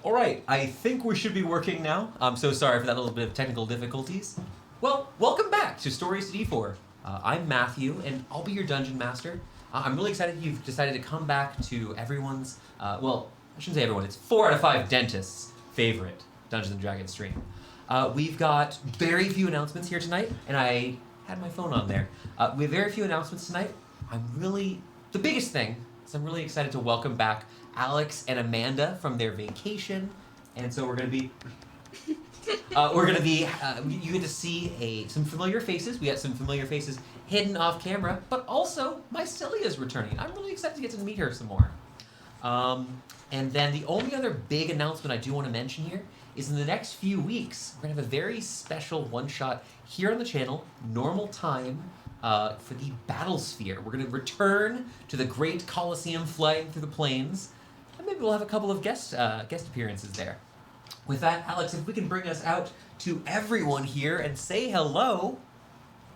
All right, I think we should be working now. I'm so sorry for that little bit of technical difficulties. Well, welcome back to Stories to D4. I'm Matthew, and I'll be your dungeon master. I'm really excited you've decided to come back to everyone's, well, I shouldn't say everyone, it's 4 out of 5 dentists' favorite Dungeons & Dragons stream. We've got very few announcements here tonight, and I had my phone on there. We have very few announcements tonight. The biggest thing is I'm really excited to welcome back Alex and Amanda from their vacation, and so we're going to be, you get to see some familiar faces. We got some familiar faces hidden off camera, but also my Celia's returning. I'm really excited to get to meet her some more. And then the only other big announcement I do want to mention here is in the next few weeks, we're going to have a very special one-shot here on the channel, normal time, for the Battlesphere. We're going to return to the great Colosseum flying through the plains, and maybe we'll have a couple of guest appearances there. With that, Alex, if we can bring us out to everyone here and say hello,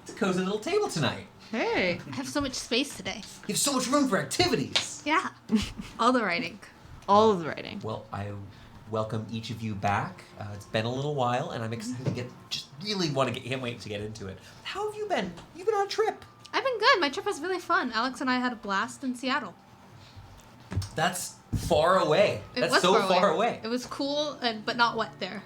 it's a cozy little table tonight. Hey. I have so much space today. You have so much room for activities. Yeah. All the writing. All of the writing. Well, I welcome each of you back. It's been a little while, and I'm excited to can't wait to get into it. How have you been? You've been on a trip. I've been good. My trip was really fun. Alex and I had a blast in Seattle. That's far away. That's so far away. It was cool, but not wet there.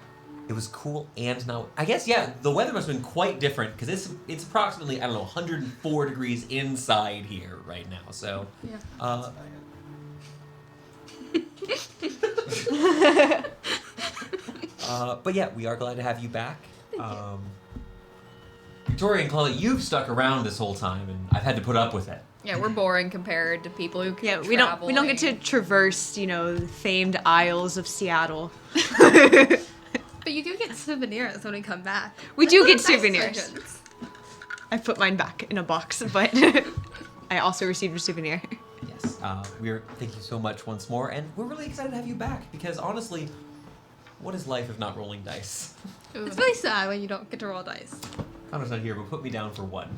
It was cool and not... I guess, yeah, the weather must have been quite different, because it's approximately, 104 degrees inside here right now, so... Yeah. But yeah, we are glad to have you back. Victoria and Chloe, you've stuck around this whole time, and I've had to put up with it. Yeah, we're boring compared to people who can we don't get to traverse, the famed aisles of Seattle. But you do get souvenirs when we come back. We do get Nice souvenirs. surgeons. I put mine back in a box, but I also received a souvenir. Yes, thank you so much once more, and we're really excited to have you back, because honestly, what is life if not rolling dice? It's really sad when you don't get to roll dice. Connor's not here, but put me down for one.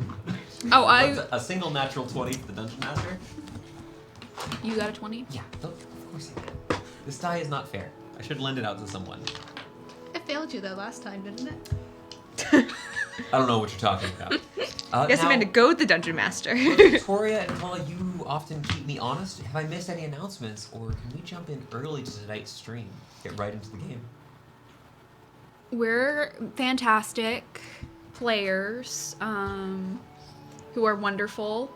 Oh, a single natural 20 for the Dungeon Master? You got a 20? Yeah, of course I did. This die is not fair. I should lend it out to someone. It failed you though last time, didn't it? I don't know what you're talking about. Yes, Amanda, go the Dungeon Master. Victoria and Paula, you often keep me honest. Have I missed any announcements, or can we jump in early to tonight's stream? Get right into the game. We're fantastic players who are wonderful.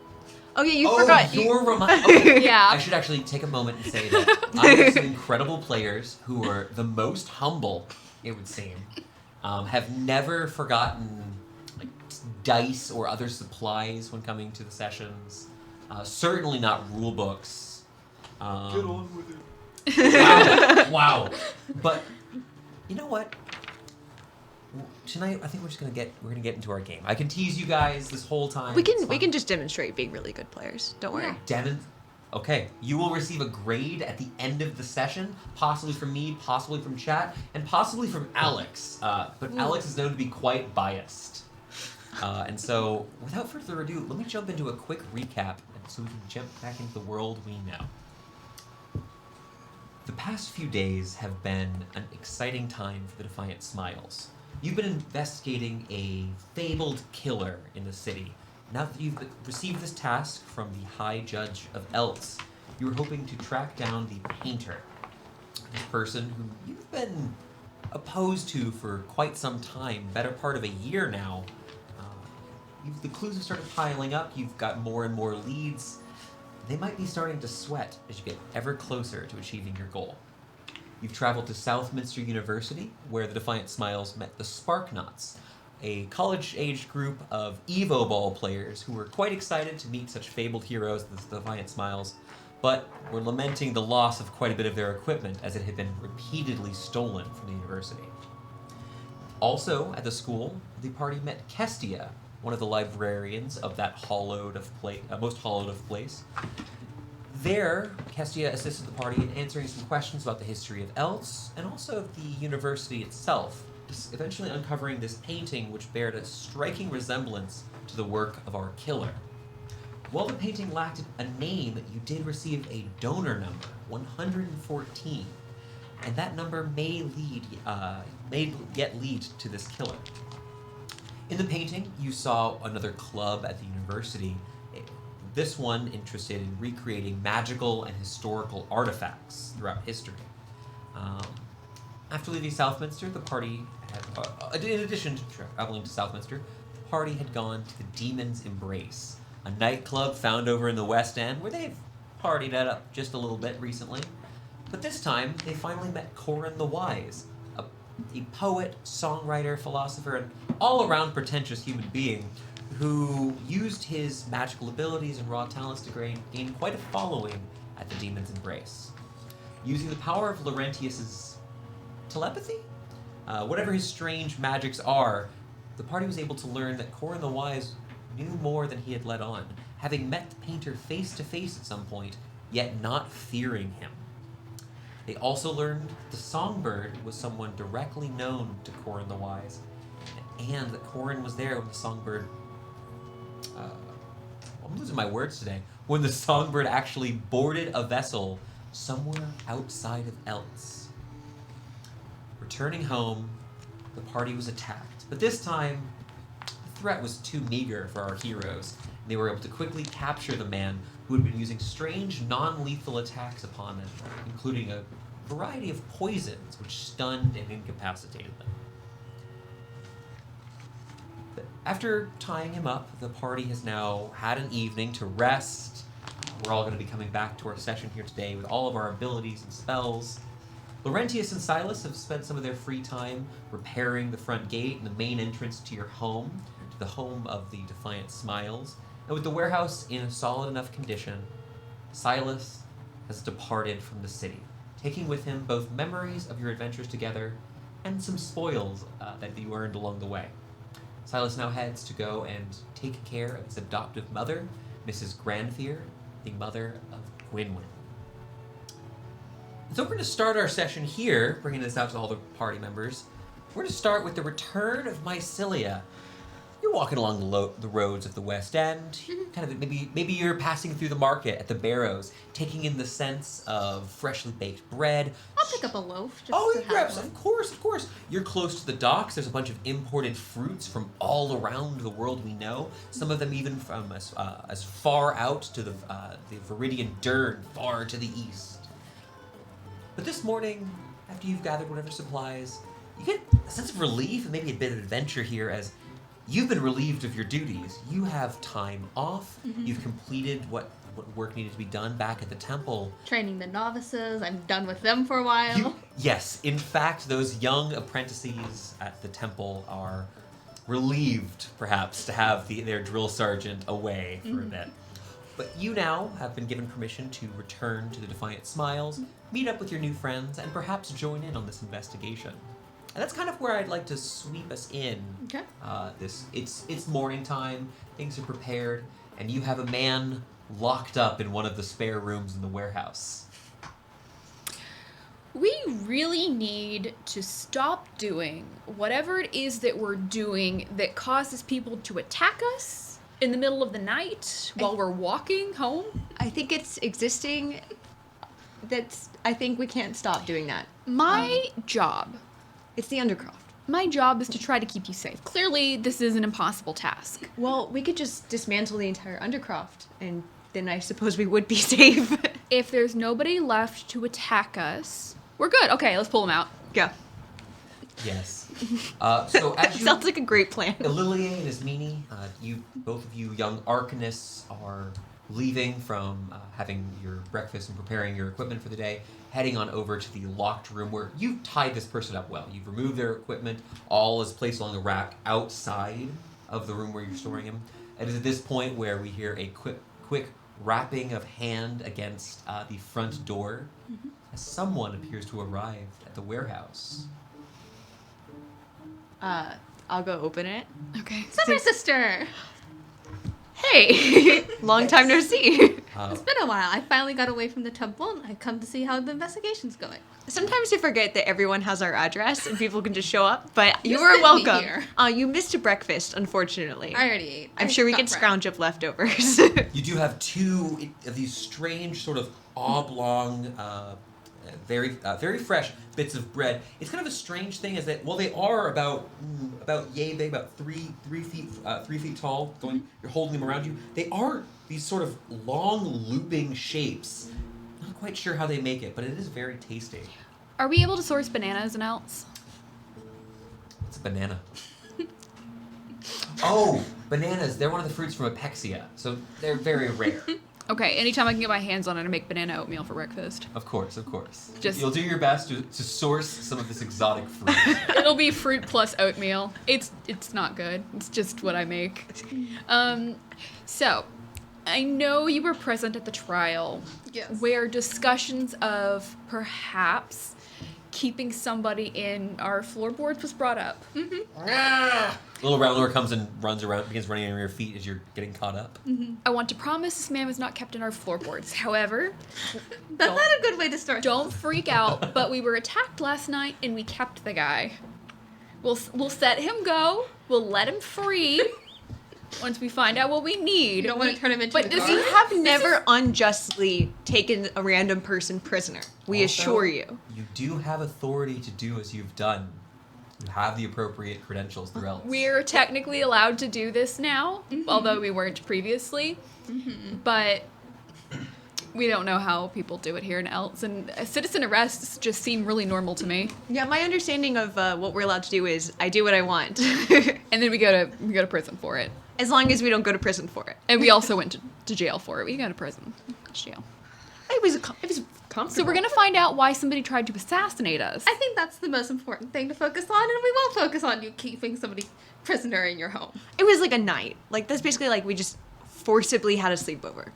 Oh yeah, you forgot. Okay. Yeah. I should actually take a moment and say that I have some incredible players who are the most humble, it would seem, have never forgotten dice or other supplies when coming to the sessions. Certainly not rule books. Get on with it. Wow. But you know what? Tonight, I think we're gonna get into our game. I can tease you guys this whole time. We can just demonstrate being really good players. Don't worry. Okay, you will receive a grade at the end of the session, possibly from me, possibly from chat, and possibly from Alex. But Alex is known to be quite biased. And so, without further ado, let me jump into a quick recap so we can jump back into the world we know. The past few days have been an exciting time for the Defiant Smiles. You've been investigating a fabled killer in the city. Now that you've received this task from the High Judge of Elves, you were hoping to track down the Painter, this person who you've been opposed to for quite some time, better part of a year now. The clues have started piling up, you've got more and more leads. They might be starting to sweat as you get ever closer to achieving your goal. You've traveled to Southminster University, where the Defiant Smiles met the Sparknots, a college-aged group of Evo Ball players who were quite excited to meet such fabled heroes as the Defiant Smiles, but were lamenting the loss of quite a bit of their equipment as it had been repeatedly stolen from the university. Also, at the school, the party met Kestia, one of the librarians of that most hollowed of place. There, Kestia assisted the party in answering some questions about the history of elves, and also of the university itself, eventually uncovering this painting which bared a striking resemblance to the work of our killer. While the painting lacked a name, you did receive a donor number, 114, and that number may yet lead to this killer. In the painting, you saw another club at the university. This one interested in recreating magical and historical artifacts throughout history. After leaving Southminster, the party had, in addition to traveling to Southminster, the party had gone to the Demon's Embrace, a nightclub found over in the West End where they've partied it up just a little bit recently. But this time, they finally met Corin the Wise, a poet, songwriter, philosopher, and all-around pretentious human being who used his magical abilities and raw talents to gain quite a following at the Demon's Embrace. Using the power of Laurentius's telepathy? Whatever his strange magics are, the party was able to learn that Corin the Wise knew more than he had let on, having met the painter face to face at some point, yet not fearing him. They also learned the Songbird was someone directly known to Corin the Wise, and that Corin was there when the Songbird... I'm losing my words today. When the Songbird actually boarded a vessel somewhere outside of Eltz. Returning home, the party was attacked, but this time, the threat was too meager for our heroes, and they were able to quickly capture the man who had been using strange, non-lethal attacks upon them, including a variety of poisons which stunned and incapacitated them. But after tying him up, the party has now had an evening to rest. We're all going to be coming back to our session here today with all of our abilities and spells. Laurentius and Silas have spent some of their free time repairing the front gate and the main entrance to your home, to the home of the Defiant Smiles. And with the warehouse in a solid enough condition, Silas has departed from the city, taking with him both memories of your adventures together and some spoils that you earned along the way. Silas now heads to go and take care of his adoptive mother, Mrs. Grandfear, the mother of Gwynwyn. So we're going to start our session here, bringing this out to all the party members. We're going to start with the return of Mycelia. You're walking along the roads of the West End. Kind of maybe you're passing through the market at the Barrows, taking in the sense of freshly baked bread. I'll pick up a loaf. Just Oh, to you have grab one. some. Of course. You're close to the docks. There's a bunch of imported fruits from all around the world we know. Some of them even from as far out to the Viridian Dern, far to the east. But this morning, after you've gathered whatever supplies, you get a sense of relief and maybe a bit of adventure here as you've been relieved of your duties. You have time off. You've completed what work needed to be done back at the temple. Training the novices. I'm done with them for a while. Yes, in fact, those young apprentices at the temple are relieved, perhaps, to have their drill sergeant away for a bit. But you now have been given permission to return to the Defiant Smiles, meet up with your new friends, and perhaps join in on this investigation. And that's kind of where I'd like to sweep us in. Okay. It's morning time, things are prepared, and you have a man locked up in one of the spare rooms in the warehouse. We really need to stop doing whatever it is that we're doing that causes people to attack us in the middle of the night while we're walking home. I think it's existing. I think we can't stop doing that. My job It's the Undercroft. My job is to try to keep you safe. Clearly, this is an impossible task. Well, we could just dismantle the entire Undercroft, and then I suppose we would be safe. If there's nobody left to attack us, we're good. Okay, let's pull them out. Go. Yes. So as you... Sounds like a great plan. Lillian and Ismini, both of you young arcanists are leaving from having your breakfast and preparing your equipment for the day, heading on over to the locked room where you've tied this person up well. You've removed their equipment. All is placed along a rack outside of the room where you're storing him. It is at this point where we hear a quick rapping of hand against the front door as someone appears to arrive at the warehouse. I'll go open it. Okay. It's my sister. Hey! Long time no see. It's been a while. I finally got away from the temple and I come to see how the investigation's going. Sometimes you forget that everyone has our address and people can just show up, but you You are sent me welcome. here. You missed a breakfast, unfortunately. I already ate. I'm sure we got can bread. scrounge up leftovers. You do have two of these strange sort of oblong very fresh bits of bread. It's kind of a strange thing is that while they are about yay big, about three feet tall, you're holding them around you. They are these sort of long looping shapes. Not quite sure how they make it, but it is very tasty. Are we able to source bananas and else? It's a banana. Oh, bananas. They're one of the fruits from Apexia, so they're very rare. Okay, anytime I can get my hands on it, I make banana oatmeal for breakfast. Of course. Just- You'll do your best to source some of this exotic fruit. It'll be fruit plus oatmeal. It's not good. It's just what I make. So, I know you were present at the trial. Yes. Where discussions of perhaps keeping somebody in our floorboards was brought up. Little Rowlor comes and runs around, begins running on your feet as you're getting caught up. I want to promise this man was not kept in our floorboards. However, That's not a good way to start. don't freak out, but we were attacked last night and we kept the guy. We'll set him go. We'll let him free once we find out what we need. You don't want to turn him into But a this guard? We have never unjustly taken a random person prisoner. We Also, assure you. You do have authority to do as you've done. You have the appropriate credentials through else. We're technically allowed to do this now, although we weren't previously. But we don't know how people do it here in Elts, and citizen arrests just seem really normal to me. Yeah, my understanding of what we're allowed to do is I do what I want. And then we go to prison for it, As long as we don't go to prison for it. and we also went to jail for it. We go to prison, jail. It was comfortable. So we're gonna find out why somebody tried to assassinate us. I think that's the most important thing to focus on, and we won't focus on you keeping somebody prisoner in your home. It was like a night. Like, that's basically like we just forcibly had a sleepover.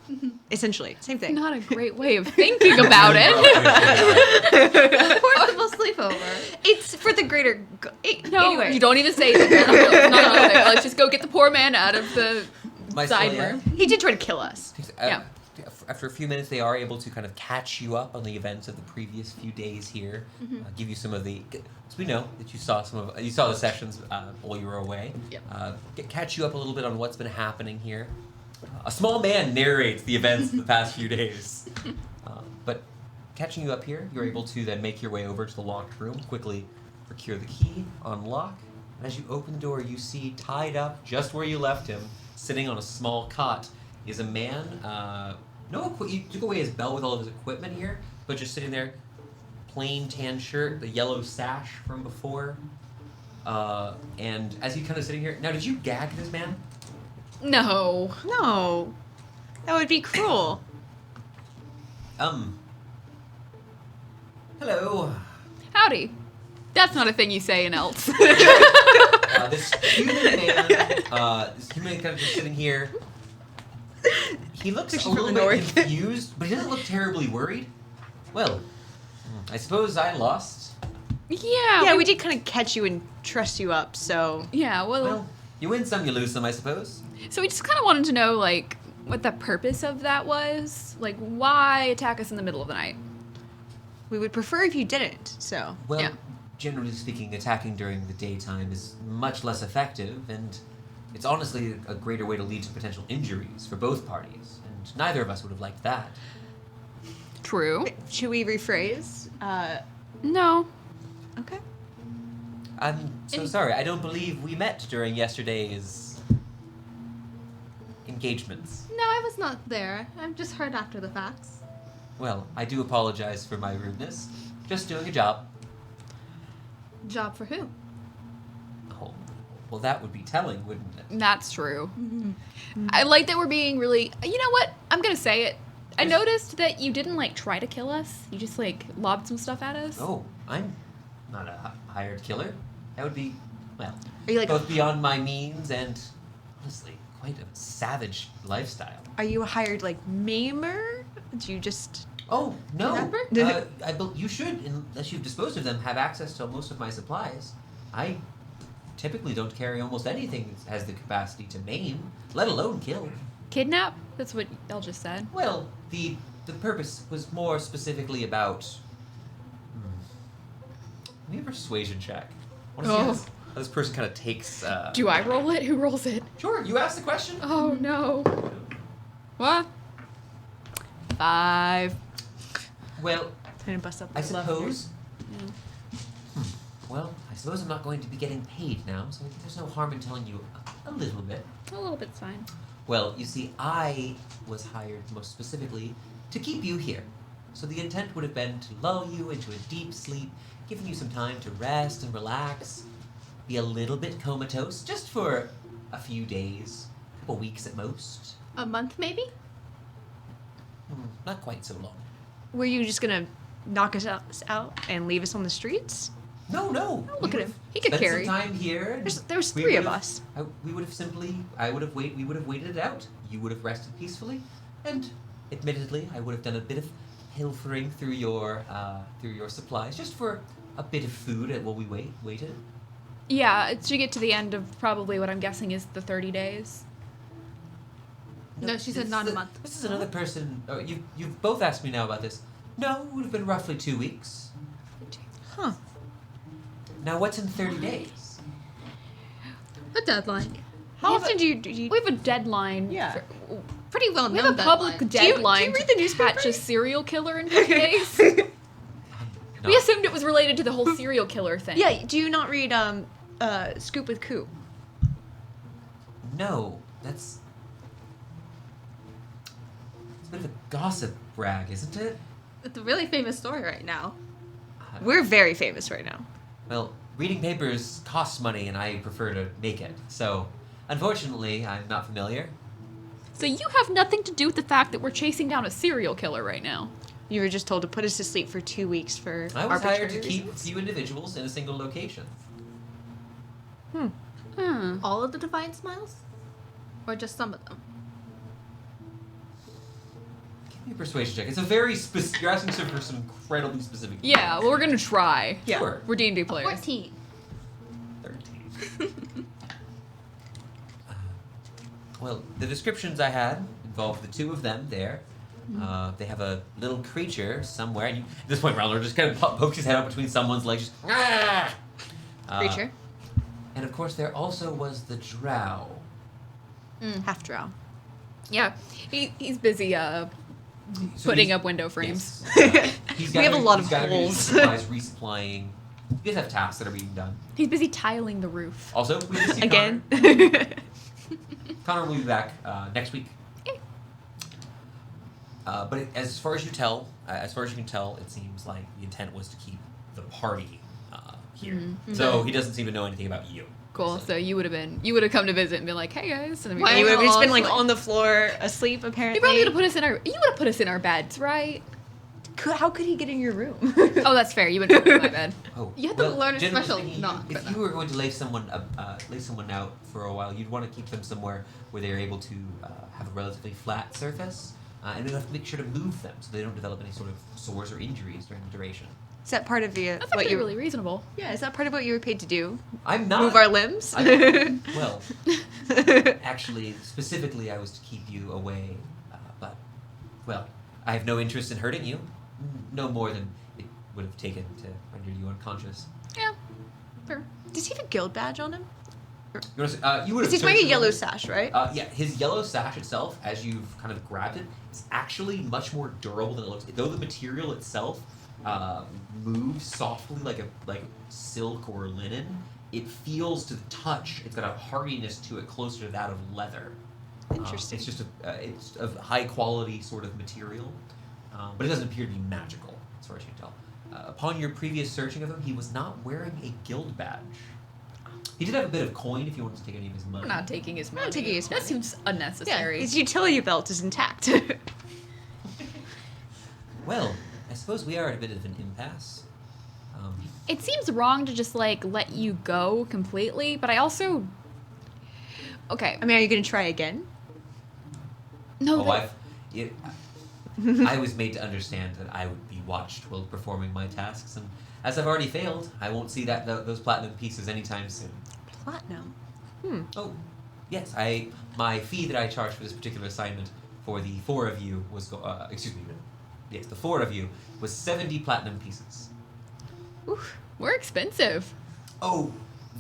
Essentially. Same thing. Not a great way of thinking about it. Forcible sleepover. It's for the greater No, anyway. you don't even say that. It's not a thing. Let's just go get the poor man out of the side room. He did try to kill us. Yeah. After a few minutes, they are able to kind of catch you up on the events of the previous few days here. Give you some of the, so we know that you saw the sessions while you were away. Yep. Catch you up a little bit on what's been happening here. A small man narrates the events of the past few days. But catching you up here, you're able to then make your way over to the locked room, quickly procure the key, unlock, and as you open the door, you see tied up just where you left him, sitting on a small cot, is a man. You took away his belt with all of his equipment here, but just sitting there, plain tan shirt, the yellow sash from before. And as he's kind of sitting here, now did you gag this man? No. No. That would be cruel. Hello. Howdy. That's not a thing you say in Elts. This human kind of just sitting here. He looks a little bit confused, but he doesn't look terribly worried. Well, I suppose I lost. Yeah, We did kind of catch you and truss you up, so. Yeah, Well, you win some, you lose some, I suppose. so we just kind of wanted to know, like, what the purpose of that was. Like, why attack us in the middle of the night? We would prefer if you didn't, so. Well, Yeah. generally speaking, attacking during the daytime is much less effective, and it's honestly a greater way to lead to potential injuries for both parties, and neither of us would have liked that. True. Should we rephrase? No. Okay. I'm so sorry, I don't believe we met during yesterday's engagements. No, I was not there. I've just heard after the facts. Well, I do apologize for my rudeness. Just doing a job. Job for who? Oh, well, that would be telling, wouldn't it? That's true. I like that we're being really. You know what? I'm gonna say it. I noticed that you didn't like try to kill us. You just like lobbed some stuff at us. Oh, I'm not a hired killer. That would be, well, Are you like, both beyond my means and, honestly, quite a savage lifestyle. are you a hired, like, maimer? Do you just. Oh, no. Remember? You should, unless you've disposed of them, have access to most of my supplies. I typically don't carry almost anything that has the capacity to maim, let alone kill. Kidnap? That's what y'all just said. Well, the purpose was more specifically about... Give me a persuasion check. I want to see how this person kind of takes... Do I roll it? Who rolls it? Sure, you asked the question. Oh no. What? 5. Well, Kind of bust up. I the glove suppose. Well, I suppose I'm not going to be getting paid now, so there's no harm in telling you a little bit. A little bit's fine. Well, you see, I was hired most specifically to keep you here. So the intent would have been to lull you into a deep sleep, giving you some time to rest and relax, be a little bit comatose, just for a few days, a couple weeks at most. A month, maybe? Not quite so long. Were you just gonna knock us out and leave us on the streets? No. Look at him. He could spent carry. some time here. and There's we 3 of would've- us. We would have waited it out. You would have rested peacefully, and admittedly, I would have done a bit of pilfering through your supplies, just for a bit of food while we waited. Yeah, to get to the end of probably what I'm guessing is the 30 days. No, she said this not is a month. This is another person. You've both asked me now about this. No, it would have been roughly 2 weeks. Huh. Now, what's in 30 days? A deadline. How We often do you We have a deadline. Yeah. Pretty well known. We have a public deadline. deadline read the to newspaper? catch a serial killer in 30 days. No. We assumed it was related to the whole serial killer thing. Yeah, do you not read Scoop with Coup? No, it's a bit of a gossip brag, isn't it? It's a really famous story right now. We're very famous right now. Well, reading papers costs money, and I prefer to make it. So, unfortunately, I'm not familiar. So you have nothing to do with the fact that we're chasing down a serial killer right now. You were just told to put us to sleep for 2 weeks for I was hired to arbitrary keep reasons? few individuals in a single location. All of the Defiant Smiles? Or just some of them? Give me a persuasion check. It's a very specific. You're asking for some incredibly specific. Yeah, well, we're gonna try. Yeah. Sure. We're D&D players. 14. 13. Well, the descriptions I had involved the 2 of them there. They have a little creature somewhere. And at this point, Rowler just kind of pokes his head out between someone's legs. Just, "Ah!" Creature. And of course, there also was the drow. Half drow. Yeah, he's busy So putting he's- up window frames. yes. He's We have a gathering- lot he's of gathering holes. supplies, resupplying. You guys have tasks that are being done. He's busy tiling the roof. Also, we just see Again. Connor will be back next week. But as far as you can tell, it seems like the intent was to keep the party here. Mm-hmm. So he doesn't seem to know anything about you. Cool. So you would have come to visit and been like, "Hey guys," and then Why You would have just been all like asleep? on the floor asleep apparently. you probably would have put us in our. You would have put us in our beds, right? How could he get in your room? Oh, that's fair. You would have put in my bed. Oh, You have to learn a generally special speaking, knock for If that. you were going to lay someone out for a while, you'd want to keep them somewhere where they are able to have a relatively flat surface, and you have to make sure to move them so they don't develop any sort of sores or injuries during the duration. Is that part of the That's what actually you really reasonable. Yeah, is that part of what you were paid to do? I'm not. Move our limbs? Well, actually, specifically, I was to keep you away, but, well, I have no interest in hurting you. No more than it would have taken to render you unconscious. Yeah. Fair. Does he have a guild badge on him? You would have He's wearing a searched yellow around- sash, right? Yeah, his yellow sash itself, as you've kind of grabbed it, is actually much more durable than it looks. Though the material itself moves softly like silk or linen, it feels to the touch. It's got a hardiness to it closer to that of leather. Interesting. It's just it's of high quality sort of material, but it doesn't appear to be magical, as far as you can tell. Upon your previous searching of him, he was not wearing a guild badge. He did have a bit of coin if you wanted to take any of his money. We're not taking his money. Not taking his That money. seems Yeah, unnecessary. his utility belt is intact. Well, I suppose we are at a bit of an impasse. It seems wrong to just like let you go completely, but I also. Okay. I mean, are you going to try again? No. I was made to understand that I would be watched while performing my tasks, and as I've already failed, I won't see those platinum pieces anytime soon. Platinum. Oh, yes, my fee that I charged for this particular assignment for the 4 of you was the 4 of you was 70 platinum pieces. Oof. We're expensive. Oh,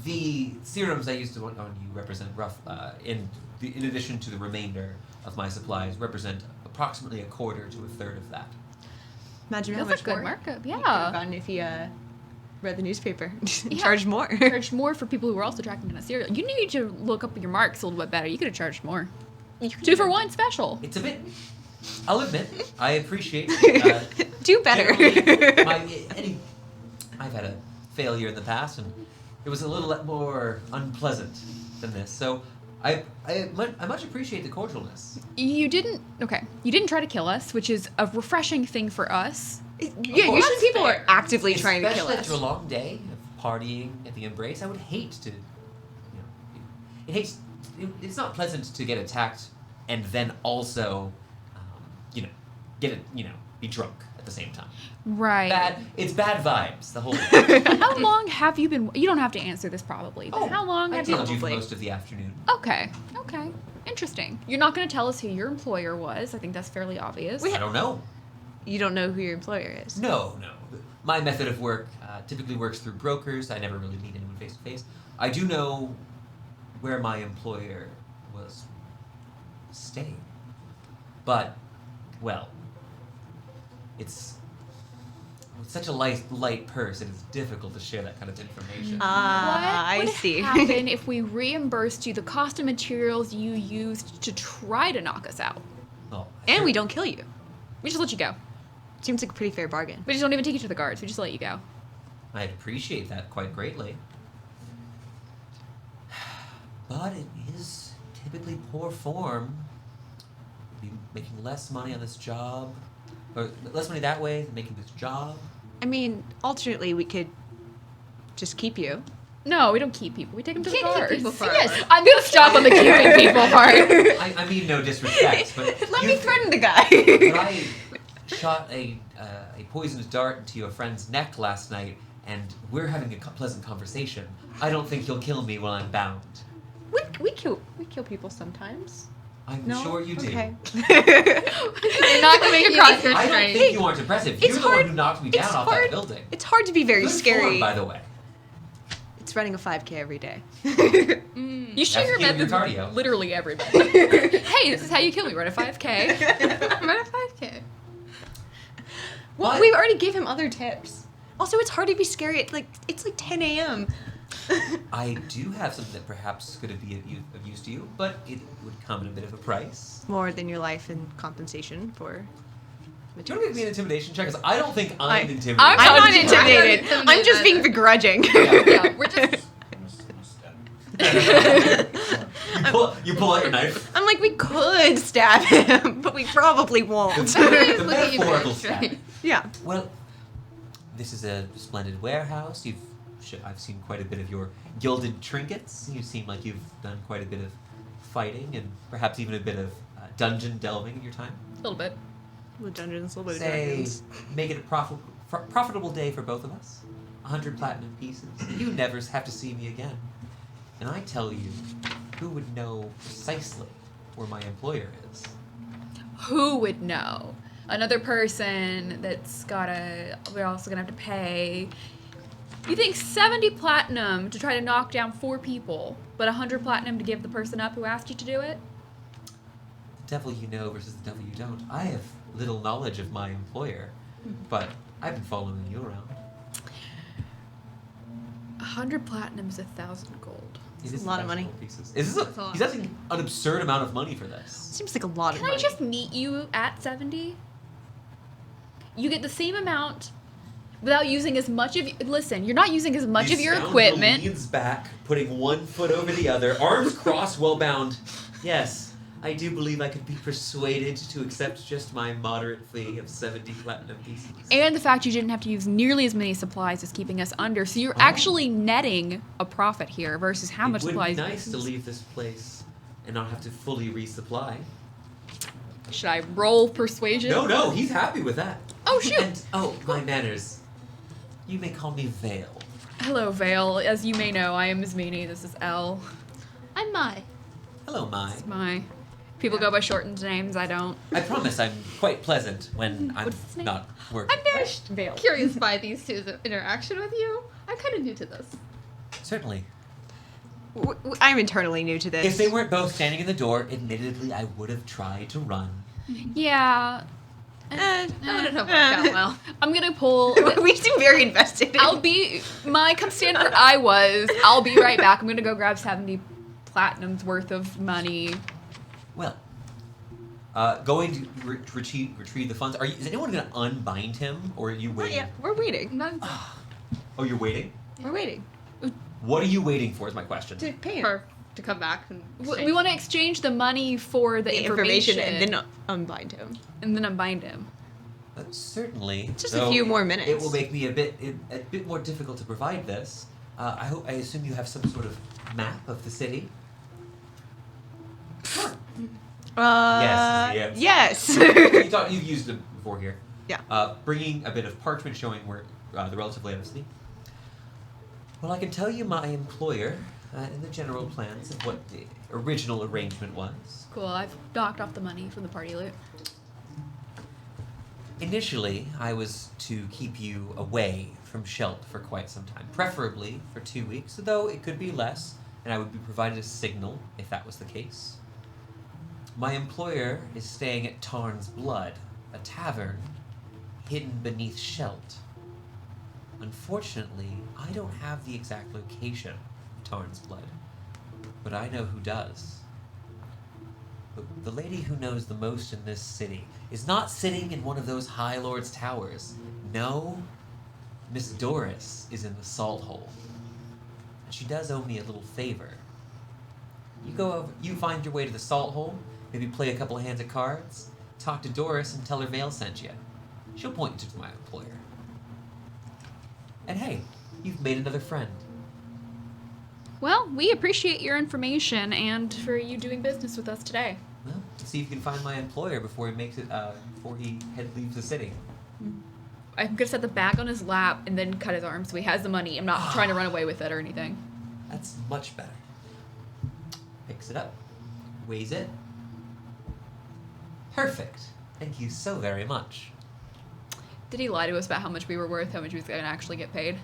the serums I used on you represent in addition to the remainder of my supplies, represent approximately a quarter to a third of that. Imagine how That's much a good more markup. you could have Yeah. gotten if you read the newspaper. Yeah. Charged more. Charged more for people who were also tracking down a serial. You need to look up your marks a little bit better. You could have charged more. 2 for 1 special. It's a bit. I'll admit, I appreciate. Do better. generally, I've had a failure in the past, and it was a little more unpleasant than this. So I much appreciate the cordialness. You didn't try to kill us, which is a refreshing thing for us. Yeah, usually people are actively trying to kill Especially us. after a long day of partying at the Embrace, I would hate to. It's not pleasant to get attacked and then also, be drunk at the same time. Right. It's bad vibes. The whole thing. How long have you been? You don't have to answer this probably. But how long I have you? told you for most of the afternoon. Okay. Interesting. You're not going to tell us who your employer was. I think that's fairly obvious. I don't know. You don't know who your employer is. No. My method of work typically works through brokers. I never really meet anyone face to face. I do know where my employer was staying. But, well, it's such a light purse, it is difficult to share that kind of information. What I would see. happen if we reimbursed you the cost of materials you used to try to knock us out? Well, And we don't kill you. We just let you go. Seems like a pretty fair bargain. We just don't even take you to the guards. We just let you go. I'd appreciate that quite greatly. But it is typically poor form. Be making less money on this job, or less money that way than making this job. I mean, alternately, we could just keep you. No, we don't keep people. We take them to the Can't keep guards. people forever. Yes, I'm gonna stop on the keeping people part. I mean no disrespect, but Let you- me threaten the guy. But I shot a poisonous dart into your friend's neck last night, and we're having a pleasant conversation. I don't think you'll kill me while I'm bound. we kill people sometimes. I'm No? sure you do. Okay. You're not coming across your I don't strength. think you aren't impressive. It's You're the hard- one who knocked me down it's off hard- that building. It's hard to be very Good scary. form, by the way. It's running a 5K every day. You share your That's methods cardio. with literally everybody. Hey, this is how you kill me. Run a 5K. Run a 5K. Well, What? we already gave him other tips. Also, it's hard to be scary at it's like 10 a.m. I do have something that perhaps could be of use to you, but it would come at a bit of a price. More than your life and compensation for Do you want to make me an intimidation check? Because I don't think I'm intimidated. I'm I'm not not intimidated. intimidated. I'm just being begrudging. Yeah, we're just. You pull out your knife. I'm like, we could stab him, but we probably won't. The Look at you metaphorical very stab. straight. Yeah. Well, this is a splendid warehouse. I've seen quite a bit of your gilded trinkets. You seem like you've done quite a bit of fighting and perhaps even a bit of dungeon delving in your time. A little bit. A little dungeons, a little bit of Say, dragons. make it a profitable day for both of us. 100 platinum pieces. You never have to see me again. And I tell you, who would know precisely where my employer is? Who would know? Another person that's we're also gonna have to pay. You think 70 platinum to try to knock down 4 people, but 100 platinum to give the person up who asked you to do it? The devil you know versus the devil you don't. I have little knowledge of my employer, but I've been following you around. 100 platinum is 1,000 gold. It is a lot of 1,000 money. gold pieces. Is this That's a lot. he's asking an absurd amount of money for this. Seems like a lot of Can I money. just meet you at 70? You get the same amount without using as much of. Listen, you're not using as much The of your scoundrel equipment. leans back, putting one foot over the other, arms crossed, well bound. Yes, I do believe I could be persuaded to accept just my moderate fee of 70 platinum pieces. And the fact you didn't have to use nearly as many supplies as keeping us under, so you're actually netting a profit here versus how much it would supplies. be nice to leave this place and not have to fully resupply. Should I roll persuasion? No, he's happy with that. Oh shoot! And, my manners. You may call me Vale. Hello, Vale. As you may know, I am Ismini. This is Elle. I'm Mai. Hello, Mai. It's my. People go by shortened names. I don't. I promise I'm quite pleasant when I'm What's his name? not working. I'm very Veil. curious by these two's interaction with you. I'm kind of new to this. Certainly. I'm internally new to this. If they weren't both standing in the door, admittedly, I would have tried to run. Yeah. That wouldn't have worked out well. I'm gonna pull. We seem very invested. I'll be my come stand where I was. I'll be right back. I'm gonna go grab 70 platinums worth of money. Well, going to retrieve the funds. Is anyone going to unbind him, or are you waiting? Yeah, we're waiting. Oh, you're waiting? We're waiting. What are you waiting for? Is my question. To pay him. Her to come back and We want to exchange the money for the information, and then unbind him. and then unbind him. Certainly. Just a few more minutes. It will make me a bit more difficult to provide this. I assume you have some sort of map of the city. Yes. Yes. You've used it before here. Yeah. Bringing a bit of parchment showing where the relative layout of the city. Well, I can tell you my employer and the general plans of what the original arrangement was. Cool. I've docked off the money from the party loot. Initially, I was to keep you away from Shelt for quite some time, preferably for 2 weeks, though it could be less, and I would be provided a signal if that was the case. My employer is staying at Tarn's Blood, a tavern hidden beneath Shelt. Unfortunately, I don't have the exact location of Tarn's Blood, but I know who does. The lady who knows the most in this city is not sitting in one of those High Lord's towers. No, Miss Doris is in the Salt Hole. And she does owe me a little favor. You go over, you find your way to the Salt Hole, maybe play a couple of hands of cards, talk to Doris and tell her Vale sent you. She'll point you to my employer. And hey, you've made another friend. Well, we appreciate your information and for you doing business with us today. Well, see if you can find my employer before he makes it. Before he leaves the city. I'm gonna set the bag on his lap and then cut his arm so he has the money. I'm not trying to run away with it or anything. That's much better. Picks it up, weighs it. Perfect. Thank you so very much. Did he lie to us about how much we were worth, how much he was gonna actually get paid?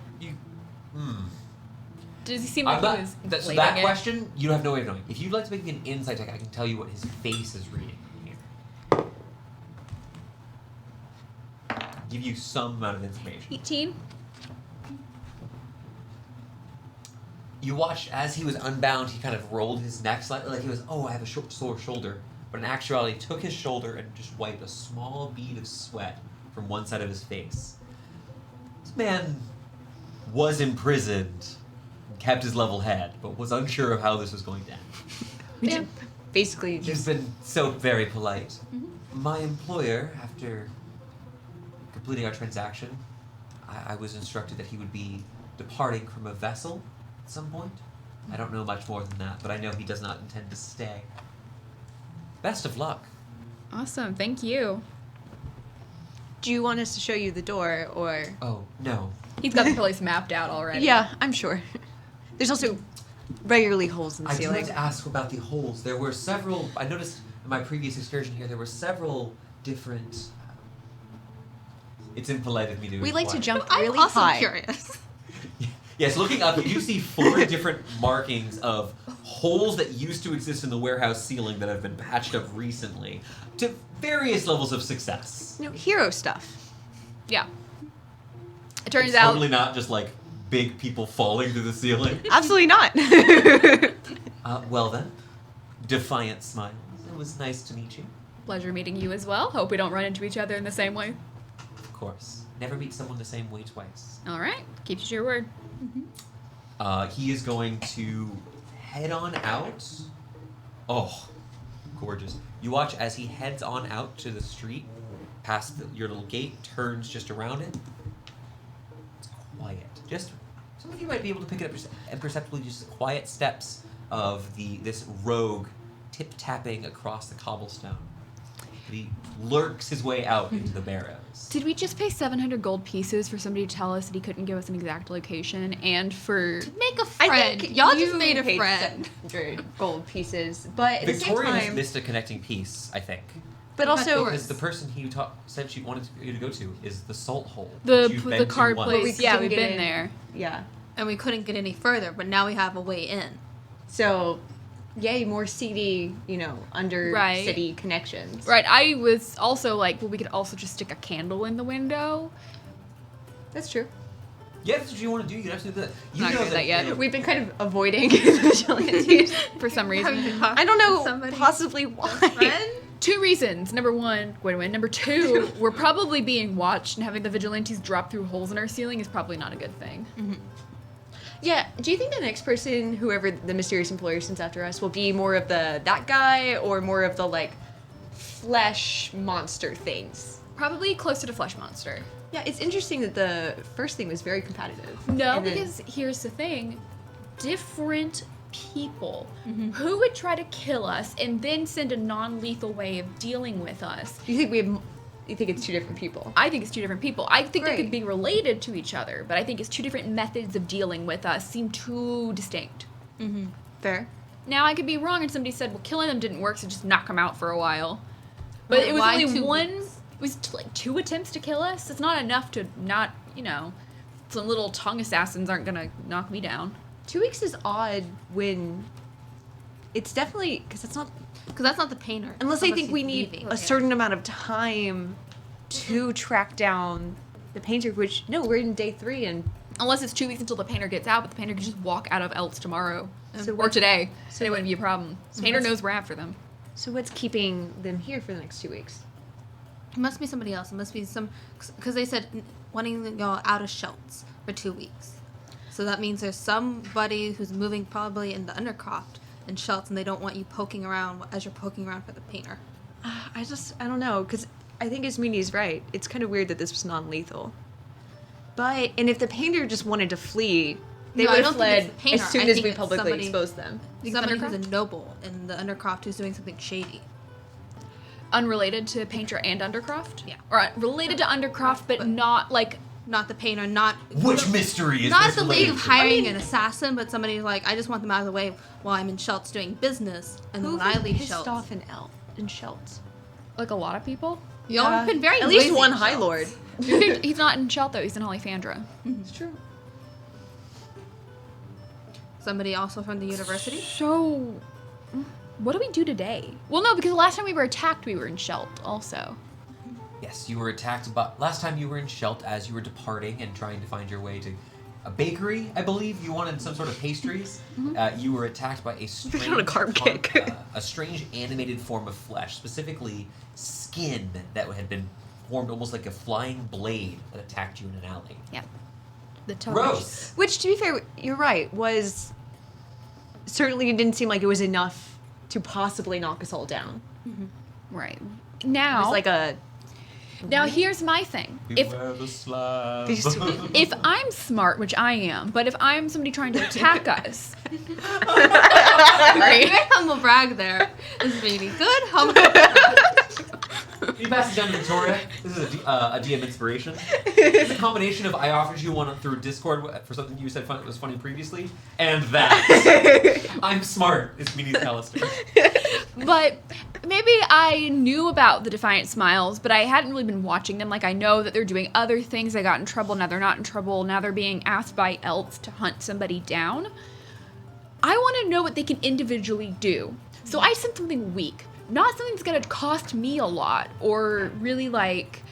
Does he seem like he was So inflating that it? question, you have no way of knowing. If you'd like to make me an insight check, I can tell you what his face is reading here. Give you some amount of information. 18? You watch as he was unbound, he kind of rolled his neck slightly, like he was, I have a sore shoulder. But in actuality, took his shoulder and just wiped a small bead of sweat from one side of his face. This man was imprisoned, kept his level head, but was unsure of how this was going to end. Yeah. Basically, You've just been so very polite. My employer, after completing our transaction, I was instructed that he would be departing from a vessel at some point. I don't know much more than that, but I know he does not intend to stay. Best of luck. Awesome, thank you. Do you want us to show you the door, or? Oh, no. He's got the place mapped out already. Yeah, I'm sure. There's also regularly holes in the I do ceiling. like to ask about the holes. There were several, I noticed in my previous excursion here, there were several different... It's impolite of me to We like to inquire. jump I'm really also high. curious. Yes, looking up, you see 4 different markings of holes that used to exist in the warehouse ceiling that have been patched up recently to various levels of success. Hero stuff. Yeah. It turns It's out... totally not just like big people falling through the ceiling. Absolutely not. Well then, Defiant Smiles. It was nice to meet you. Pleasure meeting you as well. Hope we don't run into each other in the same way. Of course. Never meet someone the same way twice. All right. Keep you to your word. He is going to head on out. Oh, gorgeous. You watch as he heads on out to the street, past your little gate, turns just around it. It's quiet. Just, some of you might be able to pick it up imperceptibly, just quiet steps of this rogue tip-tapping across the cobblestone. He lurks his way out into the barrows. Did we just pay 700 gold pieces for somebody to tell us that he couldn't give us an exact location and for... Make a friend. Y'all just made a paid friend. 700 gold pieces, but at Victoria the same has time, missed a connecting piece, I think. but also Because the person he said she wanted you to go to is the Salt Hole. The which you've been the to card once. place. We Yeah, couldn't we've get been in. there. yeah. And we couldn't get any further, but now we have a way in. So yay, more seedy, under Right. city connections. Right, I was also like, well, we could also just stick a candle in the window. That's true. Yeah, that's what you want to do. You can absolutely do that. You Not know doing that yet. We've been kind of avoiding vigilantes. For some reason. I don't know Somebody- possibly why. Friend? 2 reasons. Number 1, win-win. Number 2, we're probably being watched, and having the vigilantes drop through holes in our ceiling is probably not a good thing. Yeah, do you think the next person, whoever the mysterious employer sends after us, will be more of that guy or more of the, like, flesh monster things? Probably closer to Flesh Monster. Yeah, it's interesting that the first thing was very competitive. No, And then- because here's the thing. Different people who would try to kill us and then send a non-lethal way of dealing with us. You think it's two different people? I think it's 2 different people. I think they Great. could be related to each other, but I think it's 2 different methods of dealing with us seem too distinct. Fair. Now, I could be wrong, and somebody said, well, killing them didn't work, so just knock them out for a while. But it was Why only 2 one, weeks? it was like 2 attempts to kill us. It's not enough to not, some little tongue assassins aren't gonna knock me down. 2 weeks is odd when it's definitely, because that's not, Because that's not the painter. unless I Unless think we he's need leaving. a certain amount of time to track down the painter, which, no, we're in day 3 and Unless it's 2 weeks until the painter gets out, but the painter could just walk out of Elts tomorrow. So or what- today. so So it what- wouldn't be a problem. so Painter what's- knows we're after them. so what's keeping them here for the next 2 weeks? It must be somebody else. It must be because they said wanting to go out of Schultz for 2 weeks. So that means there's somebody who's moving probably in the Undercroft in Schultz, and they don't want you poking around as you're poking around for the painter. I don't know, because I think Ismini's right. It's kind of weird that this was non-lethal. And if the painter just wanted to flee, they No, I would don't have think fled it's the painter. as soon I as think we it's publicly somebody- exposed them. Somebody who's a noble in the Undercroft who's doing something shady. Unrelated to Painter and Undercroft? Yeah. Or related to Undercroft, but not like... Not the painter, not Which mystery is not this the League of related to? hiring an assassin, but somebody like, I just want them out of the way while I'm in Schultz doing business, and then when I leave pissed Schultz. off in Schultz? Like a lot of people? Y'all have been very At least noisy one in High Schultz. Lord. He's not in Shelt, though. He's in Alifandra. It's true. Somebody also from the university. So... What do we do today? Well, no, because the last time we were attacked, we were in Shelt also. Yes, you were attacked last time you were in Shelt as you were departing and trying to find your way to a bakery, I believe. You wanted some sort of pastries. You were attacked by a strange, on a carb kick. a strange animated form of flesh, specifically skin that had been formed almost like a flying blade that attacked you in an alley. Yeah. The Gross. Which, to be fair, you're right, was... Certainly it didn't seem like it was enough to possibly knock us all down. Right. It Now... was like a... Now, here's my thing. Beware the slab. If I'm smart, which I am, but if I'm somebody trying to attack us... Very humble brag there. This is really good. Humble brag. You pass it down to Victoria. This is a DM inspiration. It's a combination of I offered you one through Discord for something you said was funny previously, and that. I'm smart. It's me, Alistair. But maybe I knew about the Defiant Smiles, but I hadn't really been watching them. Like, I know that they're doing other things. They got in trouble. Now they're not in trouble. Now they're being asked by Elts to hunt somebody down. I want to know what they can individually do. So I sent something weak. Not something that's going to cost me a lot or really, like...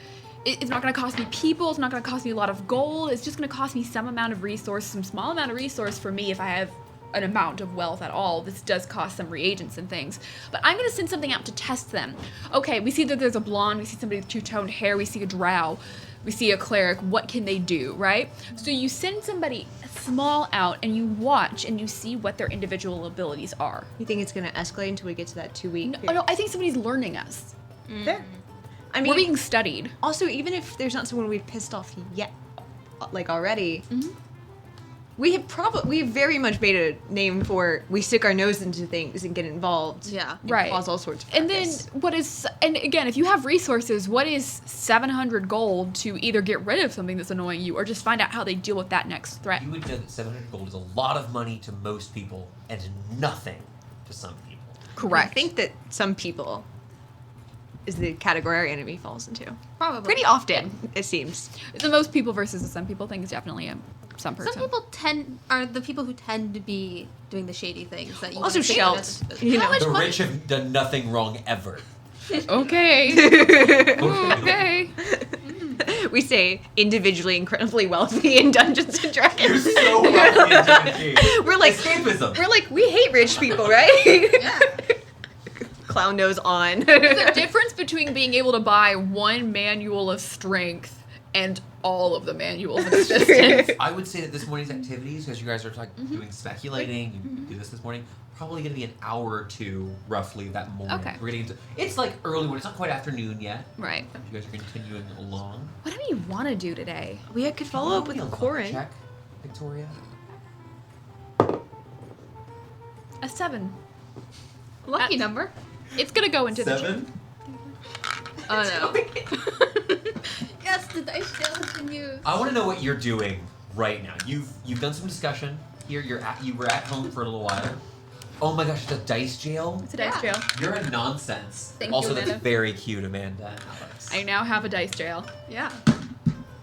It's not going to cost me people. It's not going to cost me a lot of gold. It's just going to cost me some amount of resource, some small amount of resource for me if I have an amount of wealth at all. This does cost some reagents and things. But I'm going to send something out to test them. Okay, we see that there's a blonde. We see somebody with two-toned hair. We see a drow. We see a cleric. What can they do, right? So you send somebody small out and you watch and you see what their individual abilities are. You think it's going to escalate until we get to that 2 week No, I think somebody's learning us. Fair. I mean, We're being studied. also, even if there's not someone we've pissed off yet, like already, we have very much made a name for we stick our nose into things and get involved. Yeah. And Right. cause all sorts of And then ruckus. and again, if you have resources, what is 700 gold to either get rid of something that's annoying you or just find out how they deal with that next threat? You would know that 700 gold is a lot of money to most people and nothing to some people. Correct. I think that some people is the category our enemy falls into. Probably. Pretty often, it seems. The most people versus the some people thing is definitely a some person. Some people are the people who tend to be doing the shady things that you Also think shells, that's- you know. The rich have done nothing wrong ever. Okay. Okay. We say individually incredibly wealthy in Dungeons and You're Dragons. so wealthy in D&D. We're like escapism. we hate rich people, right? Yeah. Clown nose on. The difference between being able to buy one manual of strength and all of the manuals in existence. I would say that this morning's activities, because you guys are doing speculating, you do this morning, probably going to be an hour or two, roughly, that morning. Okay. We're getting into, it's like early morning. It's not quite afternoon yet. Right. You guys are continuing along. What do you want to do today? We could follow up with Roll me a luck Corin. check, Victoria. A 7. Lucky number. It's gonna go into the. 7? Oh no. Yes, the dice jail has been used. I want to know what you're doing right now. You've done some discussion here. You were at home for a little while. Oh my gosh, it's a dice jail. It's a dice Yeah. jail. You're a nonsense. Thank also, you, that's Amanda. very cute, Amanda and Alex. I now have a dice jail. Yeah.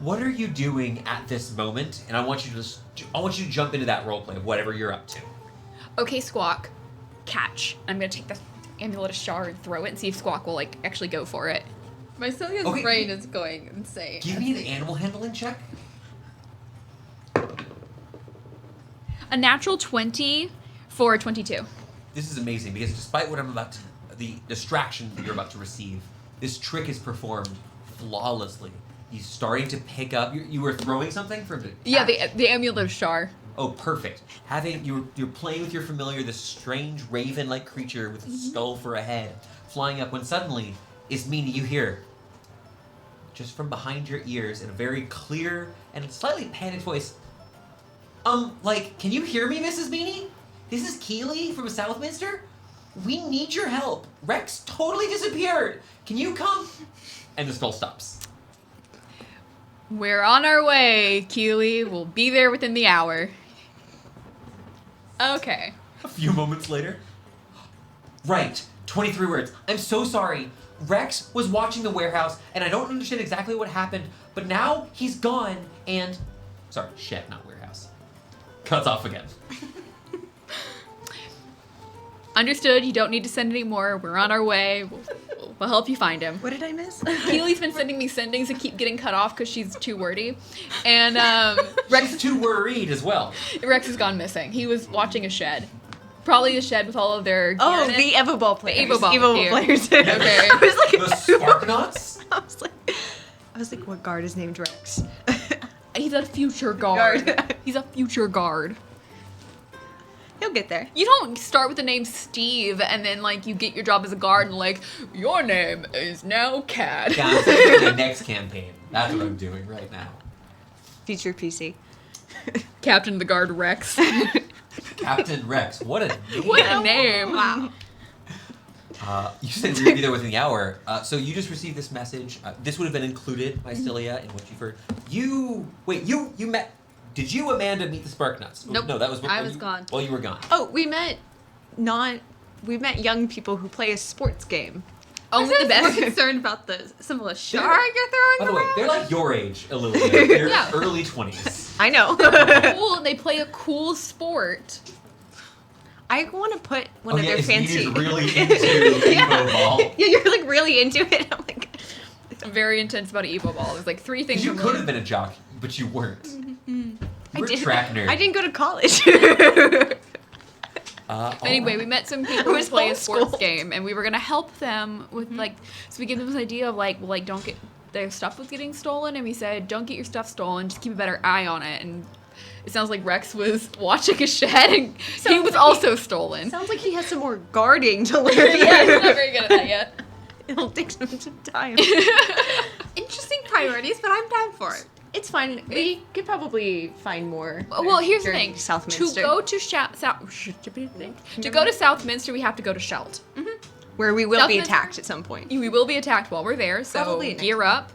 What are you doing at this moment? And I want you to jump into that roleplay of whatever you're up to. Okay, Squawk, catch. I'm gonna take this amulet of Shar and throw it and see if Squawk will like actually go for it. My Celia's Okay. brain is going insane. Give me an animal handling check. A natural 20 for a 22. This is amazing because despite what the distraction that you're about to receive, this trick is performed flawlessly. He's starting to pick up. You were throwing something for him to Yeah, catch. the amulet of Shar. Oh, perfect. You're playing with your familiar, this strange raven-like creature with a skull for a head, flying up when suddenly, Ismini, you hear, just from behind your ears in a very clear and slightly panicked voice, can you hear me, Mrs. Meany? This is Keeley from Southminster. We need your help. Rex totally disappeared. Can you come? And the skull stops. We're on our way, Keely. We'll be there within the hour. Okay. A few moments later. Right, 23 words. I'm so sorry. Rex was watching the warehouse, and I don't understand exactly what happened, but now he's gone, and... Sorry, shed, not warehouse. Cuts off again. Understood. You don't need to send any more. We're on our way. We'll help you find him. What did I miss? Keely's been sending me sendings that keep getting cut off because she's too wordy. And Rex is too worried as well. Rex has gone missing. He was watching a shed. Probably a shed with all of their gear Oh, in it. the Evo Ball players. Evo Ball Evo here. players. Okay. I was The spark nuts? I was like, what guard is named Rex? He's a future guard. Guard. He's a future guard. He'll get there. You don't start with the name Steve and then like you get your job as a guard and like your name is now Cad. Yeah, I'm thinking the next campaign. That's what I'm doing right now. Future PC. Captain of the Guard Rex. Captain Rex. What a name. What a name! Wow. You said we would be there within the hour. So you just received this message. This would have been included, Mycelia, in what you've heard. You met... Did you, Amanda, meet the Spark Nuts? Nope. No, that was... I was gone. Well, you were gone. Oh, we met young people who play a sports game. Only the More best. concerned about the symbol of Shar you're throwing By the way, around? they're like your age a little bit. They're Yeah. early 20s. I know. Cool, and they play a cool sport. I want to put one of their Ismene fancy. is really into Evo Ball. Yeah, you're like really into it. I'm like, I'm very intense about Evo Ball. There's like 3 things. You I'm could really- have been a jock, but you weren't. You were a track nerd. I didn't go to college. Anyway, we met some people who was play a sports homeschooled. game, and we were gonna help them with like. So we gave them this idea of like, well, like don't get their stuff was getting stolen, and we said don't get your stuff stolen, just keep a better eye on it. And it sounds like Rex was watching a shed, and he was also stolen. Sounds like he has some more guarding to learn. Yeah, he's not very good at that yet. It'll take some time. Interesting priorities, but I'm down for it. It's fine. We could probably find more. Well, here's the during thing. Southminster, To go to to go to Southminster, we have to go to Shelt. where we will be Southminster- attacked at some point. We will be attacked while we're there, so Probably next gear up.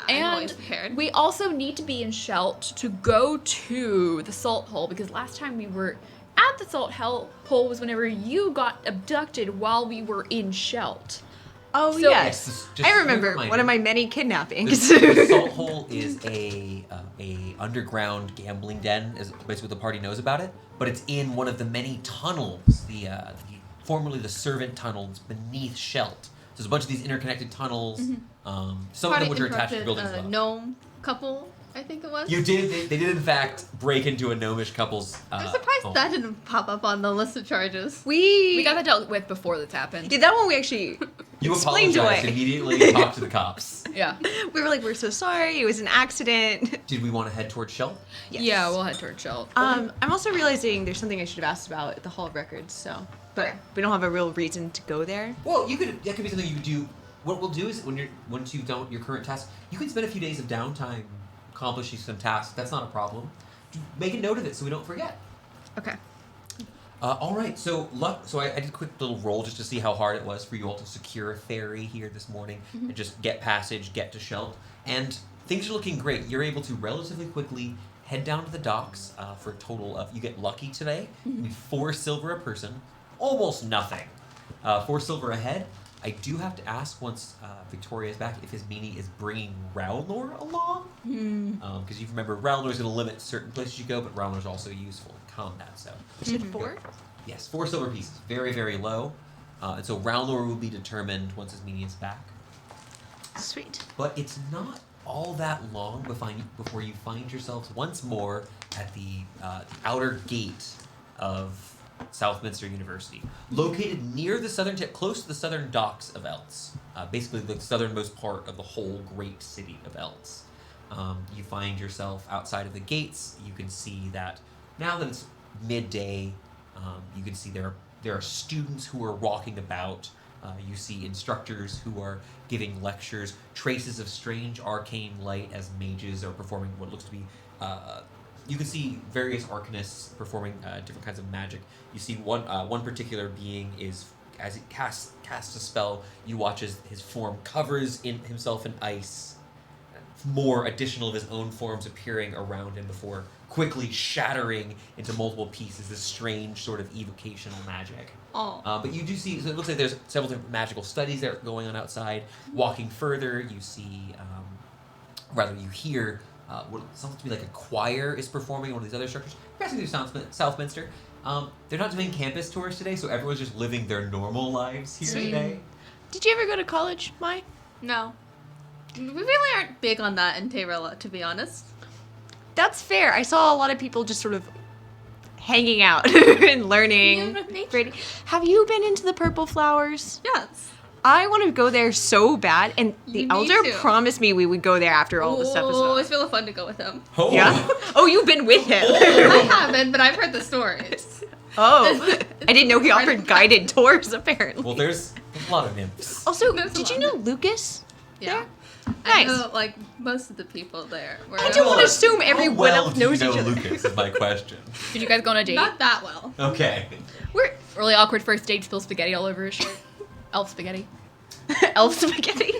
I'm And always prepared. we also need to be in Shelt to go to the Salt Hole, because last time we were at the Salt Hole was whenever you got abducted while we were in Shelt. Oh, So- yes. Just I a remember reminder. one of my many The kidnappings. Salt Hole is a underground gambling den, is basically what the party knows about it. But it's in one of the many tunnels, formerly the servant tunnels beneath Shelt. So there's a bunch of these interconnected tunnels. Some of them which are attached to buildings. Above. Gnome couple, I think it was. You did. They did in fact break into a gnomish couple's. I'm surprised home. that didn't pop up on the list of charges. We got that dealt with before this happened. Yeah, that one we actually You explained apologized away. immediately. Talked to the cops. Yeah. We were like, we're so sorry. It was an accident. Did we want to head towards Shelt? Yes. Yeah, we'll head toward Shelt. I'm also realizing there's something I should have asked about at the Hall of Records. So, but we don't have a real reason to go there. Well, that could be something you could do. What we'll do is once you've done your current task, you can spend a few days of downtime accomplishing some tasks. That's not a problem. Make a note of it so we don't forget. Okay. All right. So I did a quick little roll just to see how hard it was for you all to secure a ferry here this morning and just get passage, get to Shelt, and things are looking great. You're able to relatively quickly head down to the docks for a total of, you get lucky today, 4 silver a person, almost nothing. 4 silver a head. I do have to ask once Victoria is back if his meanie is bringing Rowlnor along. Because you remember, Rowlnor's going to limit certain places you go, but Rowlnor's also useful in combat. So You said 4? yes, 4 silver pieces, very very low, and so Rowlnor will be determined once his meanie is back. Sweet. But it's not all that long before you find yourselves once more at the outer gate of Southminster University, located near the southern tip, close to the southern docks of Eltz, basically the southernmost part of the whole great city of Eltz. You find yourself outside of the gates. You can see that now that it's midday, you can see there are students who are walking about. You see instructors who are giving lectures, traces of strange arcane light as mages are performing what looks to be. You can see various arcanists performing different kinds of magic. You see one particular being is, as he casts a spell, you watch as his form covers himself in ice. More additional of his own forms appearing around him before quickly shattering into multiple pieces. This strange sort of evocational magic. Oh. But you do see, so it looks like there's several different magical studies that are going on outside. Walking further, you see, you hear what sounds to be like a choir is performing one of these other structures. You're passing through Southminster. They're not doing campus tours today, so everyone's just living their normal lives here Sweet. today. Did you ever go to college, Mai? No. We really aren't big on that in Tayrilla, to be honest. That's fair. I saw a lot of people just sort of hanging out and learning. Yeah, with nature. Great. Have you been into the Purple Flowers? Yes. I want to go there so bad, and the You need elder to. promised me we would go there after all the stuff is Oh, done. it's really fun to go with him. Oh. Yeah? Oh, you've been with him. I haven't, but I've heard the stories. Oh, I didn't know he offered guided tours, apparently. Well, there's a lot of nymphs. Also, There's a did you lot. know Lucas? Yeah. There? I Nice. know, like, most of the people there. Were I don't want to assume everyone How well else do you knows know each other. Lucas is my question. Did you guys go on a date? Not that well. Okay. We're Really awkward first date, spill spaghetti all over his shirt. Elf spaghetti. elf spaghetti.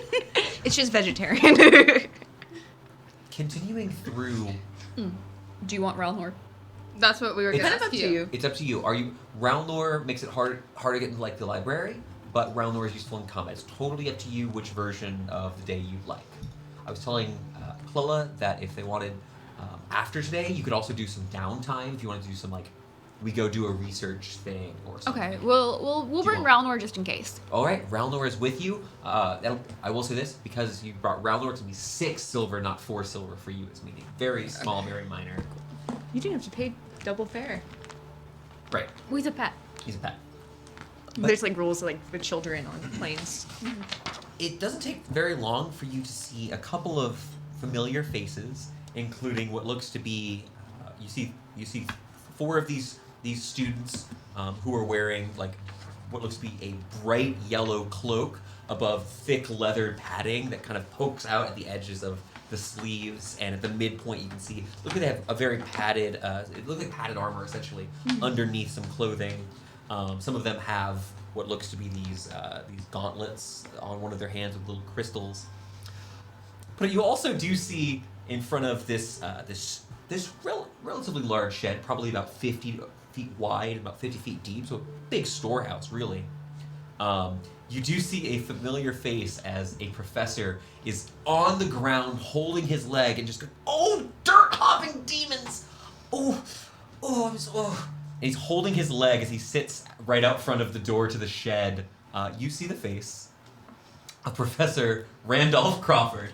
It's just vegetarian. Continuing through, Do you want Ralnor? That's what we were It's going kind to up ask to you. you. it's up to you. Rowlnor makes it hard to get into like the library, but Rowlnor is useful in combat. It's totally up to you which version of the day you'd like. I was telling Clella that if they wanted after today, you could also do some downtime if you wanted to do some like we go do a research thing or something. Okay, we'll you bring want- Ralnor just in case. All right, Rowlnor is with you. I will say this because you brought Rowlnor, it's gonna be 6 silver, not 4 silver for you. It's meaning very small, very minor. You didn't have to pay double fare. Right, Well, he's a pet. he's a pet. There's like rules like for children on planes. It doesn't take very long for you to see a couple of familiar faces, including what looks to be you see 4 of these students who are wearing like what looks to be a bright yellow cloak above thick leather padding that kind of pokes out at the edges of the sleeves, and at the midpoint you can see look like they have a very padded it looks like padded armor essentially underneath some clothing. Some of them have what looks to be these gauntlets on one of their hands with little crystals. But you also do see in front of this relatively large shed, probably about 50 feet wide, about 50 feet deep, so a big storehouse really. You do see a familiar face as a professor is on the ground holding his leg and just going, "Oh, dirt hopping demons! Oh, I'm so." And he's holding his leg as he sits right out front of the door to the shed. You see the face of Professor Randolph Crawford.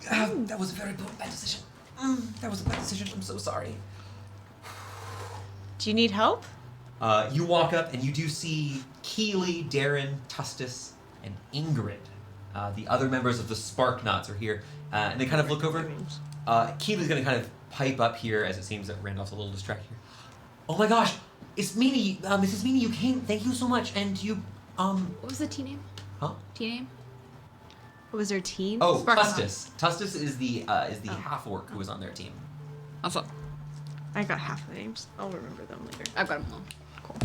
That was a very bad decision. That was a bad decision. I'm so sorry. Do you need help? You walk up and you do see Keeley, Darren, Tustus, and Ingrid. The other members of the Spark Knots are here. And they kind of look over. Keeley's going to kind of pipe up here as it seems that Randolph's a little distracted here. "Oh my gosh, it's Meanie. Mrs. Meanie, you came. Thank you so much. And you, What was the tea name? Huh? Tea name? What was their team? Oh, Spark Tustus. Tustus is the half-orc who was on their team. Also, I got half the names. I'll remember them later. I've got them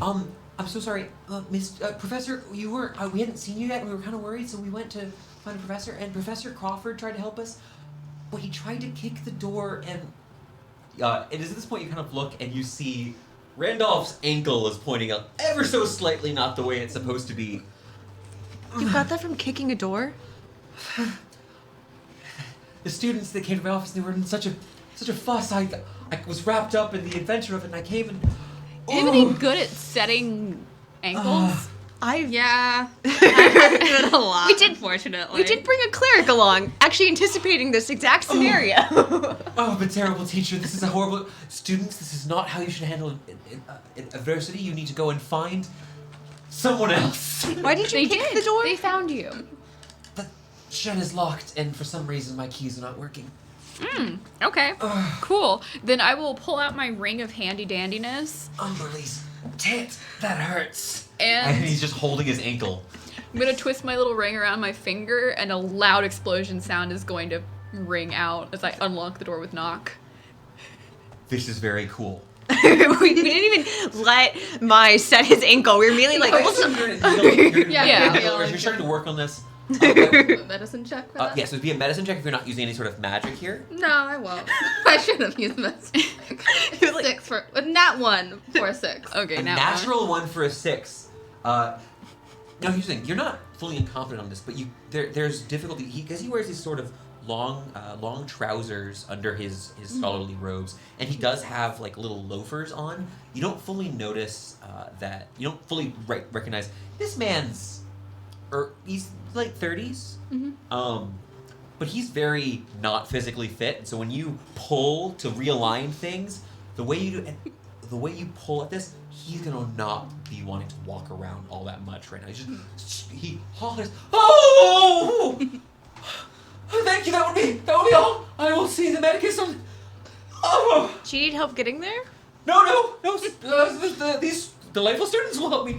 all. I'm so sorry, Professor, you weren't, we hadn't seen you yet, and we were kind of worried, so we went to find a professor, and Professor Crawford tried to help us, but he tried to kick the door, and it is at this point you kind of look, and you see Randolph's ankle is pointing out ever so slightly not the way it's supposed to be. You got that from kicking a door? The students that came to my office, they were in such a fuss, I was wrapped up in the adventure of it, and I came and... Anybody good at setting ankles? Yeah. I did a lot, unfortunately. We did bring a cleric along, actually anticipating this exact scenario. Oh, but terrible teacher, this is a horrible... Students, this is not how you should handle adversity. You need to go and find someone else. Why did you kick the door? They found you. The shed is locked, and for some reason my keys are not working. Okay. Cool. Then I will pull out my ring of handy dandiness. Umberly's tit, that hurts. And he's just holding his ankle. I'm going to twist my little ring around my finger, and a loud explosion sound is going to ring out as I unlock the door with knock. This is very cool. we didn't even let Mai set his ankle. We were immediately like, You're starting to work on this. Medicine check for that? Yes, it would be a medicine check if you're not using any sort of magic here. No, I won't. I should have used medicine check. 6 for... Nat 1 for a 6. Okay, A now natural one for a 6. No, here's the thing. You're not fully incompetent on this, but there's difficulty because he wears these sort of long trousers under his scholarly robes, and he does have like little loafers on. You don't fully notice that. You don't fully recognize this man's. He's like 30s. But he's very not physically fit. And so when you pull to realign things, the way you pull at this, he's gonna not be wanting to walk around all that much right now. He hollers, "Oh! Thank you. That would be all. I will see the medicus on. Oh! do you need help getting there? No. These delightful students will help me."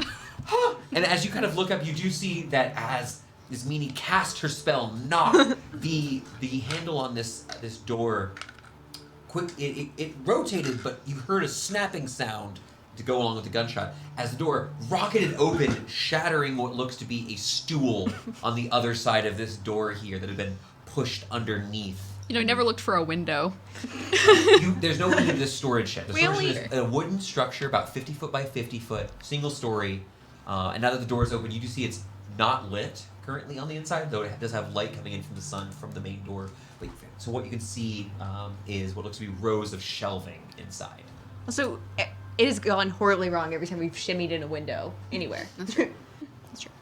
And as you kind of look up, you do see that as Ismini cast her spell, knock, the handle on this door, it rotated, but you heard a snapping sound to go along with the gunshot as the door rocketed open, shattering what looks to be a stool on the other side of this door here that had been pushed underneath. I never looked for a window. There's no window to this storage shed. The storage Really? shed is a wooden structure, about 50 foot by 50 foot, single story. And now that the door is open, you do see it's not lit currently on the inside, though it does have light coming in from the sun from the main door. So what you can see is what looks to be rows of shelving inside. Also, it has gone horribly wrong every time we've shimmied in a window anywhere. That's true.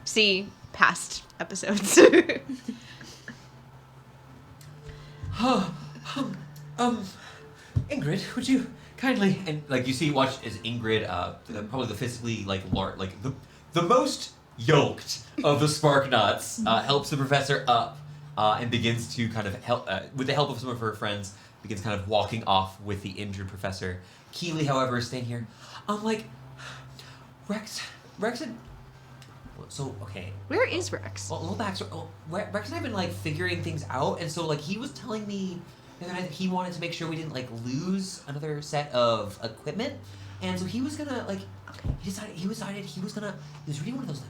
See past episodes. Ingrid, would you kindly, and like you see, watch as Ingrid, probably the physically the most yoked of the Spark Knots, helps the professor up and begins to kind of help, with the help of some of her friends, begins kind of walking off with the injured professor. Keeley, however, is staying here. Rex had. So, okay. Where is Rex? Well, a little backstory. Rex and I have been, figuring things out, and so, he was telling me that he wanted to make sure we didn't, lose another set of equipment, and so he was gonna, he decided he was reading one of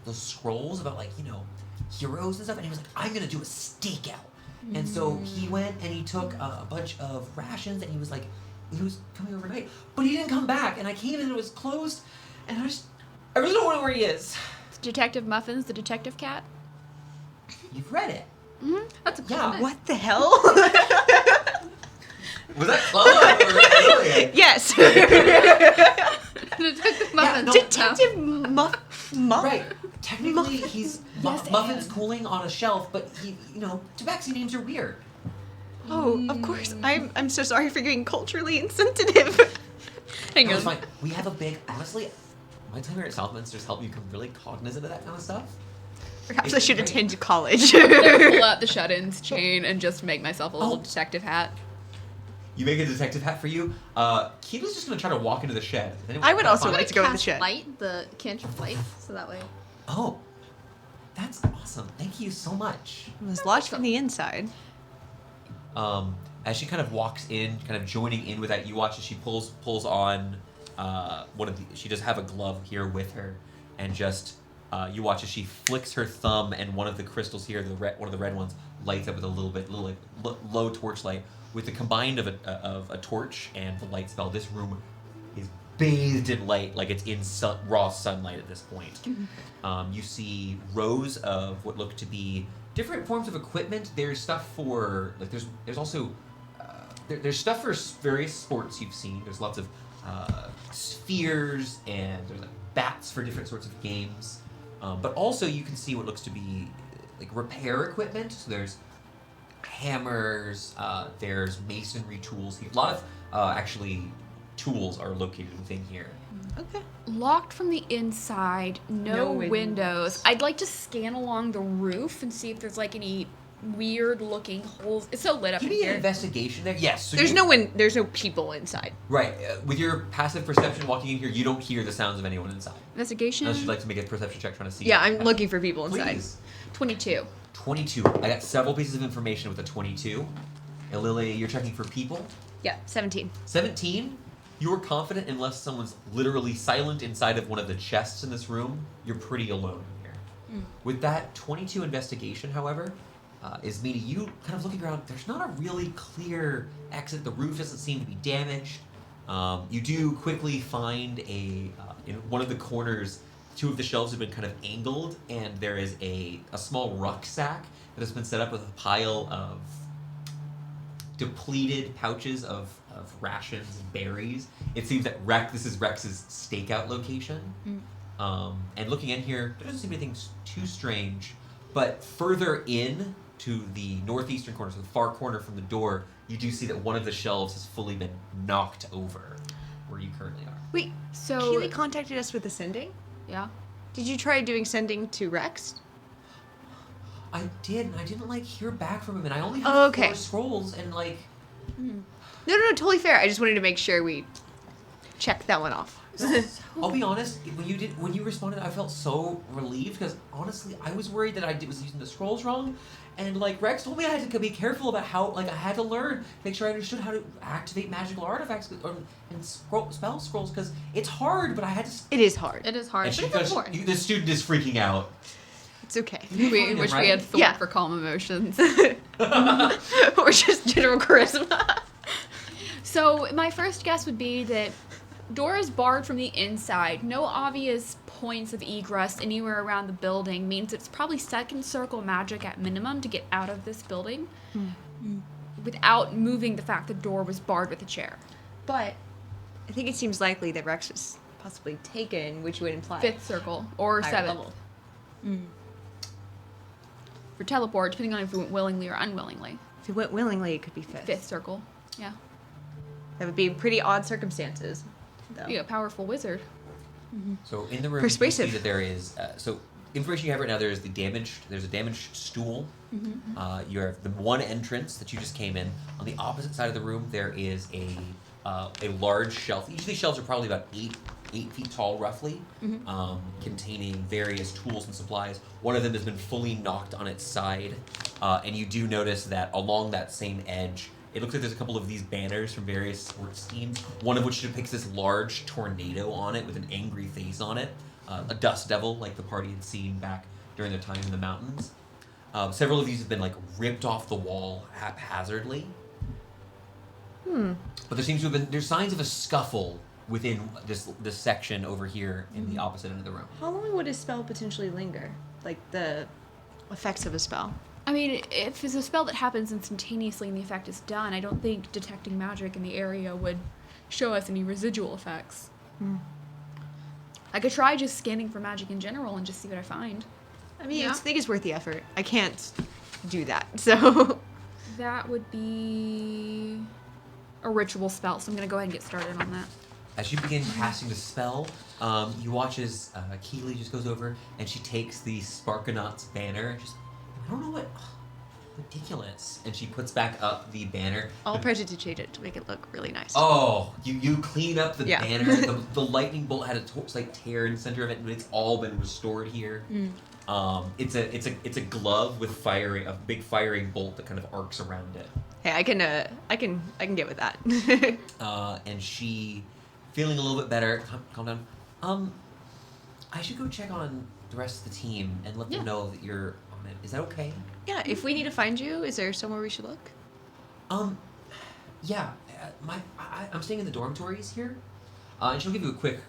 those scrolls about, heroes and stuff, and he was like, I'm gonna do a stakeout. And so he went and he took a bunch of rations, and he was coming overnight, but he didn't come back, and I came in and it was closed, and I really don't know where he is. Detective Muffins, the detective cat. You've read it. That's a Yeah. What the hell? Was that Chloe or Alien? Yes. Detective Muffin. no, Detective Muff. Right. Technically, he's Yes, Muffin's Anne. cooling on a shelf, but he, Tabaxi names are weird. Oh, of course. I'm so sorry for getting culturally insensitive. Hang No, on. it's fine. We have a big, honestly, my time here at Southminster's helped me become really cognizant of that kind of stuff. Perhaps I should Great. attend college. I'm gonna pull out the shut-ins chain and just make myself a little Oh. detective hat. You make a detective hat for you. Kiva's just gonna try to walk into the shed. Anyone I would try to also find like it? to go in the cast shed. light, the cantrip light, so that way. Oh, that's awesome. Thank you so much. It was locked from the inside. As she kind of walks in, kind of joining in with that, you watch as she pulls on one of the. She does have a glove here with her, and just you watch as she flicks her thumb, and one of the crystals here, one of the red ones, lights up with a little like low torchlight. With the combined of a torch and the light spell, this room is bathed in light, like it's in raw sunlight at this point. You see rows of what look to be different forms of equipment. There's stuff for like there's also there's stuff for various sports you've seen. There's lots of spheres and there's like bats for different sorts of games. But also you can see what looks to be like repair equipment. So there's hammers. There's masonry tools. A lot of actually tools are located within here. Okay. Locked from the inside, no No windows. windows. I'd like to scan along the roof and see if there's like any weird looking holes. It's so lit up Give in me an here. investigation there. Yes. So There's you- there's no people inside. Right. With your passive perception walking in here, you don't hear the sounds of anyone inside. Investigation. Unless you'd like to make a perception check trying to see. Yeah, I'm looking for people inside. Please. 22. 22. I got several pieces of information with a 22. Lily, you're checking for people. Yeah, 17. 17. You're confident unless someone's literally silent inside of one of the chests in this room, you're pretty alone in here. With that 22 investigation, however, is meaning you kind of looking around. There's not a really clear exit. The roof doesn't seem to be damaged. You do quickly find in one of the corners, two of the shelves have been kind of angled, and there is a small rucksack that has been set up with a pile of depleted pouches of rations and berries. It seems that this is Rex's stakeout location. And looking in here, there doesn't seem anything too strange. But further in to the northeastern corner, so the far corner from the door, you do see that one of the shelves has fully been knocked over where you currently are. Wait, So Keely contacted us with the sending? yeah. Did you try doing sending to Rex? I did, and I didn't hear back from him, and I only Oh, have okay. 4 scrolls, and No, totally fair. I just wanted to make sure we checked that one off. I'll be honest, when you responded, I felt so relieved, because honestly, I was worried that I was using the scrolls wrong, and Rex told me I had to be careful about how, I had to learn, make sure I understood how to activate magical artifacts and spell scrolls, because it's hard, but I had to... It is hard. It is hard, And but she it's goes, important. the student is freaking out. It's okay. You We find him, wish right? we had Thor Yeah. for calm emotions. Or just general charisma. So my first guess would be that door is barred from the inside. No obvious points of egress anywhere around the building means it's probably second circle magic at minimum to get out of this building without moving the fact the door was barred with a chair. But I think it seems likely that Rex was possibly taken, which would imply Fifth circle or higher seventh. level. For teleport, depending on if we went willingly or unwillingly. If it went willingly, it could be fifth. Fifth circle. Yeah. That would be pretty odd circumstances. Though. Be a powerful wizard. So in the room, Persuasive. you can see that there is information you have right now. There's a damaged stool. You have the one entrance that you just came in. On the opposite side of the room, there is a large shelf. Each of these shelves are probably about 8 feet tall, roughly, containing various tools and supplies. One of them has been fully knocked on its side, and you do notice that along that same edge, it looks like there's a couple of these banners from various sports teams, one of which depicts this large tornado on it with an angry face on it, a dust devil like the party had seen back during their time in the mountains. Several of these have been ripped off the wall haphazardly. But there seems to have been, there's signs of a scuffle within this section over here in the opposite end of the room. How long would a spell potentially linger? Like the effects of a spell? I mean, if it's a spell that happens instantaneously and the effect is done, I don't think detecting magic in the area would show us any residual effects. I could try just scanning for magic in general and just see what I find. I mean, Yeah. I think it's worth the effort. I can't do that, so... That would be a ritual spell, so I'm going to go ahead and get started on that. As you begin casting the spell, you watch as Keely just goes over and she takes the Sparkonaut's banner and just, I don't know what, ridiculous. And she puts back up the banner. I'll prestidigitate it to make it look really nice. Oh, you clean up the Yeah. banner. The lightning bolt had a slight tear in the center of it, and it's all been restored here. It's a glove with a big firing bolt that kind of arcs around it. Hey, I can get with that. And she, feeling a little bit better, calm down. I should go check on the rest of the team and let them know that you're on it. Is that okay? Yeah, if we need to find you, is there somewhere we should look? Yeah. I'm staying in the dormitories here, and she'll give you a quick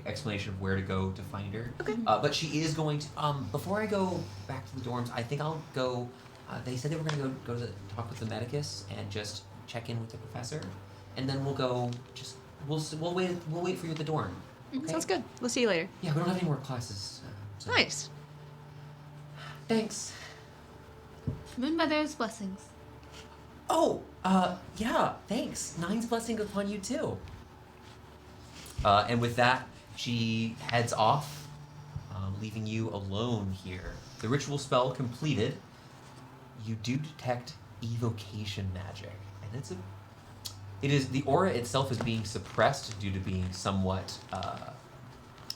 explanation of where to go to find her. Okay. But she is going to. Before I go back to the dorms, I think I'll go. They said they were going to go to talk with the medicus and just check in with the professor, and then we'll go. We'll wait for you at the dorm. Okay? Sounds good. We'll see you later. Yeah, we don't have any more classes. So. Nice. Thanks. Moonmother's blessings. Oh, yeah, thanks. Nine's blessing upon you too. And with that, she heads off, leaving you alone here. The ritual spell completed. You do detect evocation magic, and the aura itself is being suppressed due to being somewhat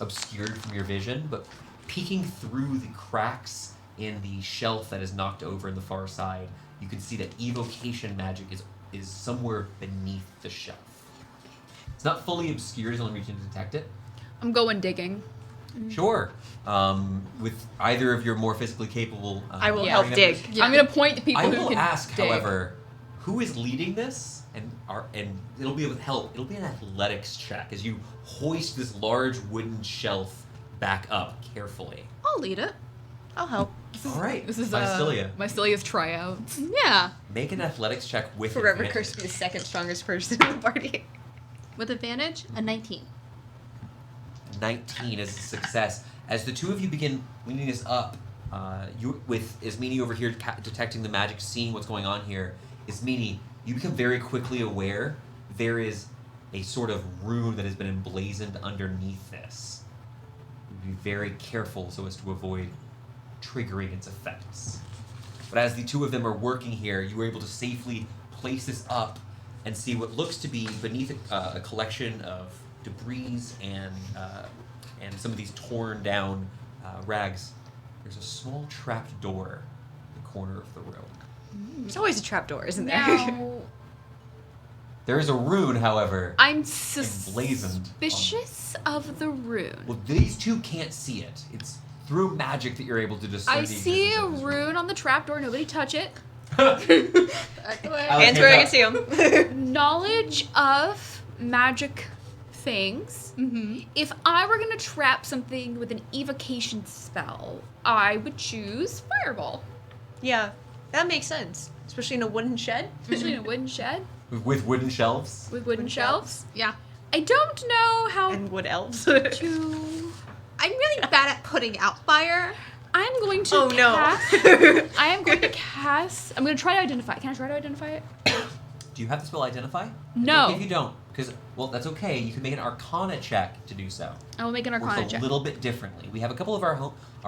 obscured from your vision, but peeking through the cracks in the shelf that is knocked over in the far side, you can see that evocation magic is somewhere beneath the shelf. It's not fully obscured, it's only reaching to detect it. I'm going digging. Sure. With either of your more physically capable... I will help dig. Yeah. I'm going to point to people I who will can ask, dig. however, who is leading this? And it'll be with help. It'll be an athletics check as you hoist this large wooden shelf back up carefully. I'll lead it. I'll help. All right. This is Mycelia. Mycelia's tryouts. Yeah. Make an athletics check with Forever advantage. cursed to be the second strongest person in the party. With advantage, a 19. 19 is a success. As the two of you begin leaning this up, you with Ismini over here detecting the magic, seeing what's going on here, Ismini, you become very quickly aware there is a sort of rune that has been emblazoned underneath this. Be very careful so as to avoid triggering its effects. But as the two of them are working here, you were able to safely place this up and see what looks to be beneath a collection of debris and some of these torn down rags. There's a small trapped door in the corner of the room. There's always a trapdoor, isn't there? Now, There is a rune, however, I'm emblazoned. suspicious of the rune. Well, these two can't see it. It's through magic that you're able to discern I the see existence a of this rune on the trapdoor. Nobody touch it. Alex, Hands where I can see them. Knowledge of magic things. Mm-hmm. If I were going to trap something with an evocation spell, I would choose Fireball. Yeah, that makes sense. Especially in a wooden shed. Especially in a wooden shed with wooden shelves. with wooden shelves. Yeah. I don't know how And wood elves. to... I'm really bad at putting out fire. I'm going to Oh, no. cast... I am going to cast... I'm going to try to identify. Can I try to identify it? Do you have the spell Identify? No. Okay if you don't, because, well, that's okay. You can make an Arcana check to do so. I will make an Works Arcana a check. little bit differently. We have a couple of our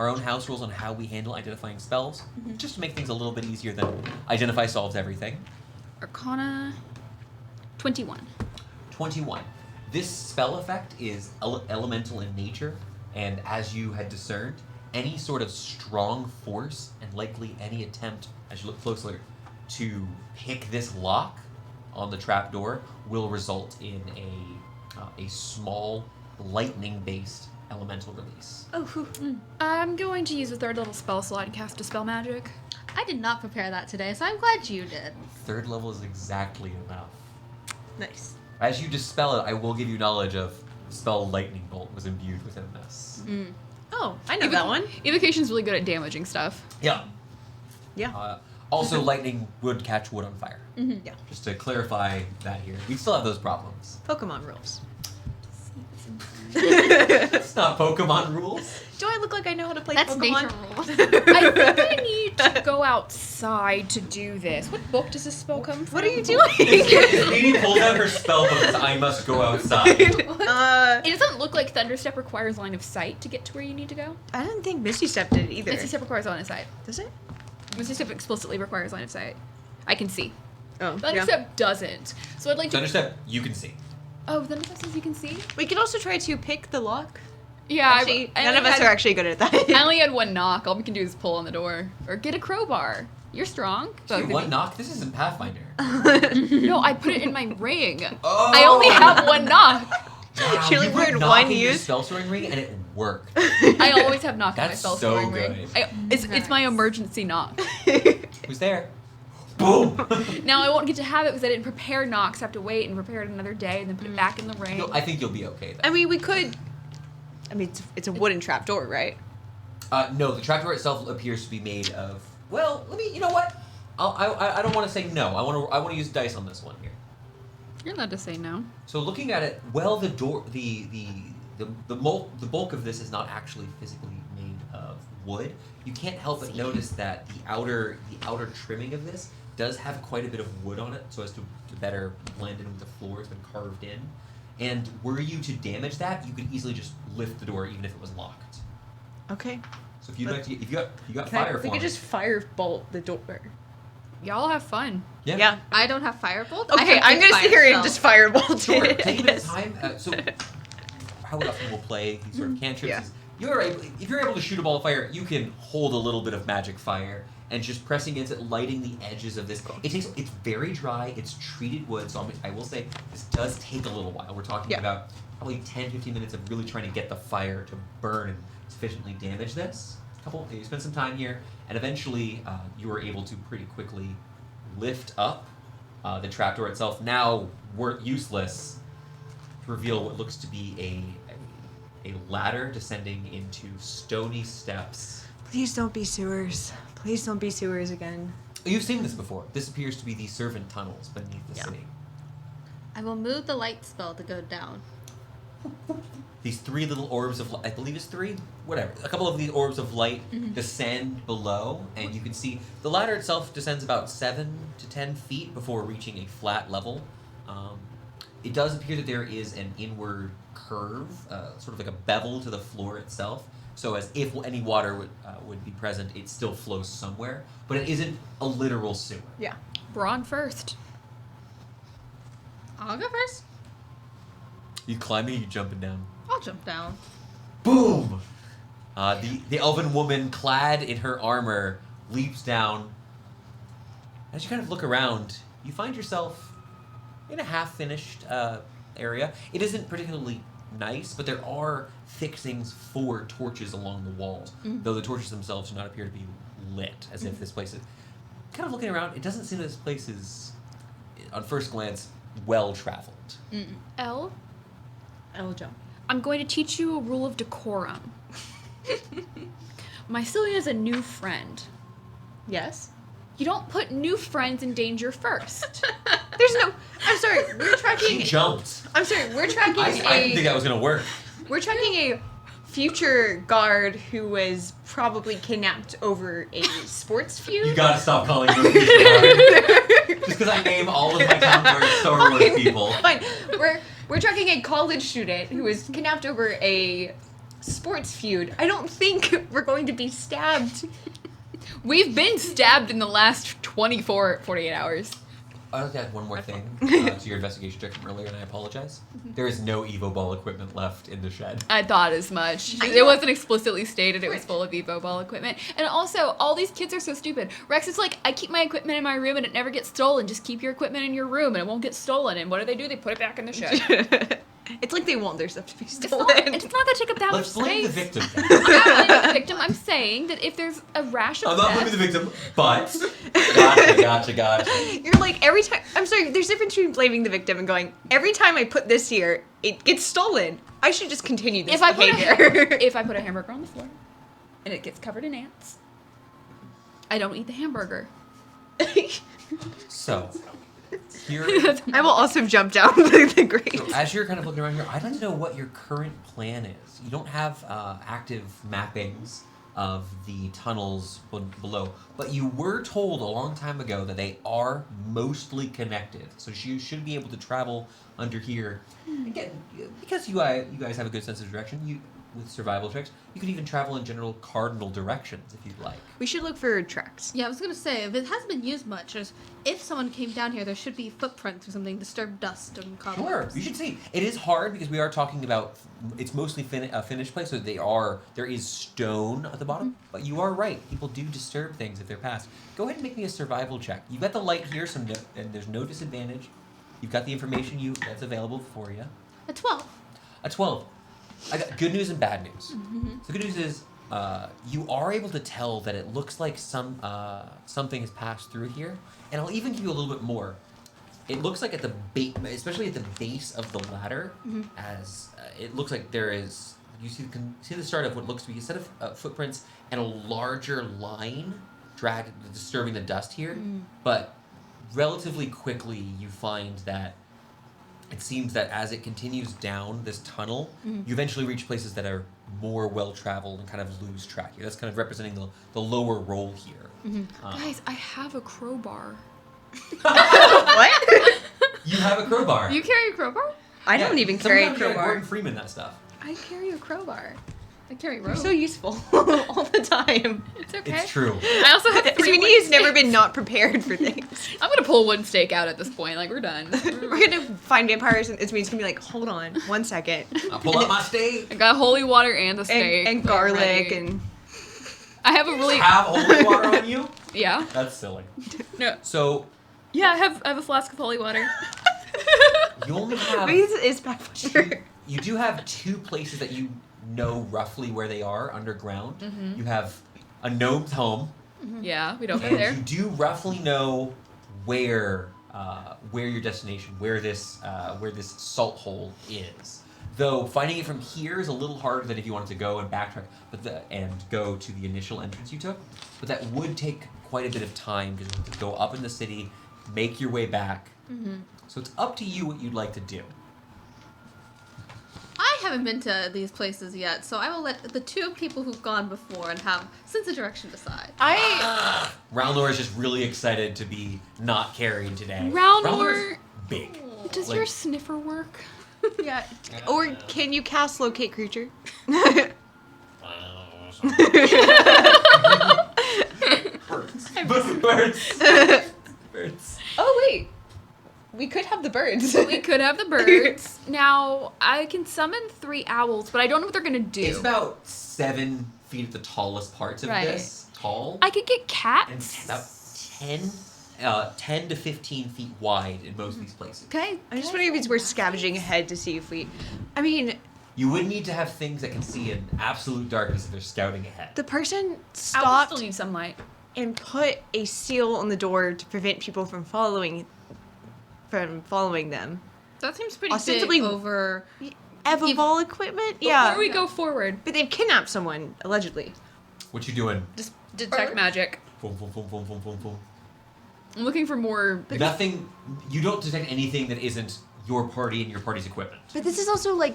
own house rules on how we handle identifying spells, just to make things a little bit easier than Identify solves everything. Arcana 21. 21. This spell effect is elemental in nature, and as you had discerned, any sort of strong force, and likely any attempt, as you look closer, to pick this lock on the trapdoor will result in a small lightning-based elemental release. Oh, whew. I'm going to use a third level spell slot and cast Dispel Magic. I did not prepare that today, so I'm glad you did. Third level is exactly enough. Nice. As you dispel it, I will give you knowledge of the spell Lightning Bolt was imbued within this. Oh, I know that one. Evocation's really good at damaging stuff. Yeah. Yeah. Also, lightning would catch wood on fire. Yeah. Just to clarify that here. We still have those problems. Pokemon rules. It's not Pokemon rules. Do I look like I know how to play That's Pokemon? nature rules. I think I need to go outside to do this. What book does this spell come from? What are you doing? Katie pulls out her spell book and says, I must go outside. It doesn't look like Thunderstep requires line of sight to get to where you need to go. I don't think Misty Step did either. Misty Step requires line of sight. Does it? Misty Step explicitly requires line of sight. I can see. Oh, Thunderstep doesn't. So I'd like to... Thunderstep, you can see. Oh, Thunderstep says you can see? We could also try to pick the lock. Yeah, Actually, none of us are actually good at that. I only had one knock. All we can do is pull on the door. Or get a crowbar. You're strong. Both Dude, of one you. knock? This isn't Pathfinder. No, I put it in my ring. Oh. I only have one knock. Wow, She only you put put knock one in your use? spell storing ring and it worked. I always have knock in my That's spell so storing ring. good. It's my emergency knock. Who's there? Boom! Now I won't get to have it because I didn't prepare knocks. I have to wait and prepare it another day and then put it back in the ring. I think you'll be okay then. I mean, we could. I mean, it's a wooden trapdoor, right? No, the trapdoor itself appears to be made of. Well, let me. You know what? I don't want to say no. I want to use dice on this one here. You're allowed to say no. So looking at it, well, the door, the bulk of this is not actually physically made of wood. You can't help but notice that the outer trimming of this does have quite a bit of wood on it, so as to better blend in with the floor. It's been carved in, and were you to damage that, you could easily just lift the door even if it was locked. Okay. So if you'd like to, if you got Can fire we for could me. just firebolt the door. Y'all have fun. Yeah. I don't have firebolt. Okay, I'm gonna sit here and just firebolt Sure. it. Take a bit of time. So, how often we'll play these sort of cantrips Yeah. is if you're able to shoot a ball of fire, you can hold a little bit of magic fire and just pressing against it, lighting the edges of this. It's very dry. It's treated wood, so I will say this does take a little while. We're talking about probably 10-15 minutes of really trying to get the fire to burn and sufficiently damage this. You spend some time here, and eventually you are able to pretty quickly lift up the trapdoor itself. Now useless to reveal what looks to be a ladder descending into stony steps. Please don't be sewers. Please don't be sewers again. You've seen this before. This appears to be the servant tunnels beneath the city. I will move the light spell to go down. These three little orbs of light, I believe it's three? Whatever. A couple of these orbs of light descend below, and you can see the ladder itself descends about 7 to 10 feet before reaching a flat level. It does appear that there is an inward curve, sort of like a bevel to the floor itself. So as if any water would be present, it still flows somewhere. But it isn't a literal sewer. Yeah. Braun first. I'll go first. You climbing, you jumping down. I'll jump down. Boom! The elven woman, clad in her armor, leaps down. As you kind of look around, you find yourself in a half-finished area. It isn't particularly nice, but there are fixings for torches along the walls, though the torches themselves do not appear to be lit, as if this place is... Kind of looking around, it doesn't seem that this place is, on first glance, well-traveled. Elle, I will jump. I'm going to teach you a rule of decorum. Mycelia is a new friend. Yes. You don't put new friends in danger first. There's no. I'm sorry. We're tracking. She jumped. I'm sorry. We're tracking I didn't think that was going to work. We're tracking a future guard who was probably kidnapped over a sports feud. You gotta stop calling me a future guard. Just because I name all of my counterparts Star Wars people. Fine. We're tracking a college student who was kidnapped over a sports feud. I don't think we're going to be stabbed. We've been stabbed in the last 48 hours. I'd like to add one more thing to your investigation check from earlier, and I apologize. There is no Evo Ball equipment left in the shed. I thought as much. It wasn't explicitly stated it was full of Evo Ball equipment. And also, all these kids are so stupid. Rex is like, I keep my equipment in my room and it never gets stolen. Just keep your equipment in your room and it won't get stolen. And what do? They put it back in the shed. It's like they want their stuff to be It's stolen. not that take up that Let's much blame space. the victim. I'm not blaming the victim. I'm saying that if there's a rash of I'm not theft, blaming the victim, but Gotcha. You're like, every time. I'm sorry, there's a difference between blaming the victim and going, every time I put this here, it gets stolen. I should just continue this behavior. If I put a hamburger on the floor and it gets covered in ants, I don't eat the hamburger. So, here, I will also jump down the grate. so as you're kind of looking around here, I'd like to know what your current plan is. You don't have active mappings of the tunnels below, but you were told a long time ago that they are mostly connected. So you should be able to travel under here. Again, because you guys have a good sense of direction, with survival checks, you could even travel in general cardinal directions if you'd like. We should look for tracks. Yeah, I was gonna say, if it hasn't been used much, if someone came down here, there should be footprints or something, disturbed dust and cobwebs. Sure, you should see. It is hard because we are talking about, it's mostly a finished place, so there is stone at the bottom, but you are right. People do disturb things if they're passed. Go ahead and make me a survival check. You've got the light here, and there's no disadvantage. You've got the information that's available for you. A 12. A 12. I got good news and bad news. So the good news is you are able to tell that it looks like something has passed through here, and I'll even give you a little bit more. It looks like at the especially at the base of the ladder, as it looks like there is. You see the start of what looks to be a set of footprints and a larger line disturbing the dust here, but relatively quickly you find that. It seems that as it continues down this tunnel, you eventually reach places that are more well-traveled and kind of lose track here. That's kind of representing the lower roll here. Guys, I have a crowbar. What? You have a crowbar. You carry a crowbar? I don't even carry a Sometimes you're like crowbar. Gordon Freeman, that stuff. I carry a crowbar. I carry You're rope. so useful all the time. It's okay. It's true. I also have 3 Sweeney wood has never stakes. been not prepared for things. I'm gonna pull one stake out at this point. Like, we're done. We're gonna find vampires, and Sweeney's gonna be like, hold on, 1 second. I'll pull out my steak. I got holy water and a steak. And They're garlic, ready. and I have a really Have holy water on you? yeah. That's silly. No. So Yeah, I have a flask of holy water. you only have Maybe this is bad for sure. you do have 2 places that you know roughly where they are underground. You have a gnome's home. Yeah, we don't go And there. you do roughly know where your destination, where this salt hole is. Though finding it from here is a little harder than if you wanted to go and backtrack, and go to the initial entrance you took. But that would take quite a bit of time because you have to go up in the city, make your way back. So it's up to you what you'd like to do. I haven't been to these places yet, so I will let the 2 people who've gone before and have sense of direction decide. Ralnor is just really excited to be not carried today. Ralnor's big. Does Like- your sniffer work? Yeah. Or can you cast locate creature? Birds. Oh wait, we could have the birds. We could have the birds. Now, I can summon 3 owls, but I don't know what they're gonna do. It's about 7 feet at the tallest parts of Right. this. Tall. I could get And cats. about 10 to 15 feet wide in most of these places. Okay. I'm just wondering if it's worth scavenging ahead to see if we. I mean, You would need to have things that can see in absolute darkness if they're scouting ahead. the person Owls stopped still need sunlight. and put a seal on the door to prevent people from following them. That seems pretty Ostensibly- big over... Evil equipment? Before Yeah. we go forward, But they've kidnapped someone, allegedly. What you doing? just detect magic. Boom, boom, boom, boom, boom, boom, boom. I'm looking for more. Nothing. You don't detect anything that isn't your party and your party's equipment. But this is also like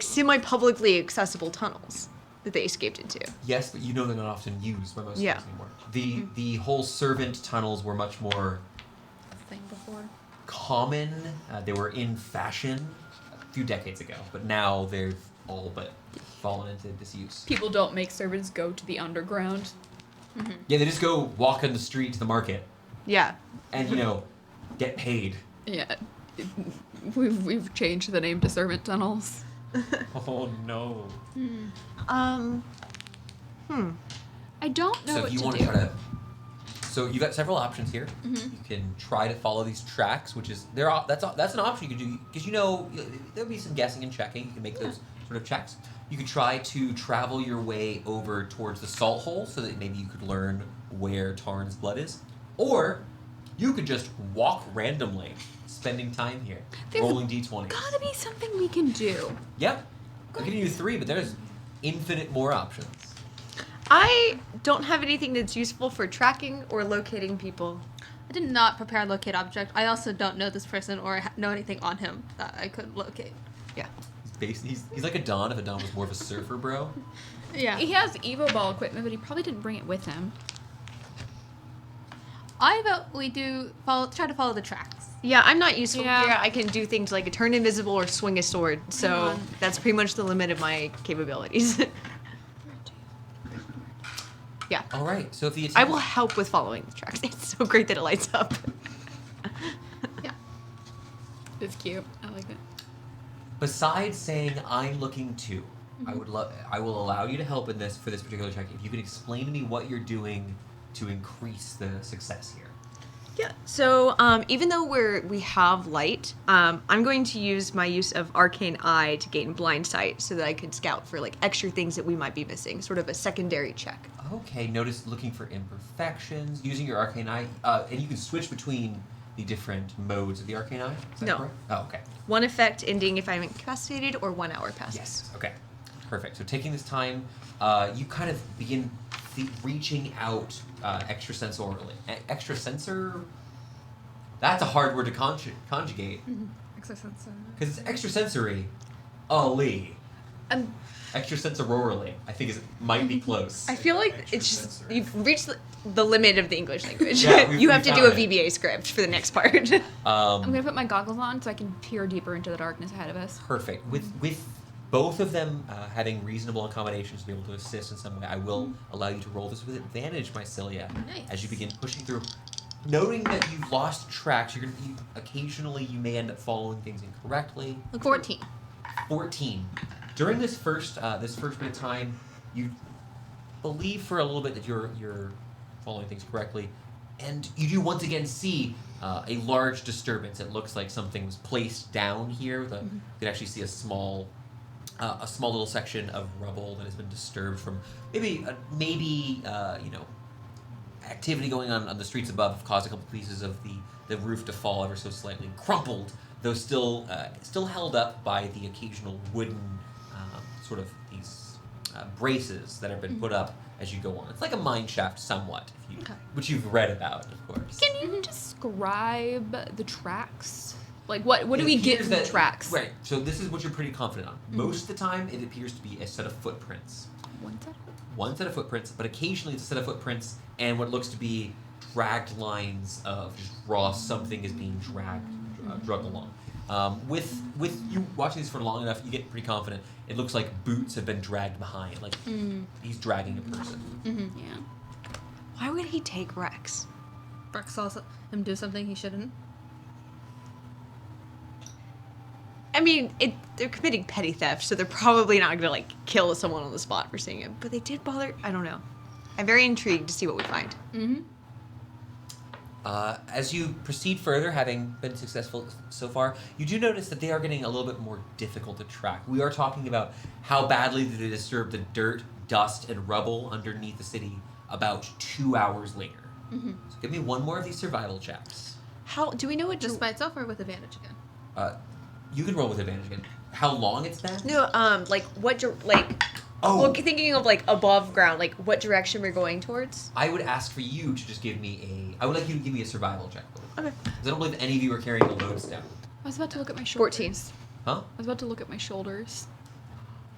semi-publicly accessible tunnels that they escaped into. Yes, but you know they're not often used by most Yeah. of us anymore. The whole servant tunnels were much more thing before. common. They were in fashion a few decades ago, but now they've all but fallen into disuse. People don't make servants go to the underground. Yeah, they just go walk on the street to the market Yeah. and, get paid. Yeah. We've changed the name to servant tunnels. Oh, no. I don't know So what if you to want do. to try to So you got several options here. You can try to follow these tracks, which is that's an option you can do because there'll be some guessing and checking. You can make those sort of checks. You could try to travel your way over towards the salt hole so that maybe you could learn where Tarn's blood is, or you could just walk randomly, spending time here, rolling d20. Gotta be something we can do. Yep. I'm giving you 3, but there's infinite more options. I don't have anything that's useful for tracking or locating people. I did not prepare a locate object. I also don't know this person or know anything on him that I could locate. Yeah. He's like a Don if a Don was more of a surfer bro. Yeah. He has Evo Ball equipment, but he probably didn't bring it with him. I vote we try to follow the tracks. Yeah, I'm not useful Yeah. here. I can do things like turn invisible or swing a sword. So on. that's pretty much the limit of my capabilities. Yeah. All right. So if the I will help with following the tracks. It's so great that it lights up. Yeah. It's cute. I like it. Besides saying I'm looking too, I will allow you to help in this for this particular check if you can explain to me what you're doing to increase the success here. Yeah. So even though we have light, I'm going to use my use of Arcane Eye to gain blind sight so that I could scout for like extra things that we might be missing, sort of a secondary check. Okay. Notice looking for imperfections using your Arcane Eye, and you can switch between the different modes of the Arcane Eye. Is that No. correct? Oh, okay. One effect ending if I'm incapacitated or 1 hour passes. Yes. Okay. Perfect. So taking this time, you kind of begin reaching out extrasensorily. Extrasensor? That's a hard word to conjugate. Extrasensor. Because it's extrasensory. Extrasensorally, I think might be close. I feel like it's just you've reached the limit of the English language. Yeah, you have to do a found it. VBA script for the next part. I'm gonna put my goggles on so I can peer deeper into the darkness ahead of us. Perfect. With both of them having reasonable accommodations to be able to assist in some way, I will allow you to roll this with advantage, my Cilia, Nice. as you begin pushing through. Noting that you've lost tracks, occasionally you may end up following things incorrectly. 14. 14. During this first bit of time, you believe for a little bit that you're following things correctly, and you do once again see a large disturbance. It looks like something was placed down here. You can actually see a small little section of rubble that has been disturbed from maybe activity going on the streets above have caused a couple pieces of the roof to fall ever so slightly, crumpled, though still held up by the occasional wooden sort of these braces that have been put up as you go on. It's like a mine shaft somewhat, which you've read about, of course. Can you describe the tracks? Like what do we get from the that- tracks? Right, so this is what you're pretty confident on. Most of the time, it appears to be a set of footprints. One set of footprints, but occasionally it's a set of footprints and what looks to be dragged lines of just raw something is being dragged along. With you watching this for long enough, you get pretty confident. It looks like boots have been dragged behind, like he's dragging a person. Yeah. Why would he take Rex? Rex saw him do something he shouldn't. I mean, they're committing petty theft, so they're probably not gonna like kill someone on the spot for seeing it. But they did bother. I don't know. I'm very intrigued to see what we find. As you proceed further, having been successful so far, you do notice that they are getting a little bit more difficult to track. We are talking about how badly did they disturb the dirt, dust, and rubble underneath the city about 2 hours later. So give me one more of these survival checks. How do we know what Just by itself or with advantage again? You can roll with advantage again. How long it's been? No, like what? Oh. Well, thinking of like above ground, like what direction we're going towards. I would ask for you to just give me I would like you to give me a survival check. Okay. Because I don't believe that any of you are carrying the loads down. I was about to look at my 14. shoulders. Huh? I was about to look at my shoulders.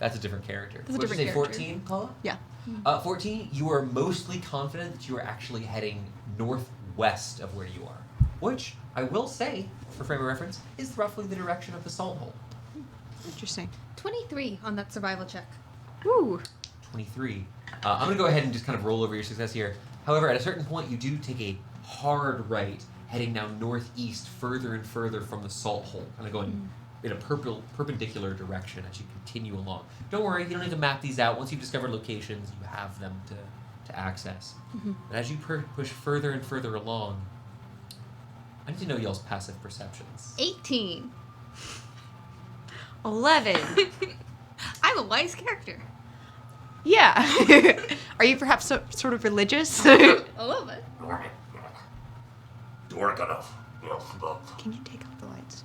That's a different character. That's a What'd you different say, character. 14, Paula? Yeah. 14, you are mostly confident that you are actually heading northwest of where you are. Which, I will say, for frame of reference, is roughly the direction of the salt hole. Interesting. 23 on that survival check. Ooh. 23. I'm going to go ahead and just kind of roll over your success here. However, at a certain point, you do take a hard right, heading down northeast further and further from the salt hole, kind of going in a perpendicular direction as you continue along. Don't worry, you don't need to map these out. Once you've discovered locations, you have them to access. But as you push further and further along, I need to know y'all's passive perceptions. 18. 11. I'm a wise character. Yeah. Are you perhaps sort of religious? A little bit. Can you take off the lights?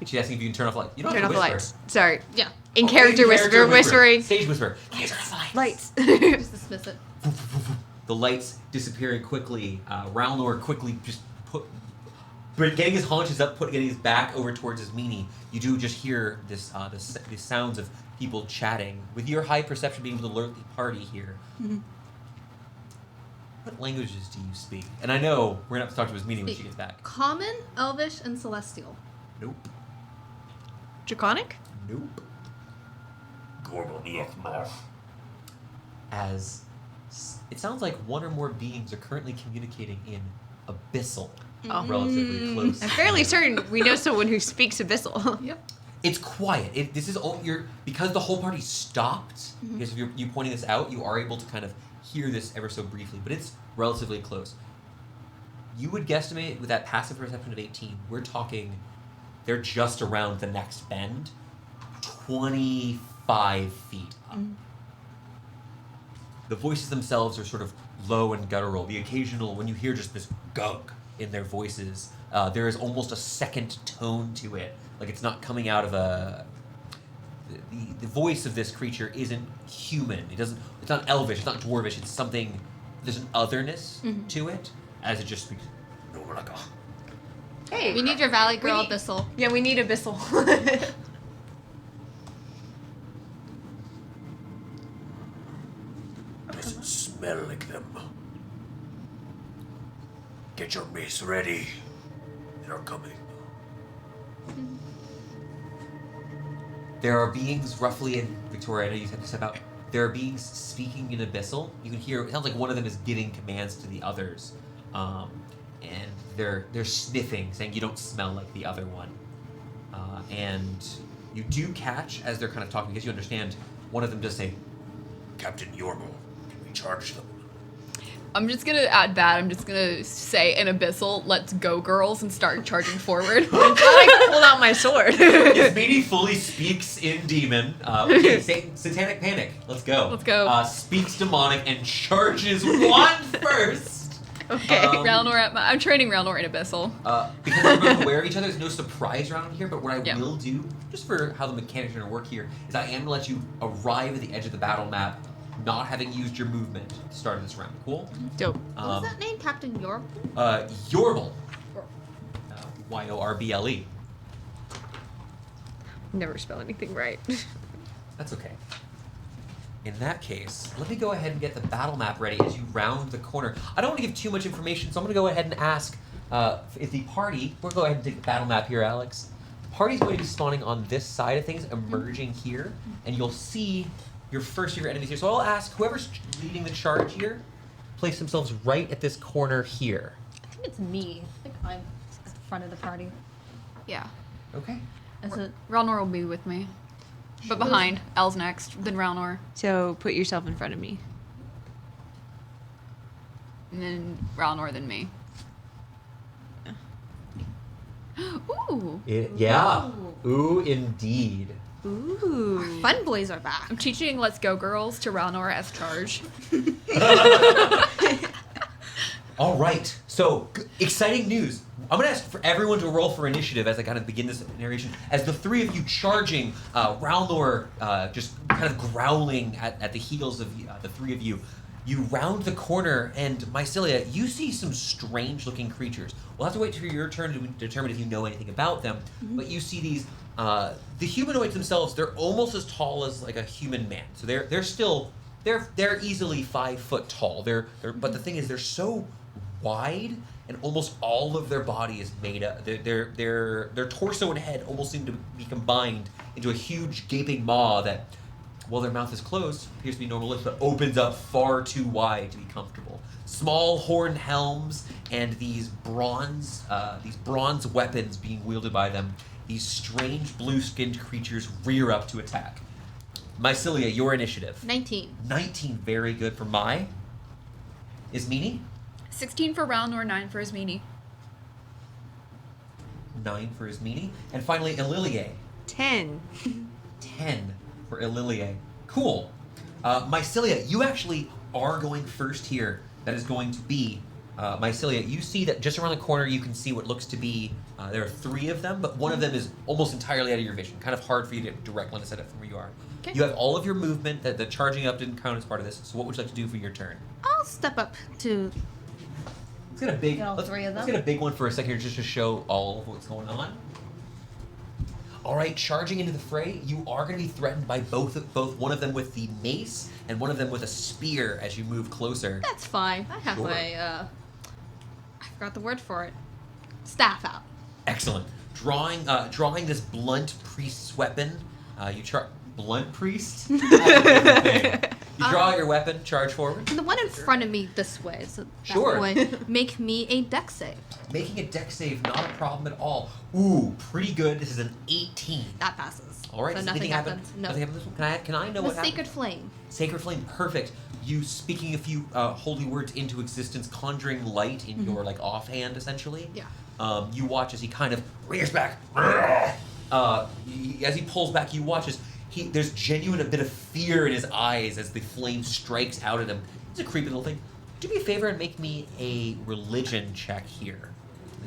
She's asking if you can turn off lights. You don't Turn have off to the whisper. lights. Sorry. Yeah. In character whispering. Stage whisper. Lights. Just dismiss it. The lights disappearing quickly. Ralnor quickly just getting his haunches up, getting his back over towards his meanie. You do just hear these sounds of people chatting. With your high perception being able to alert the party here. What languages do you speak? And I know we're going to have to talk to his meanie when she gets back. Common, Elvish, and Celestial. Nope. Draconic? Nope. As it sounds like one or more beings are currently communicating in Abyssal. Relatively close. I'm fairly certain we know someone who speaks Abyssal. Yep. It's quiet. This is all because the whole party stopped. Because if you pointing this out, you are able to kind of hear this ever so briefly, but it's relatively close. You would guesstimate with that passive perception of 18, we're talking they're just around the next bend, 25 feet up. The voices themselves are sort of low and guttural. The occasional, when you hear just this gunk in their voices, there is almost a second tone to it. Like it's not coming out of a... The voice of this creature isn't human. It's not elvish, it's not dwarvish, it's something... There's an otherness to it, as it just speaks... Hey. We need your Valley Girl need- Abyssal. Yeah, we need Abyssal. Doesn't smell like them. Get your mace ready. They're coming. There are beings roughly in Victoria, I know you had to step out. There are beings speaking in Abyssal. You can hear, it sounds like one of them is giving commands to the others. And they're sniffing, saying you don't smell like the other one. And you do catch, as they're kind of talking, because you understand, one of them does say, Captain Yormo, can we charge them? I'm just gonna add that. I'm just gonna say in Abyssal, let's go, girls, and start charging forward. I pulled out my sword. Yasmini fully speaks in demon. Okay, Satanic Panic. Let's go. Let's go. Speaks demonic and charges one first. Okay. Ralnor, I'm training Ralnor in Abyssal. Because we're both aware of each other, there's no surprise around here, but what I Yeah. will do, just for how the mechanics are going to work here, is I am going to let you arrive at the edge of the battle map, not having used your movement to start this round. Cool? Dope. What was that name? Captain York? Yorble. Yorble. Never spell anything right. That's okay. In that case, let me go ahead and get the battle map ready as you round the corner. I don't want to give too much information, so I'm going to go ahead and ask if the party... We'll go ahead and take the battle map here, Alex. The party's going to be spawning on this side of things, emerging here, and you'll see your first of your enemies here. So I'll ask whoever's leading the charge here, place themselves right at this corner here. I think it's me. I think I'm at the front of the party. Yeah. Okay. Is it? Ralnor will be with me. But behind. El's next, then Ralnor. So put yourself in front of me. And then Ralnor, then me. Ooh. Yeah. Ooh, indeed. Ooh. Fun boys are back. I'm teaching Let's Go Girls to Ralnor as charge. All right. So, exciting news. I'm going to ask for everyone to roll for initiative as I kind of begin this narration. As the three of you charging, Ralnor just kind of growling at the heels of the three of you, you round the corner, and Mycelia, you see some strange-looking creatures. We'll have to wait for your turn to determine if you know anything about them. But you see these, the humanoids themselves, they're almost as tall as like a human man. So they're still, they're easily 5 foot tall. But the thing is, they're so wide, and almost all of their body is made up. Their torso and head almost seem to be combined into a huge gaping maw that, while their mouth is closed, appears to be normal lips, but opens up far too wide to be comfortable. Small horned helms and these bronze weapons being wielded by them. These strange blue-skinned creatures rear up to attack. Mycelia, your initiative. 19. 19, very good for Mai. Ismini? 16 for Ralnor, 9 for Ismini. 9 for Ismini. And finally, Ililie. 10. 10 for Ililie. Cool. Mycelia, you actually are going first here. That is going to be Mycelia. You see that just around the corner you can see what looks to be, there are 3 of them, but one of them is almost entirely out of your vision. Kind of hard for you to direct line of sight up from where you are. Okay. You have all of your movement, that the charging up didn't count as part of this, so what would you like to do for your turn? I'll step up to. Let's get a big, Get all let's, 3 of let's them? get a big one for a second here just to show all of what's going on. All right, charging into the fray, you are going to be threatened by both one of them with the mace and one of them with a spear as you move closer. That's fine. I have Sure. my. I forgot the word for it. Staff out. Excellent. Drawing this blunt priest's weapon. Blunt priest? You draw out your weapon, charge forward. And the one in front of me this way, so that Sure. way, make me a dex save. Making a dex save, not a problem at all. Ooh, pretty good. This is an 18. That passes. All right, So does nothing anything happen? happens. No. Nothing happens. Can I know The what happened? sacred flame. Sacred flame, perfect. You speaking a few holy words into existence, conjuring light in your like offhand, essentially. Yeah. You watch as he kind of rears back. As he pulls back, you watch as there's genuine a bit of fear in his eyes as the flame strikes out at him. It's a creepy little thing. Do me a favor and make me a religion check here.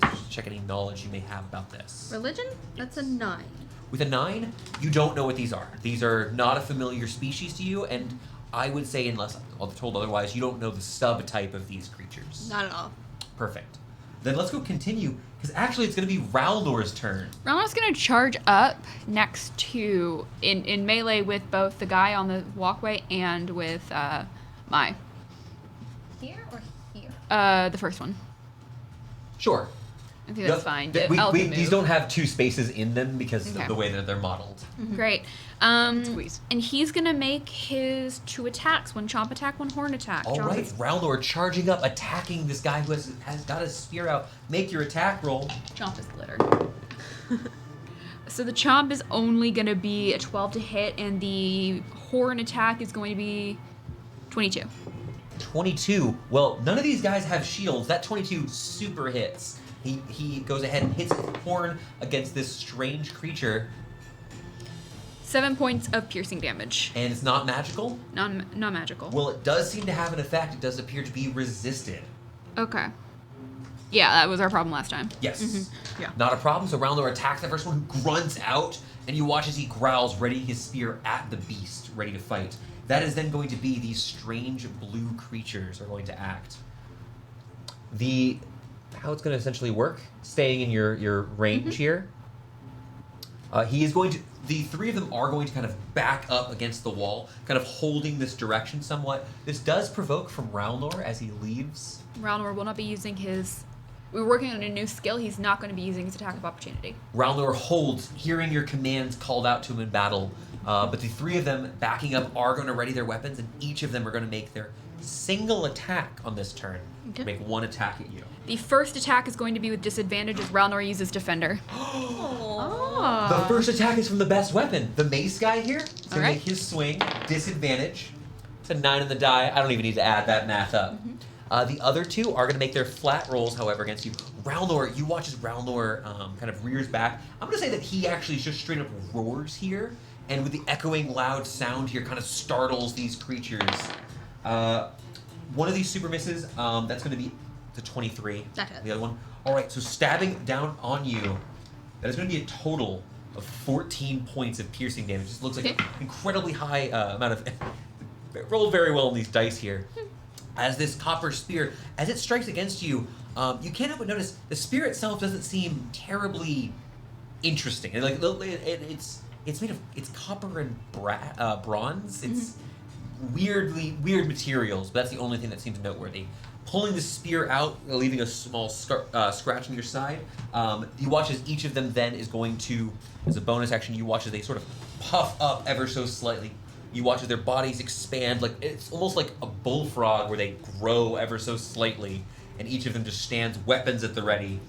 Just check any knowledge you may have about this. Religion? That's a 9. With a 9, you don't know what these are. These are not a familiar species to you, and I would say, unless told otherwise, you don't know the subtype of these creatures. Not at all. Perfect. Then let's go continue, because actually it's going to be Ralnor's turn. Ralnor's going to charge up next to, in melee with both the guy on the walkway and with Mai. Here or here? The first one. Sure. I think that's Yep. fine. These Move. don't have 2 spaces in them because Okay. of the way that they're modeled. Great. Squeeze. And he's gonna make his 2 attacks: 1 chomp attack, 1 horn attack. All Chomp right, is- Ralnor charging up, attacking this guy who has got his spear out. Make your attack roll. Chomp is glitter. So the chomp is only gonna be a 12 to hit, and the horn attack is going to be 22. 22. Well, none of these guys have shields. That 22 super hits. He goes ahead and hits his horn against this strange creature, 7 points of piercing damage. and it's not magical. Non-magical. Well, it does seem to have an effect. It does appear to be resisted. Okay. Yeah, that was our problem last time. Yes. Yeah. Not a problem. So Ralnor attacks the first one, who grunts out, and you watch as he growls, ready his spear at the beast, ready to fight. That is then going to be these strange blue creatures are going to act. How it's going to essentially work, staying in your range here. He is going to. The 3 of them are going to kind of back up against the wall, kind of holding this direction somewhat. This does provoke from Ralnor as he leaves. Ralnor will not be using his... We're working on a new skill. He's not going to be using his attack of opportunity. Ralnor holds, hearing your commands called out to him in battle. But the 3 of them backing up are going to ready their weapons, and each of them are going to make their single attack on this turn. Okay. Make 1 attack at you. The first attack is going to be with disadvantage as Ralnor uses Defender. The first attack is from the best weapon. The mace guy here is going to Alright. make his swing. Disadvantage. It's a 9 on the die. I don't even need to add that math up. The other 2 are going to make their flat rolls, however, against you. Ralnor, you watch as Ralnor kind of rears back. I'm going to say that he actually just straight up roars here, and with the echoing loud sound here kind of startles these creatures. One of these super misses, that's going to be the 23. That hits. The other one. All right, so stabbing down on you, that is going to be a total of 14 points of piercing damage. This looks like Okay. an incredibly high amount of... rolled very well in these dice here. As this copper spear, as it strikes against you, you can't help but notice the spear itself doesn't seem terribly interesting. And like it's made of copper and bronze. It's weird materials, but that's the only thing that seems noteworthy. Pulling the spear out, leaving a small scratch on your side. You watch as each of them then is going to, as a bonus action, you watch as they sort of puff up ever so slightly. You watch as their bodies expand, like it's almost like a bullfrog where they grow ever so slightly, and each of them just stands, weapons at the ready.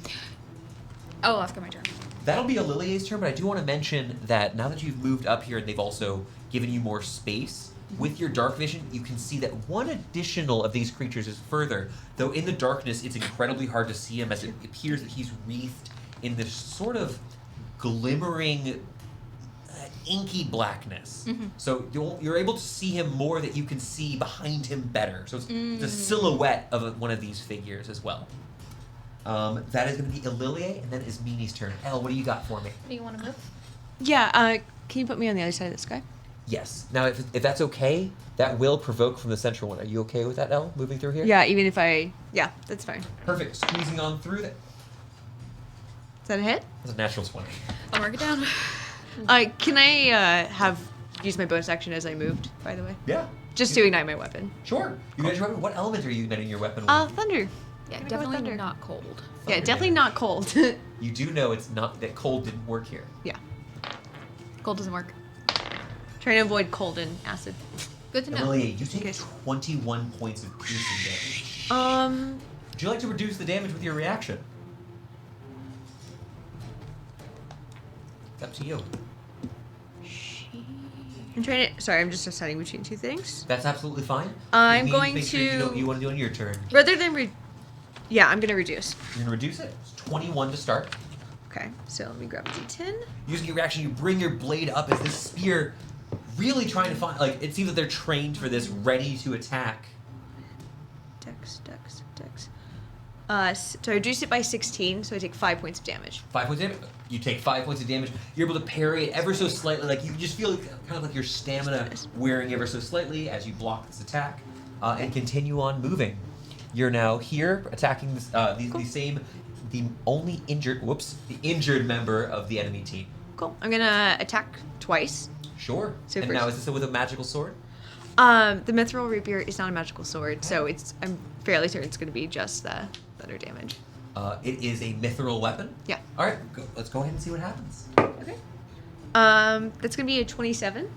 Oh, I'll my turn. That'll be Alilie's turn, but I do want to mention that now that you've moved up here and they've also given you more space, With your dark vision, you can see that one additional of these creatures is further, though in the darkness it's incredibly hard to see him as it appears that he's wreathed in this sort of glimmering, inky blackness. So you're able to see him more that you can see behind him better. So it's the silhouette of one of these figures as well. That is going to be Illilie, and then is Meanie's turn. Elle, what do you got for me? Do you want to move? Yeah, can you put me on the other side of the sky? Yes. Now, if that's okay, that will provoke from the central one. Are you okay with that, Elle, moving through here? Yeah, even if yeah, that's fine. Perfect. Squeezing on through that. Is that a hit? That's a natural 20. I'll mark it down. Can I use my bonus action as I moved, by the way? Yeah. Just to ignite my weapon. Sure. You guys remember what element are you igniting your weapon with? Thunder. Yeah, Gonna go with definitely thunder. not cold. Yeah, Thunder definitely damage. not cold. You do know it's not that cold didn't work here. Yeah. Cold doesn't work. Trying to avoid cold and acid. Good to know. Emily, you take Okay. 21 points of piercing damage. Would you like to reduce the damage with your reaction? It's up to you. I'm trying to. Sorry, I'm just deciding between two things. That's absolutely fine. I'm You need to going make sure you know to- what you want to do on your turn. Rather than yeah, I'm gonna reduce. You're going to reduce it. It's 21 to start. Okay, so let me grab a d10. Using your reaction, you bring your blade up as this spear, really trying to find, like, it seems that they're trained for this, ready to attack. Dex. So I reduce it by 16, so I take 5 points of damage. 5 points of damage. You take 5 points of damage. You're able to parry it ever so slightly. Like, you just feel kind of like your stamina wearing ever so slightly as you block this attack and continue on moving. You're now here attacking this, the injured member of the enemy team. Cool. I'm gonna attack twice. Sure. So and first- now is this with a magical sword? The Mithril Rapier is not a magical sword, so I'm fairly certain it's gonna be just the thunder damage. It is a mithril weapon. Yeah. All right, let's go ahead and see what happens. Okay. That's gonna be a 27.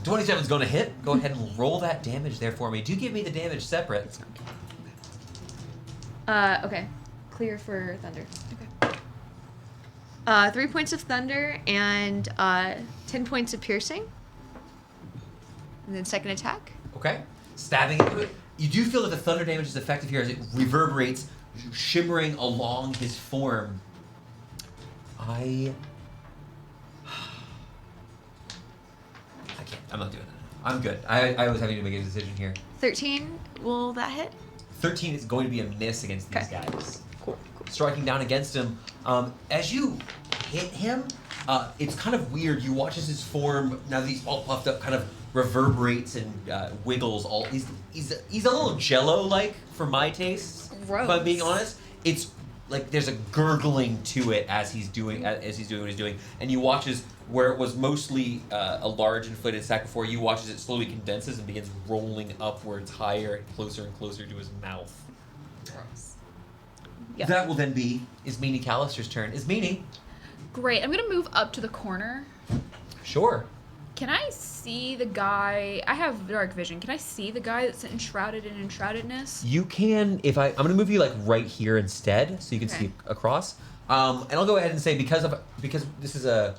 27 is going to hit. Go ahead and roll that damage there for me. Do give me the damage separate. It's not okay. Clear for thunder. Okay. 3 points of thunder and 10 points of piercing. And then second attack. Okay. Stabbing into it. You do feel that the thunder damage is effective here as it reverberates, shimmering along his form. I'm not doing it. I'm good. I was having to make a decision here. 13. Will that hit? 13 is going to be a miss against these Okay. guys. Cool. Striking down against him. As you hit him, it's kind of weird. You watch as his form, now that he's all puffed up, kind of reverberates and wiggles. He's a little Jello-like for my taste. Gross. If I'm being honest, it's like there's a gurgling to it as he's doing what he's doing, and you watch as where it was mostly a large inflated sack before, you watch as it slowly condenses and begins rolling upwards, higher and closer to his mouth. Yeah. That will then be Ismini Callister's turn. Ismini. Great. I'm gonna move up to the corner. Sure. Can I see the guy? I have dark vision. Can I see the guy that's enshrouded in enshroudedness? You can, I'm going to move you like right here instead, so you can Okay. see across. And I'll go ahead and say because this is a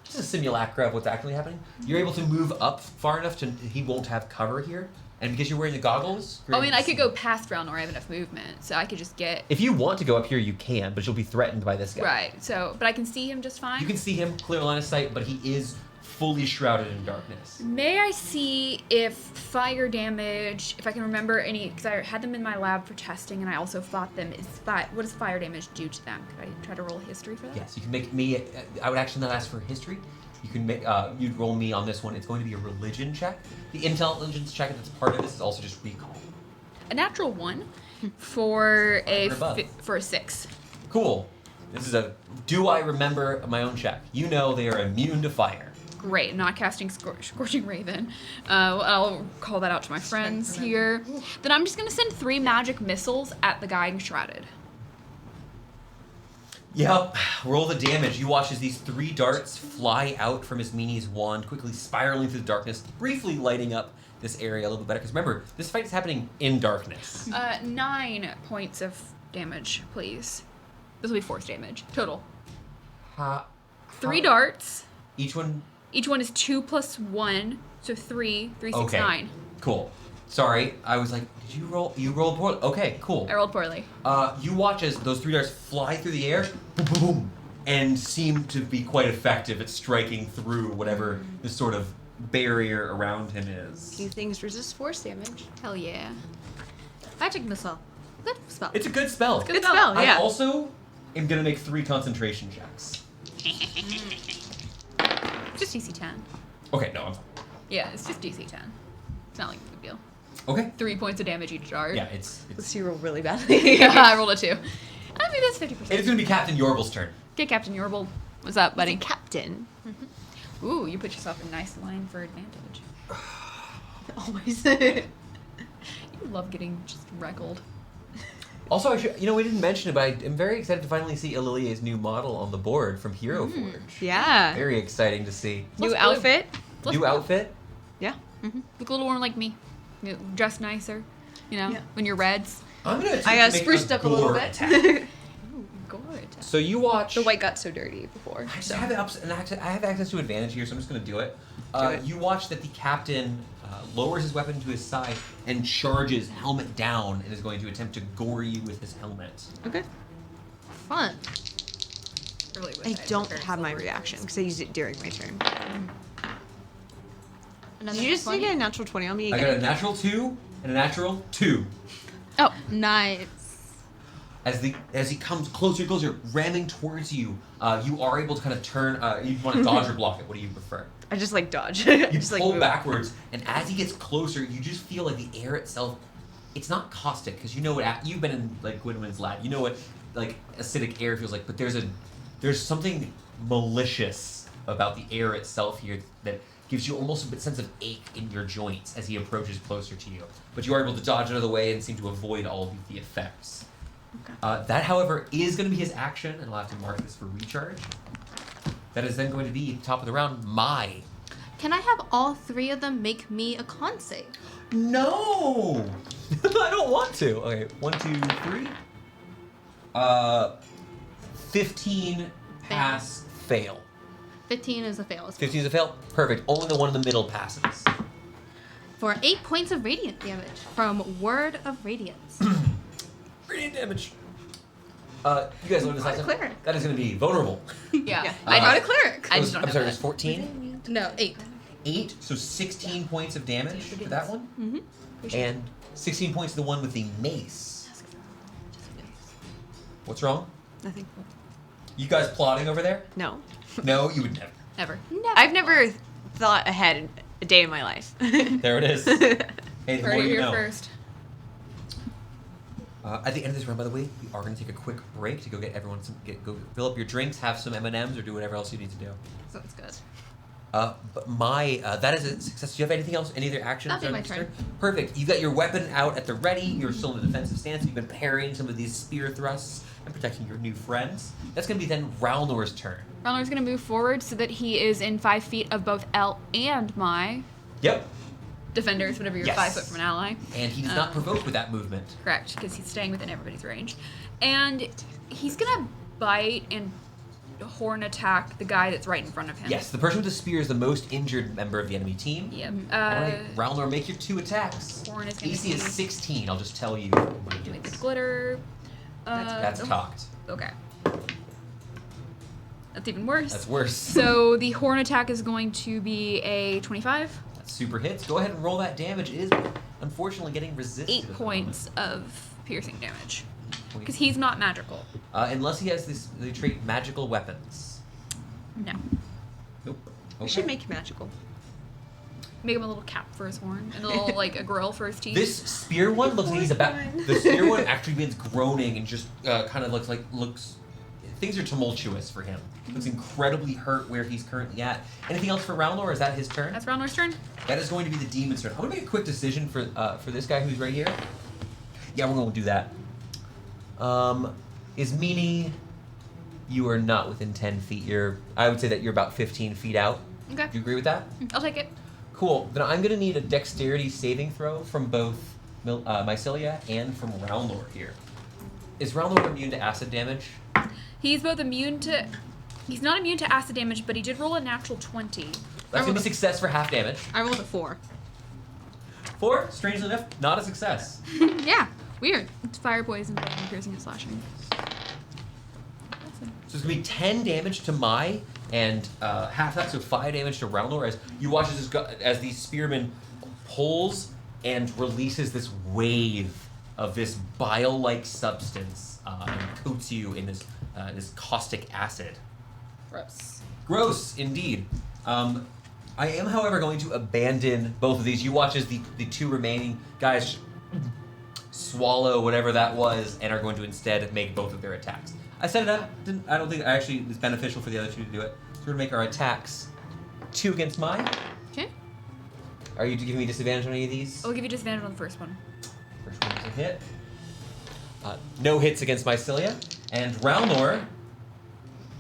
simulacra of what's actually happening, you're able to move up far enough to he won't have cover here, and because you're wearing the goggles. you're I able mean, to I could see. go past round or I have enough movement, so I could just get If you want to go up here, you can, but you'll be threatened by this guy. right. So, but I can see him just fine. You can see him, clear line of sight, but he is fully shrouded in darkness. May I see if fire damage, if I can remember any, because I had them in my lab for testing and I also fought them. What does fire damage do to them? Could I try to roll history for that? Yes, you can make me. I would actually not ask for history. You can make. You'd roll me on this one. It's going to be a religion check. The intelligence check that's part of this is also just recall. A natural 1 for a Or above. for a 6. Cool. This is a. Do I remember my own check? You know they are immune to fire. Great, not casting Scorching Raven. I'll call that out to my friends here. Then I'm just going to send 3 magic missiles at the guy enshrouded. Yep. Roll the damage. You watch as these 3 darts fly out from Ismini's wand, quickly spiraling through the darkness, briefly lighting up this area a little bit better. Because remember, this fight is happening in darkness. 9 points of damage, please. This will be force damage total. 3 darts. Each one. Each one is 2 plus 1, so 3, 3, 6, 9. Cool. Sorry, I was like, did you roll? You rolled poorly. Okay, cool. I rolled poorly. You watch as those 3 darts fly through the air, boom, boom, boom, and seem to be quite effective at striking through whatever this sort of barrier around him is. Few things resist force damage. Hell yeah. Magic missile. Good spell. It's a good spell. Good spell, yeah. I also am gonna make 3 concentration checks. Just DC 10. Okay, no, I'm fine. Yeah, it's just DC 10. It's not like a big deal. Okay. 3 points of damage each dart. Yeah, it's Let's you roll really badly. Yeah, I rolled a 2. I mean, that's 50%. it's gonna be Captain Yorble's turn. Okay, Captain Yorble. What's up, buddy? Captain. Ooh, you put yourself in a nice line for advantage. Always. You love getting just wreckled. Also, we didn't mention it, but I'm very excited to finally see Alilia's new model on the board from Hero Forge. Yeah. Very exciting to see. New Looks outfit. Looks New cool. outfit. Yeah. Look a little more like me. You know, dress nicer. You know, Yeah. when you're reds. I'm gonna attempt I to make spruced up a little gore bit. attack. Ooh, good. So you watch. The white got so dirty before. I just So. have I have access to advantage here, so I'm just gonna do it. it. You watch that the captain lowers his weapon to his side and charges helmet down and is going to attempt to gore you with his helmet. Okay. Fun. Really wish I had don't prepared have my silver reaction swords. because I used it during my turn. Another Did you just 20? get a natural 20 on me I again? got a natural 2 and a natural 2. Oh, Nice. As he comes closer, ramming towards you, you are able to kind of turn. You want to dodge or block it. What do you prefer? I just like dodge. You just pull move. backwards, and as he gets closer, you just feel like the air itself. It's not caustic because you know what you've been in like Gwynwyn's lab. You know what like acidic air feels like, but there's something malicious about the air itself here that gives you almost a sense of ache in your joints as he approaches closer to you. But you are able to dodge out of the way and seem to avoid all of the effects. Okay. That, however, is going to be his action, and I'll have to mark this for recharge. That is then going to be top of the round. Can I have all 3 of them make me a con save? No, I don't want to. Okay, 1, 2, 3. 15 pass, fail. 15 is a fail. 15 is a fail. Perfect. Only the one in the middle passes. For 8 points of radiant damage from Word of Radiance. Radiant damage. You guys learned this last time. Cleric. That is going to be vulnerable. yeah. Yeah. I got a cleric. I It just was- don't I'm have sorry, it that. was 14. No, 8. 8, so 16 points of damage for that one. Mm-hmm. And 16 points to the one with the mace. What's wrong? Nothing. You guys plotting over there? No. No, you would never. Never. I've never thought ahead a day in my life. There it is. Hey, the Heard more it you here know. first. At the end of this round, by the way, we are going to take a quick break to go get everyone go fill up your drinks, have some M&Ms, or do whatever else you need to do. Sounds good. But that is a success. Do you have anything else? Any other actions? That'll be on my this turn. Perfect. You got your weapon out at the ready. You're still in a defensive stance. You've been parrying some of these spear thrusts and protecting your new friends. That's going to be then Ralnor's turn. Ralnor's going to move forward so that he is in 5 feet of both El and my Yep. defenders, whenever you're Yes. 5 foot from an ally. And he does not provoke with that movement. Correct, because he's staying within everybody's range. And he's going to bite and horn attack the guy that's right in front of him. Yes, the person with the spear is the most injured member of the enemy team. Yep. All right, Ralnor, make your 2 attacks. Horn is gonna AC be is 16. I'll just tell you. doing the glitter. That's cocked. Okay. That's even worse. That's worse. So the horn attack is going to be a 25. That's super hits. Go ahead and roll that damage. It is unfortunately getting resisted. 8 at the points of piercing damage. moment. Because he's not magical. Unless he has the trait magical weapons. No. Nope. We Okay. should make it magical. Make him a little cap for his horn and a little like a grill for his teeth. This spear one looks like he's about. The spear one actually begins groaning and just kind of looks. Things are tumultuous for him. Looks incredibly hurt where he's currently at. Anything else for Ralnor? Or is that his turn? That's Ralnor's turn. That is going to be the demon's turn. I'm gonna make a quick decision for this guy who's right here. Yeah, we're gonna do that. Is Meanie? You are not within 10 feet. I would say that you're about 15 feet out. Okay. Do you agree with that? I'll take it. Cool. Then I'm gonna need a dexterity saving throw from both Mycelia and from Ralnor here. Is Ralnor immune to acid damage? He's both immune to. He's not immune to acid damage, but he did roll a natural 20 That's gonna be success for half damage. I rolled a 4. 4, strangely enough, not a success. Yeah, weird. It's fire, poison, bludgeoning, piercing, and slashing. So it's gonna be 10 damage to Mai, and half that, so 5 damage to Ralnor as you watch as the spearman pulls and releases this wave of this bile-like substance and coats you in this caustic acid. Gross. Gross, indeed. I am, however, going to abandon both of these. You watch as the two remaining guys swallow whatever that was and are going to instead make both of their attacks. I set it up. I don't think actually it's beneficial for the other two to do it. So we're going to make our attacks 2 against mine. Okay. Are you giving me disadvantage on any of these? I'll give you disadvantage on the first one. First one is a hit. No hits against Mycelia. And Ralnor,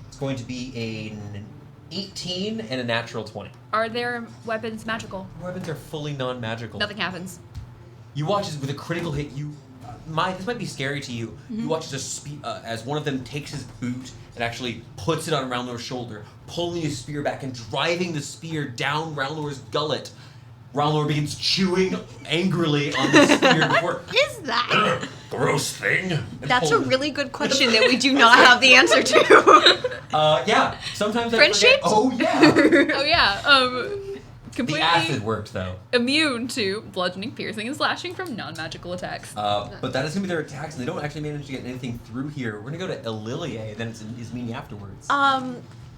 it's going to be an 18 and a natural 20. Are their weapons magical? Weapons are fully non-magical. Nothing happens. You watch as with a critical hit, this might be scary to you. You watch as one of them takes his boot and actually puts it on Ralnor's shoulder, pulling his spear back and driving the spear down Ralnor's gullet. Ralnor begins chewing angrily on the spear before. Is that? Gross thing. That's a really good question that we do not have the answer to. Yeah. Sometimes I Friend forget. shapes? Oh yeah. Oh yeah. Completely The acid worked though. immune to bludgeoning, piercing, and slashing from non-magical attacks. But that is gonna be their attacks, and they don't actually manage to get anything through here. We're gonna go to Ililie, then it's Ismini afterwards.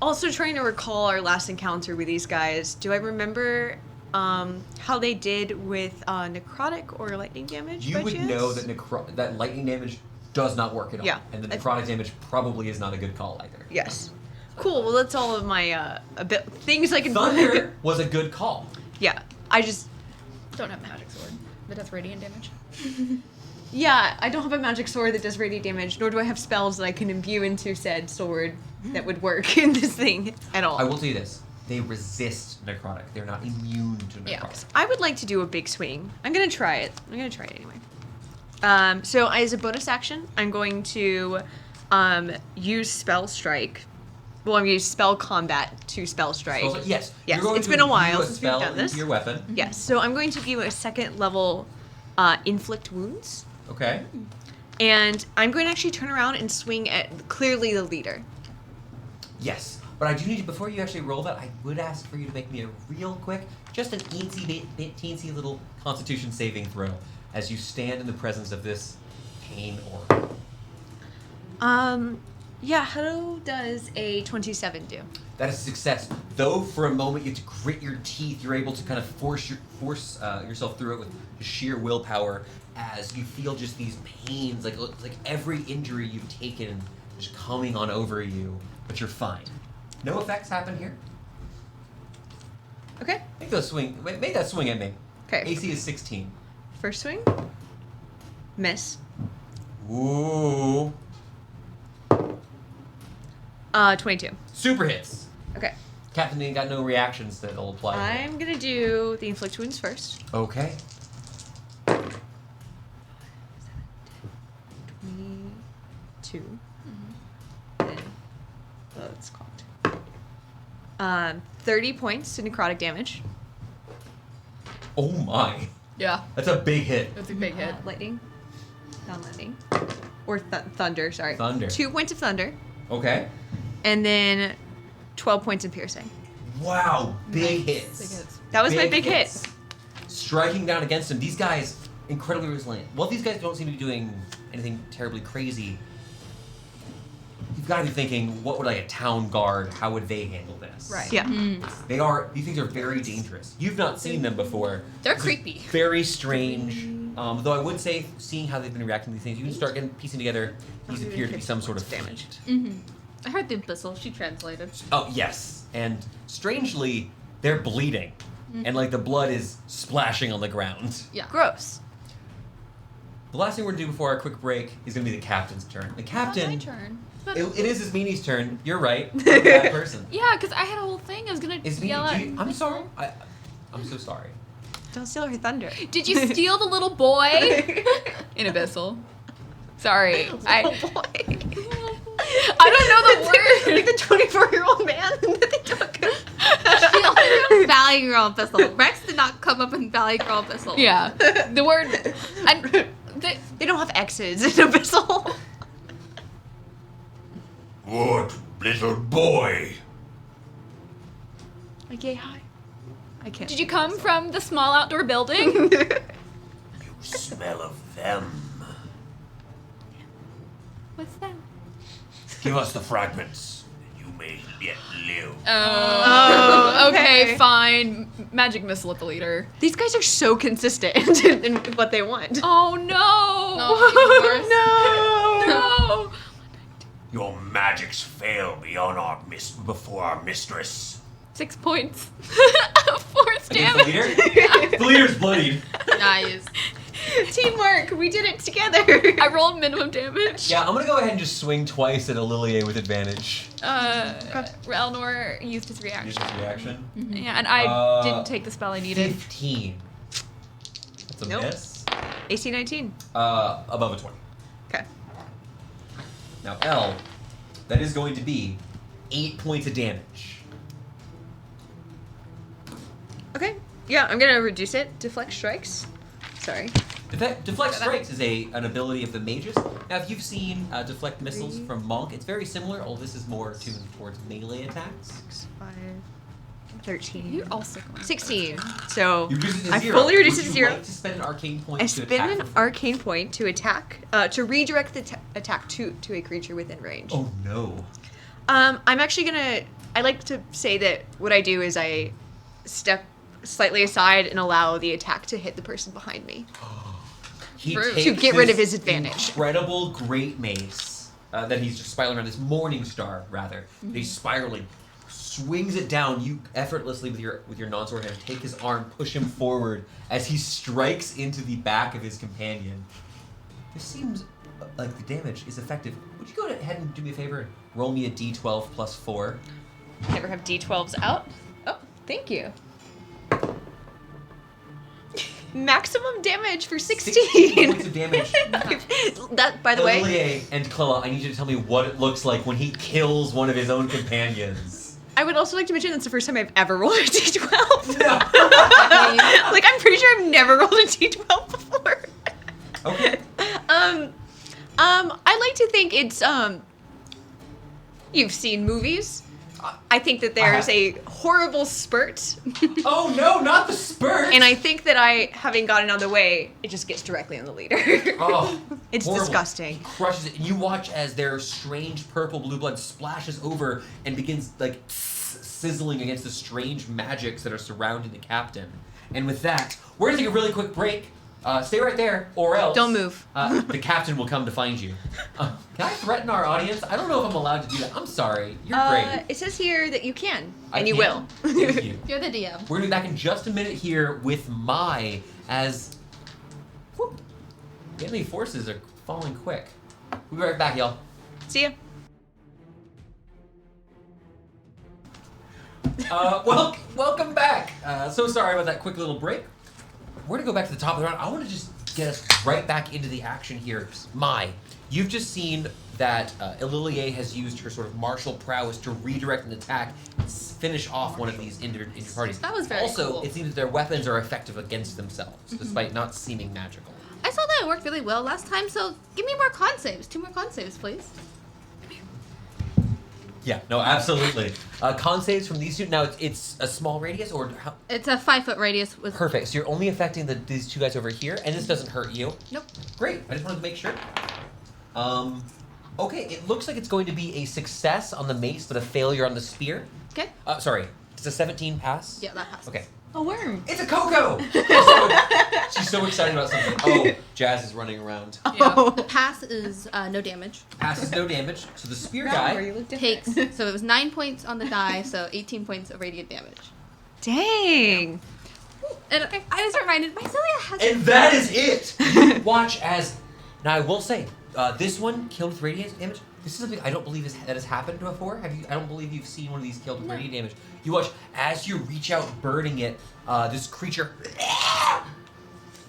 Also trying to recall our last encounter with these guys. Do I remember how they did with necrotic or lightning damage? You by would chance? know that lightning damage does not work at all. Yeah. And the necrotic damage probably is not a good call either. Yes. Cool. Well, that's all of my things I can. Thunder was a good call. Yeah. I just. Don't have a magic sword, but that's radiant damage. Yeah, I don't have a magic sword that does radiant damage, nor do I have spells that I can imbue into said sword that would work in this thing at all. I will tell you this. They resist necrotic. They're not immune to necrotic. Yeah. I would like to do a big swing. I'm gonna try it. Anyway. So as a bonus action, I'm going to use Spell Strike. Well, I'm going to use Spell Combat to Spell Strike. Yes. Yes, You're going it's to been a while imbue since we've spell done this. into your weapon. Yes, so I'm going to give a second level Inflict Wounds. Okay. And I'm going to actually turn around and swing at clearly the leader. Yes. But I do need to, before you actually roll that, I would ask for you to make me a real quick, just an teensy little Constitution saving throw as you stand in the presence of this pain orb. Yeah, how does a 27 do? That is a success. Though for a moment you have to grit your teeth, you're able to kind of force yourself through it with sheer willpower as you feel just these pains, like every injury you've taken just coming on over you, but you're fine. No effects happen here. Okay. Make that swing at me. Okay. AC is 16. First swing. Miss. Ooh. 22. Super hits. Okay. Captain ain't got no reactions that'll apply. I'm gonna do the Inflict Wounds first. Okay. 22. Then, it's clocked. 30 points to necrotic damage. Oh my. Yeah, That's a big hit. that's a big hit. Lightning. Non-lightning. Or thunder, sorry. Thunder. 2 points of thunder. Okay. And then 12 points of piercing. Wow. Big Big hits. hits. That was my big hits. hit. Striking down against him. These guys, incredibly resilient. Well, these guys don't seem to be doing anything terribly crazy. You've got to be thinking, what would a town guard, how would they handle this? Right. Yeah. These things are very dangerous. You've not seen them before. They're This is creepy. Very strange. Though I would say, seeing how they've been reacting to these things, you can start piecing together, these appear to be some sort of damage. damage. I heard the Abyssal. She translated. Oh, yes. And strangely, they're bleeding. And the blood is splashing on the ground. Yeah. Gross. The last thing we're going to do before our quick break is going to be the captain's turn. The captain, My turn. it is Ismini's turn. You're right. I'm a bad person. Yeah, because I had a whole thing. I was gonna Ismini, yell at. I'm sorry. I'm so sorry. Don't steal her thunder. Did you steal the little boy? In Abyssal. Sorry. Oh boy. I don't know the word. Like the 24-year-old man that they took. Valley Girl Abyssal. Rex did not come up in Valley Girl Abyssal. Yeah. The word. They don't have X's in Abyssal. What, little boy? Like, yay, hi. I can't. Did you come from the small outdoor building? You smell of them. What's that? Give us the fragments, and you may yet live. Oh, okay, okay. fine. Magic missile at the leader. These guys are so consistent in what they want. Oh no! No, No! Your magics fail before our mistress. 6 points. Force Against the damage. leader? The leader's bloodied. Nice. Teamwork. We did it together. I rolled minimum damage. Yeah, I'm gonna go ahead and just swing twice at Lillier with advantage. Elnor used his Use reaction. his reaction. Yeah, and I didn't take the spell I needed. 15. That's a Nope. miss. AC 19. Above a 20. Okay. Now, L, that is going to be 8 points of damage. Okay. Yeah, I'm gonna reduce it. Deflect strikes. Sorry. Deflect Strikes is an ability of the mages. Now, if you've seen Deflect Missiles from Monk, it's very similar, although this is more tuned towards melee attacks. 6, 5, 13. You're also going 16. So You reduce it to I 0. fully reduce it Would to you 0. like to spend an arcane point I to spend attack an for free? arcane point to attack, to redirect the attack to a creature within range. Oh, no. I'm actually gonna. I like to say that what I do is I step slightly aside and allow the attack to hit the person behind me. He Rude. takes To get rid of this his advantage. Incredible great mace that he's just spiraling around, this morning star rather. That he's spiraling, swings it down. You effortlessly with your non-sword hand take his arm, push him forward as he strikes into the back of his companion. This seems like the damage is effective. Would you go ahead and do me a favor and roll me a d12 plus 4? Never have D12s out. Oh, thank you. Maximum damage for 16 points of damage. That, by the way, Lillier and Clella, I need you to tell me what it looks like when he kills one of his own companions. I would also like to mention that's the first time I've ever rolled a D12. No. Like, I'm pretty sure I've never rolled a D12 before. Okay. I like to think it's, you've seen movies. I think that there's a horrible spurt. Oh no, not the spurt! And I think that having gotten out of the way, it just gets directly on the leader. Oh, It's horrible. disgusting. He crushes it, and you watch as their strange purple blue blood splashes over and begins like sizzling against the strange magics that are surrounding the captain. And with that, we're gonna take a really quick break. Stay right there, or else Don't move. The captain will come to find you. Can I threaten our audience? I don't know if I'm allowed to do that. I'm sorry. You're great. It says here that you can, I and you can. will. Thank you. You're the DM. We're gonna be back in just a minute here with Mai as whoop, the enemy forces are falling quick. We'll be right back, y'all. See ya. Welcome back. So sorry about that quick little break. We're gonna go back to the top of the round. I want to just get us right back into the action here. Mai, you've just seen that Lillier has used her sort of martial prowess to redirect an attack and finish off one of these injured parties. That was very Also, cool. it seems that their weapons are effective against themselves, despite not seeming magical. I saw that it worked really well last time, so give me more con saves. 2 more con saves, please. Yeah, no, absolutely. Con saves from these two. Now, it's a small radius, or how? It's a 5-foot radius with. Perfect. So you're only affecting these two guys over here, and this doesn't hurt you. Nope. Great. I just wanted to make sure. Okay, it looks like it's going to be a success on the mace, but a failure on the spear. Okay. Sorry. Does a 17 pass? Yeah, that passes. Okay. A worm. It's a Coco! She's so excited about something. Oh, Jazz is running around. The pass is no damage. Passes no damage, so the spear Where guy... you look different. Takes. So it was 9 points on the die, so 18 points of radiant damage. Dang. And I was reminded, Mycelia has. And that is it! Watch as... Now, I will say, this one killed with radiant damage. This is something I don't believe that has happened before. I don't believe you've seen one of these killed with radiant damage. You watch as you reach out, burning it. This creature,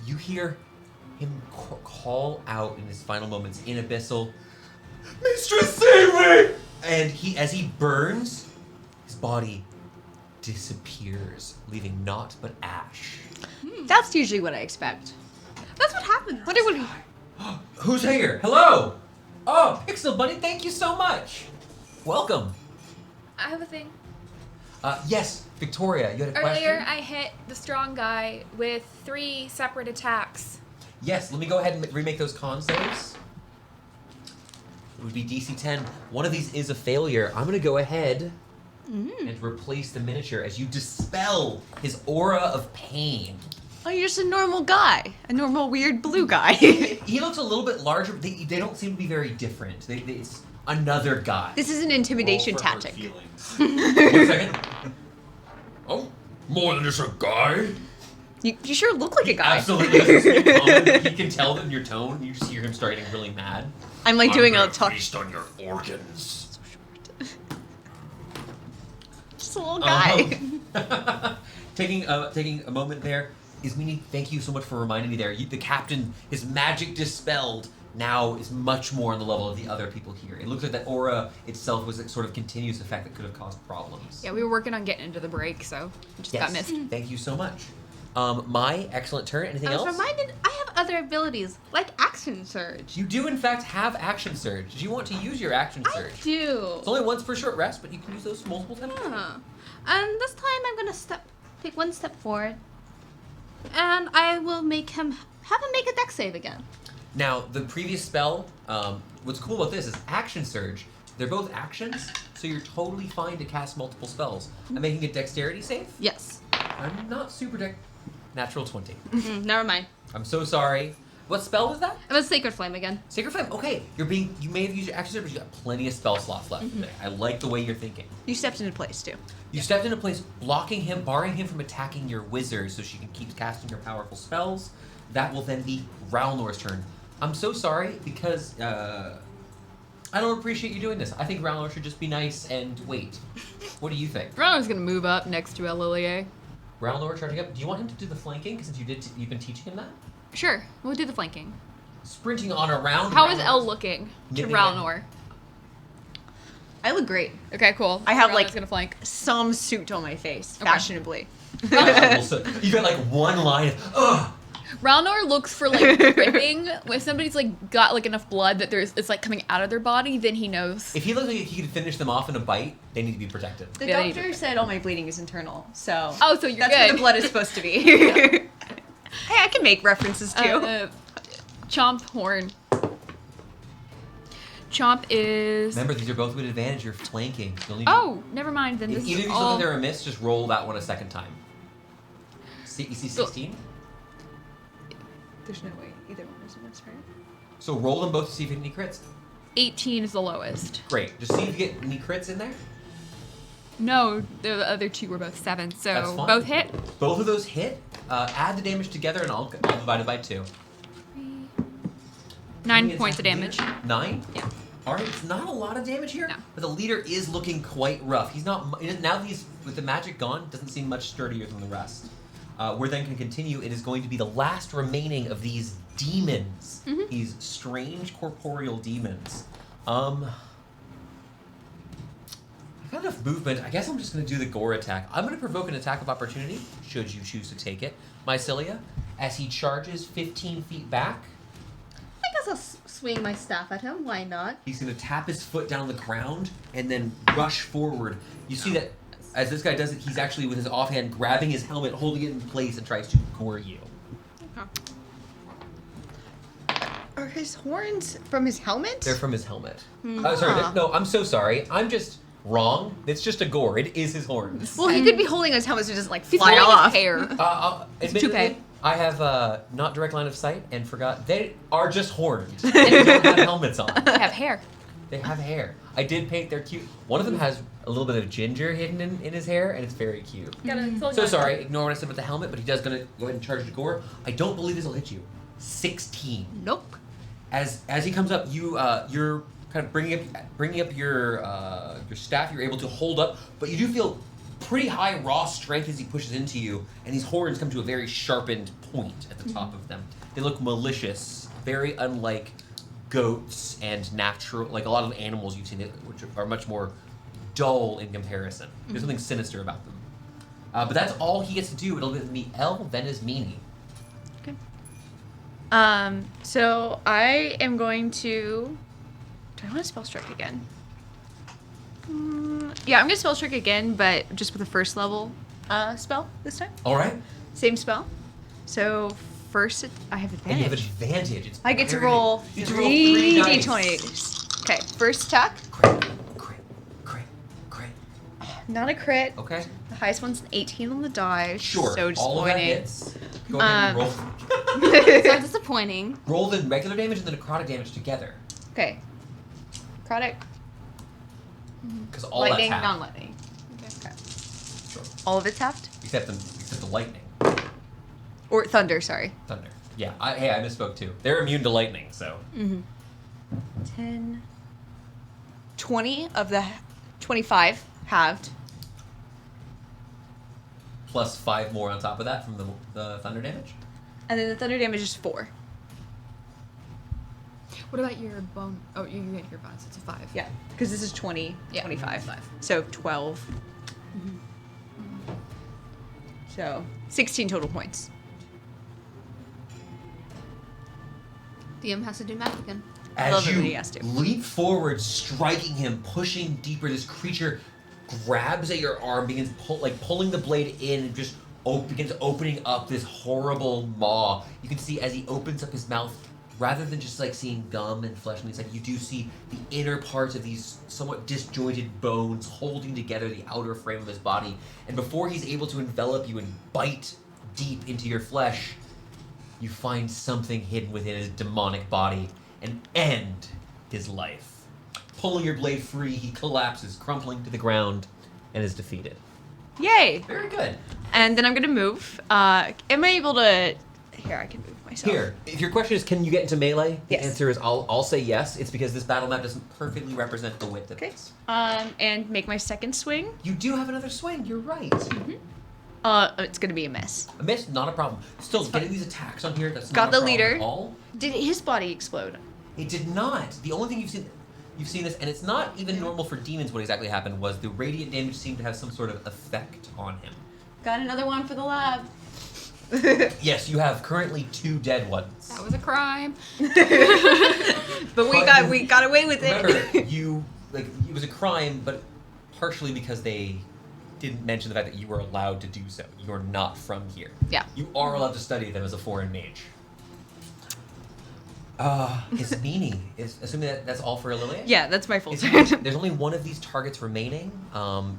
you hear him call out in his final moments in Abyssal, "Mistress, save me!" And as he burns, his body disappears, leaving naught but ash. That's usually what I expect. That's what happens. Wonder what Who's here? Hello! Oh, Pixel Bunny, thank you so much! Welcome. I have a thing. Yes, Victoria, you had a Earlier, question? I hit the strong guy with 3 separate attacks. Yes, let me go ahead and remake those con saves. It would be DC 10. One of these is a failure. I'm going to go ahead and replace the miniature as you dispel his aura of pain. Oh, you're just a normal guy. A normal weird blue guy. He looks a little bit larger. They don't seem to be very different. It's another guy. This is an intimidation Roll for her tactic. feelings. 1 second. Oh, more than just a guy. You sure look like a guy. Absolutely doesn't speak common. He can tell that in your tone. You just hear him starting really mad. I'm like doing I'm a gonna talk. feast on your organs. Just a little guy. Taking a moment there, Ismini, thank you so much for reminding me there. The captain, his magic dispelled, now is much more on the level of the other people here. It looks like that aura itself was a sort of continuous effect that could have caused problems. Yeah, we were working on getting into the break, so it just got missed. Thank you so much. My excellent turn. Anything I was else? reminded I have other abilities, like Action Surge. You do, in fact, have Action Surge. Do you want to use your Action Surge? I do. It's only once per short rest, but you can use those multiple times. Yeah. And this time I'm gonna take 1 step forward, and I will have him make a dex save again. Now, the previous spell, what's cool about this is Action Surge. They're both actions, so you're totally fine to cast multiple spells. I'm making a dexterity save. Yes. I'm not super Natural 20. Never mind. I'm so sorry. What spell was that? It was Sacred Flame again. Sacred Flame. Okay, you may have used your Action Surge, but you got plenty of spell slots left today. I like the way you're thinking. You stepped into place too. You stepped into place, blocking him, barring him from attacking your wizard so she can keep casting her powerful spells. That will then be Ralnor's turn. I'm so sorry because I don't appreciate you doing this. I think Ralnor should just be nice and wait. What do you think? Ronald's gonna move up next to Lilier. Ralnor charging up. Do you want him to do the flanking? Because you've been teaching him that? Sure, we'll do the flanking. Sprinting on around. How is Ralnor's- Elle looking to Nipping Ralnor? I look great. Okay, cool. I have, Ralnor's like- gonna flank. Some suit on my face, Okay. fashionably. So you got like one line of, ugh. Ralnor looks for like dripping. When somebody's like got like enough blood that it's like coming out of their body, then he knows. If he looks like he could finish them off in a bite, they need to be protected. The Yeah, they doctor said all my bleeding is internal, so. Oh, so you're that's where good. the blood is supposed to be. Hey, I can make references too. Chomp horn. Chomp is. Remember, these are both with advantage. You're flanking. You'll need Oh, never mind. Then If this either is of you all. think they're a miss, just roll that one a second time. You see 16? There's no way either one is a miss, right? So roll them both to see if you get any crits. 18 is the lowest. Great. Just see if you get any crits in there. No, the other 2 were both 7, That's so fine. both hit. Both of those hit. Add the damage together, and I'll divide it by 2. 9 points of damage. 9? Yeah. All right, it's not a lot of damage here, No. but the leader is looking quite rough. He's not now that he's with the magic gone, doesn't seem much sturdier than the rest. We're then going to continue. It is going to be the last remaining of these demons, these strange corporeal demons. I've got enough movement. I guess I'm just going to do the gore attack. I'm going to provoke an attack of opportunity, should you choose to take it, Mycelia, as he charges 15 feet back. I guess I'll swing my staff at him. Why not? He's going to tap his foot down the ground and then rush forward. You see that as this guy does it, he's actually with his offhand grabbing his helmet, holding it in place, and tries to gore you. Are his horns from his helmet? They're from his helmet. No, I'm so sorry. I'm just wrong. It's just a gore. It is his horns. Well, he could be holding his helmet so it doesn't like He's fly holding off. his hair. Admittedly, toupee. I have not direct line of sight and forgot. They are just horns. They don't have helmets on. I have hair. They have hair. I did paint their cute. One of them has a little bit of ginger hidden in his hair, and it's very cute. So sorry, ignore what I said about the helmet, but he does gonna go ahead and charge the gore. I don't believe this will hit you. 16. Nope. As he comes up, you're kind of bringing up your staff. You're able to hold up, but you do feel pretty high raw strength as he pushes into you, and these horns come to a very sharpened point at the top of them. They look malicious, very unlike goats and natural, like a lot of animals you've seen, which are much more dull in comparison. There's something sinister about them. But that's all he gets to do. It'll be Elle, then is Meanie. Okay. So I am going to... Do I want to spell strike again? Yeah, I'm going to spell strike again, but just with a first level spell this time. All right. Same spell. So first, I have And you have advantage. advantage. It's I get to very roll good. You get to roll 3 dice. d20s. Okay, first attack. Crit, crit, crit, crit. Not a crit. Okay. The highest one's an 18 on the die. Sure. So all of that disappointing. hits. Go ahead and roll. So disappointing. Roll the regular damage and the necrotic damage together. Okay. Necrotic, Because all lightning, that's half. non-lightning. Okay. Sure. All of it's halved? Except the lightning. Or thunder, sorry. Thunder. Yeah. I misspoke too. They're immune to lightning, so. 10. 20 of the 25 halved. Plus 5 more on top of that from the thunder damage. And then the thunder damage is 4. What about your bone? Oh, you get your bonus. It's a 5. Yeah, because this is 20, Yeah, 25. 5. So 12. So 16 total points. DM has to do math again. As Love it you when he has to. leap forward, striking him, pushing deeper, this creature grabs at your arm, begins pulling the blade in, and just begins opening up this horrible maw. You can see as he opens up his mouth, rather than just like seeing gum and flesh on the inside, you do see the inner parts of these somewhat disjointed bones holding together the outer frame of his body. And before he's able to envelop you and bite deep into your flesh, you find something hidden within his demonic body and end his life. Pulling your blade free, he collapses, crumpling to the ground, and is defeated. Yay! Very good. And then I'm going to move. Am I able to... Here, I can move myself. Here, if your question is, can you get into melee? The Yes. answer is, I'll say yes. It's because this battle map doesn't perfectly represent the width of Okay. this. And make my second swing. You do have another swing, you're right. It's going to be a miss. A miss, not a problem. Still, getting these attacks on here, that's Got not a the problem leader. at all. Did his body explode? It did not. The only thing you've seen this, and it's not even normal for demons what exactly happened, was the radiant damage seemed to have some sort of effect on him. Got another one for the lab. Yes, you have currently 2 dead ones. That was a crime. But we got away with it. Remember, it was a crime, but partially because they didn't mention the fact that you were allowed to do so. You're not from here. Yeah. You are allowed to study them as a foreign mage. It's Meanie. Assuming that's all for Lilia? Yeah, that's my full It's- turn. There's only one of these targets remaining.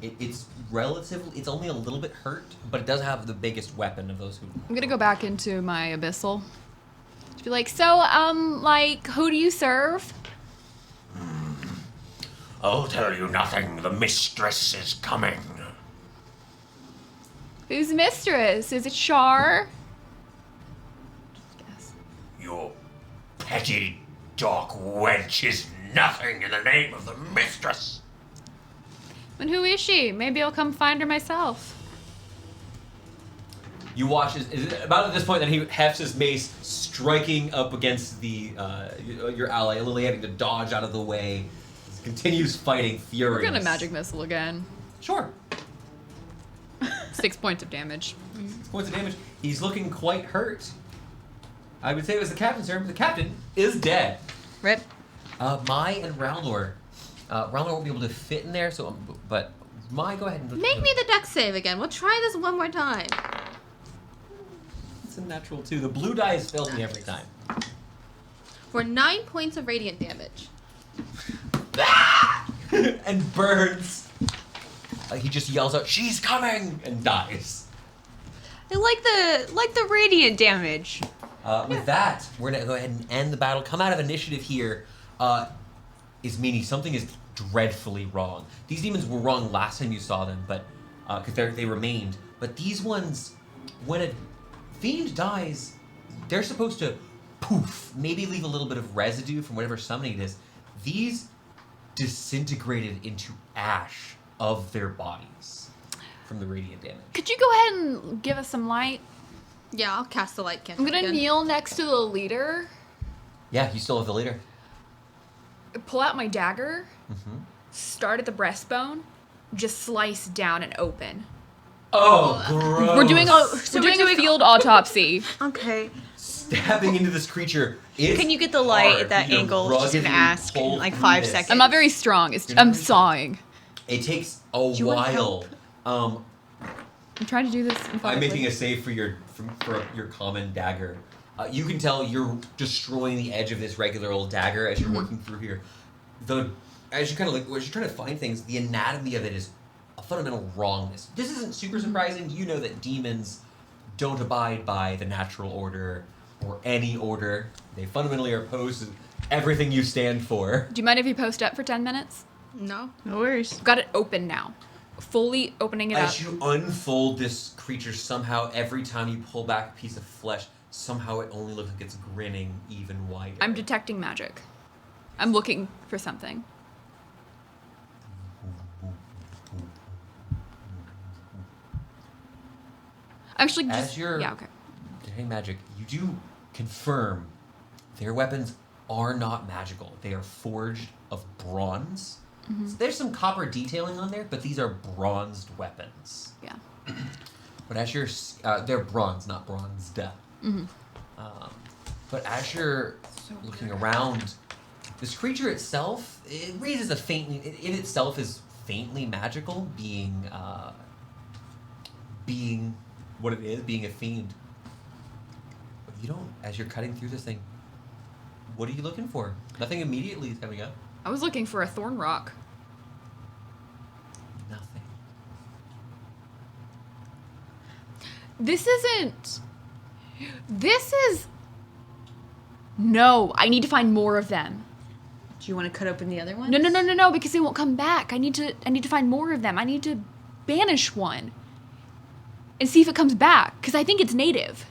It's only a little bit hurt, but it does have the biggest weapon of those who. I'm gonna go back into my abyssal. To be like, so, who do you serve? I'll tell you nothing. The mistress is coming. Who's mistress? Is it Char? Yes. Your petty dog wench is nothing in the name of the mistress. And who is she? Maybe I'll come find her myself. You watch is about at this point that he hefts his mace, striking up against your ally, Lily having to dodge out of the way. He continues fighting furious. We're gonna magic missile again. Sure. 6 points of damage. 6 points of damage. He's looking quite hurt. I would say it was the captain's turn, but the captain is dead. Rip. Mai and Ralnor. Ralnor won't be able to fit in there, but Mai, go ahead and Make me the dex save again. We'll try this one more time. It's a natural 2. The blue die has failed me every time. For 9 points of radiant damage. And burns. He just yells out, "She's coming!" and dies. I like the radiant damage. With that, we're gonna go ahead and end the battle. Come out of initiative here. Is meaning something is dreadfully wrong. These demons were wrong last time you saw them, but because they remained. But these ones, when a fiend dies, they're supposed to poof, maybe leave a little bit of residue from whatever summoning it is. These disintegrated into ash of their bodies from the radiant damage. Could you go ahead and give us some light? Yeah, I'll cast the light I'm cantrip gonna again. kneel next to the leader, Yeah, you still have the leader. pull out my dagger, Mm-hmm. start at the breastbone, just slice down and open. Oh, gross. We're doing a field autopsy. Okay. Stabbing into this creature is Can you get the light hard. at that You angle? Just gonna ruggedly ask pull in like through 5 this. seconds. I'm not very strong. I'm sawing. It takes a you want while. help? I'm trying to do this. I'm making a save for your common dagger. You can tell you're destroying the edge of this regular old dagger as you're working through here. As you're trying to find things, the anatomy of it is a fundamental wrongness. This isn't super surprising. You know that demons don't abide by the natural order or any order. They fundamentally are opposed to everything you stand for. Do you mind if you post up for 10 minutes? No. No worries. I've got it open now. Fully opening it up. As you unfold this creature, somehow every time you pull back a piece of flesh, somehow it only looks like it's grinning even wider. I'm detecting magic. I'm looking for something. Actually, just As you're yeah, okay. detecting magic, you do confirm their weapons are not magical. They are forged of bronze. So there's some copper detailing on there, but these are bronzed weapons. Yeah. But as you're, they're bronze, not bronzed. But as you're looking around, this creature itself, it reads as a faintly, in itself is faintly magical, being what it is, being a fiend. But you don't, as you're cutting through this thing, what are you looking for? Nothing immediately is coming up. I was looking for a thorn rock. Nothing. This isn't. This is. No, I need to find more of them. Do you want to cut open the other one? No, because they won't come back. I need to find more of them. I need to banish one and see if it comes back because I think it's native.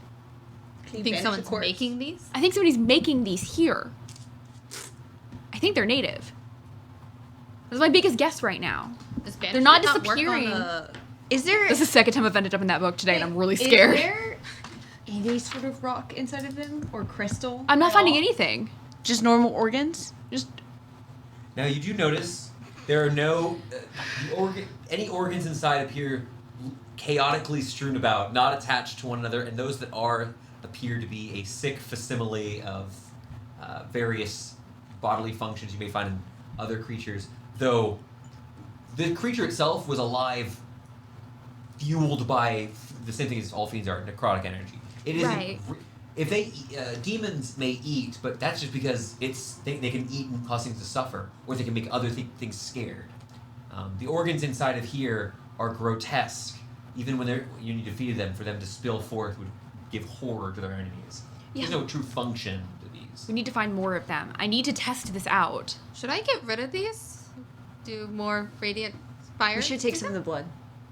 You think someone's making these? I think somebody's making these here. I think they're native. That's my biggest guess right now. They're not disappearing. Is there? This is the second time I've ended up in that book today, and I'm really Is scared. there any sort of rock inside of them or crystal? I'm not at finding all? anything. Just normal organs. Just Now you do notice there are no any organs inside appear chaotically strewn about, not attached to one another, and those that are appear to be a sick facsimile of various bodily functions you may find in other creatures. Though the creature itself was alive, fueled by the same thing as all fiends are, necrotic energy. It isn't. Right. If they demons may eat, but that's just because they can eat and cause things to suffer, or they can make other things scared. The organs inside of here are grotesque. Even when you need to feed them, for them to spill forth would give horror to their enemies. Yeah. There's no true function to these. we need to find more of them. I need to test this out. Should I get rid of these? Do more radiant fire? We should take some of the blood.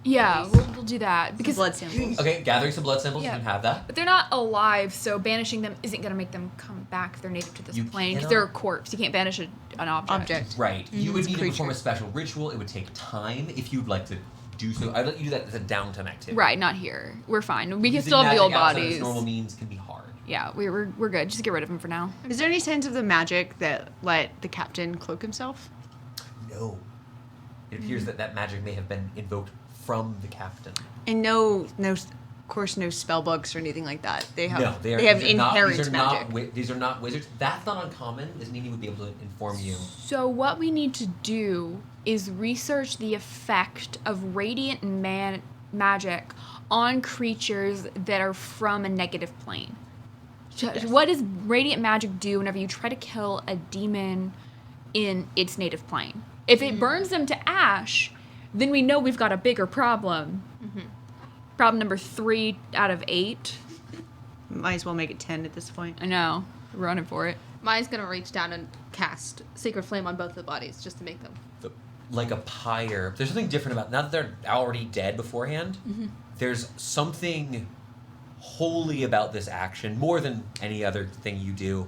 Yeah, we'll do that because Blood samples. Okay, gathering some blood samples, Yeah. you can have that. But they're not alive, so banishing them isn't going to make them come back if they're native to this You plane. Because cannot- they're a corpse. You can't banish an object. Right. You would it's need to creature. perform a special ritual. It would take time if you'd like to do so. I'd let you do that as a downtime activity. Right, not here. We're fine. We can Using still have the magic old outside of bodies. its normal means can be hard. Yeah, we're good. Just get rid of them for now. Is there any signs of the magic that let the captain cloak himself? No. It appears that magic may have been invoked from the captain. And no, of course, no spell books or anything like that. They have, No, they have these are not- inherent these are magic. Not, these are not wizards. That's not uncommon. This meaning would be able to inform you. So what we need to do is research the effect of radiant magic on creatures that are from a negative plane. What does radiant magic do whenever you try to kill a demon in its native plane? If it burns them to ash, then we know we've got a bigger problem. Problem number 3 out of 8. Might as well make it 10 at this point. I know. We're running for it. Maya's gonna reach down and cast Sacred Flame on both of the bodies just to make them. Like a pyre. There's something different about, now that they're already dead beforehand, there's something holy about this action, more than any other thing you do,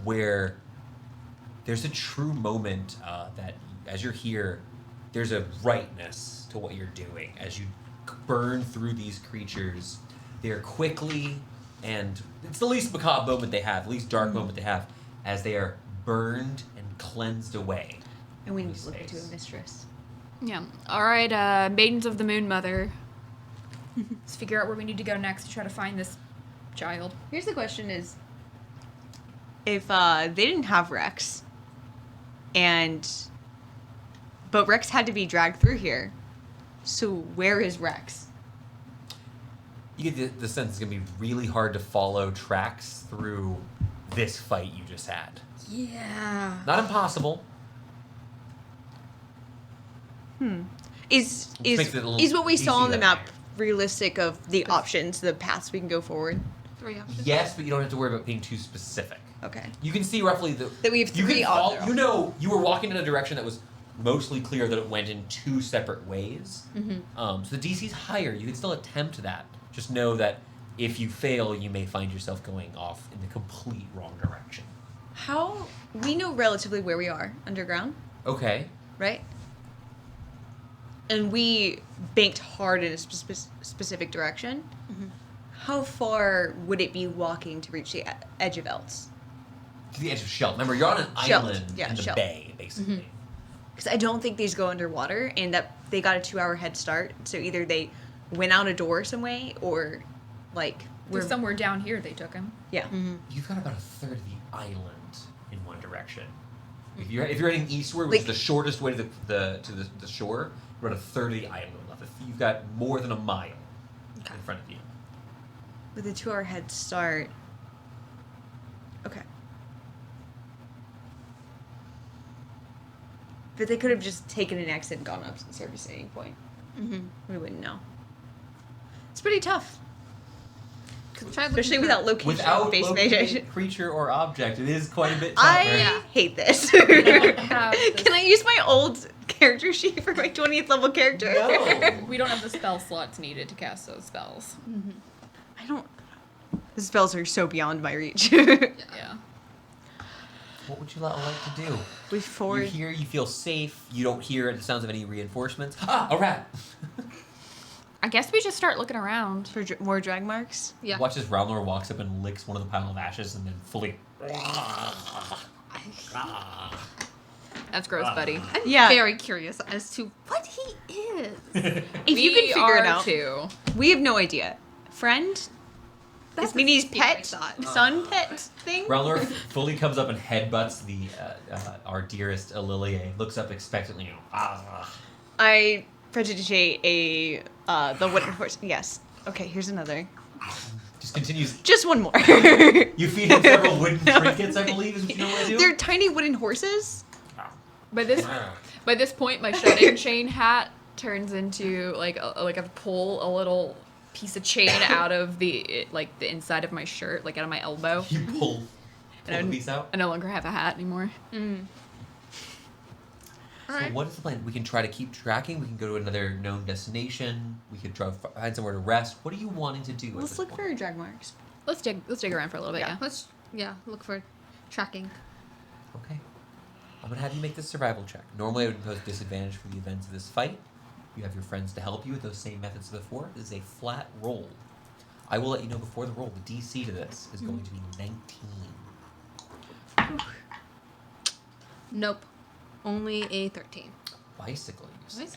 where there's a true moment that, as you're here, there's a rightness to what you're doing. As you burn through these creatures, they're quickly, and it's the least macabre moment they have, the least dark moment they have, as they are burned and cleansed away. And we from need to look into space. a mistress. Yeah. All right, Maidens of the Moon Mother. Let's figure out where we need to go next to try to find this child. Here's the question: is if they didn't have Rex, but Rex had to be dragged through here, so where is Rex? You get the sense it's going to be really hard to follow tracks through this fight you just had. Yeah. Not impossible. Is makes it a little what we saw easy on the that map way. realistic of the options, the paths we can go forward? 3 options. Yes, but you don't have to worry about being too specific. Okay. You can see roughly That we have you 3 can options. you know you were walking in a direction that was mostly clear that it went in 2 separate ways. So the DC's higher. You can still attempt that. Just know that if you fail, you may find yourself going off in the complete wrong direction. How we know relatively where we are underground, Okay. right? And we banked hard in a specific direction. How far would it be walking to reach the edge of Elts? To the edge of Shelt. Remember, you're on an Shelt. island Yeah, in the Shelt. bay, basically. Because I don't think these go underwater, and that they got a 2-hour head start. So either they went out a door some way, or like We're somewhere down here they took him. yeah. You've got about a third of the island in one direction. If you're heading eastward, which is Like- the shortest way to the shore, you're about a third of the island left. You've got more than a mile in front of you. With a 2-hour head start. Okay. But they could have just taken an exit and gone up to the surface at any point. We wouldn't know. It's pretty tough. Try Especially looking without location Without based located measure. creature or object, it is quite a bit tougher. I hate this. don't have this. Can I use my old character sheet for my 20th level character? No. We don't have the spell slots needed to cast those spells. I don't. The spells are so beyond my reach. Yeah. What would you like to do? We You forward. hear, you feel safe. You don't hear the sounds of any reinforcements. Ah, a rat! I guess we just start looking around. For more drag marks? Yeah. Watch as Ralnor walks up and licks one of the pile of ashes and then fully. That's gross, buddy. I'm Yeah. very curious as to what he is. If you can figure it out. Too. We have no idea. Friend? That's Is Minnie's a scary pet? thought. Son pet thing? Ralnor fully comes up and headbutts the our dearest Alilia. Looks up expectantly. I prestidigitate the wooden horse. Yes. Okay, here's another. Just continues. Just one more. You feed him several wooden trinkets, I believe, is what you know what to do. They're tiny wooden horses. By this point, my shut-in chain hat turns into like a pull a little piece of chain out of the inside of my shirt, like out of my elbow. You pull And the piece out. I no longer have a hat anymore. So what is the plan? We can try to keep tracking. We can go to another known destination. We could try to find somewhere to rest. What are you wanting to do? at Let's this look point? for drag marks. Let's dig around for a little bit. Yeah. Let's look for tracking. Okay. I'm gonna have you make this survival check. Normally I would impose disadvantage for the events of this fight. You have your friends to help you with those same methods as before. This is a flat roll. I will let you know before the roll. The DC to this is going to be 19. Nope. Only a 13. Bicycle, you say. Nice.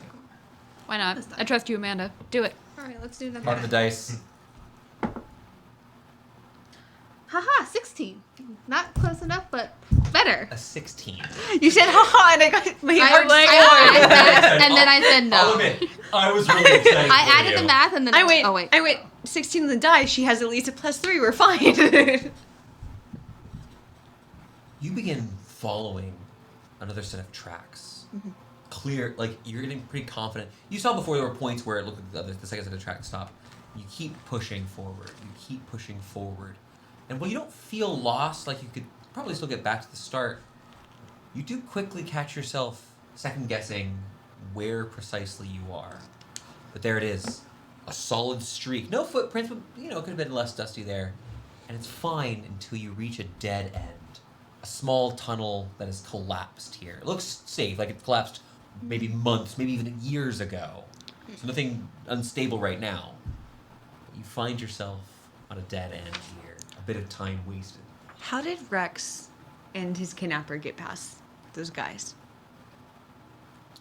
Why not? I trust you, Amanda. Do it. All right, let's do another. Part of the dice. Haha, 16. Not close enough, but better. A 16. You said haha, and I got my I, heart I soared. said, and then I said I'll no. admit, I was really excited. I for added you. the math and then I went. Oh wait. I went 16 on the die. She has at least a +3. We're fine. You begin following another set of tracks. Clear, like you're getting pretty confident. You saw before there were points where it looked like the second set of tracks stopped. You keep pushing forward. You keep pushing forward. And while you don't feel lost, like you could probably still get back to the start, you do quickly catch yourself second guessing where precisely you are. But there it is. A solid streak. No footprints, but it could have been less dusty there. And it's fine until you reach a dead end. A small tunnel that has collapsed here. It looks safe, like it collapsed maybe months, maybe even years ago. So nothing unstable right now. But you find yourself on a dead end here. A bit of time wasted. How did Rex and his kidnapper get past those guys?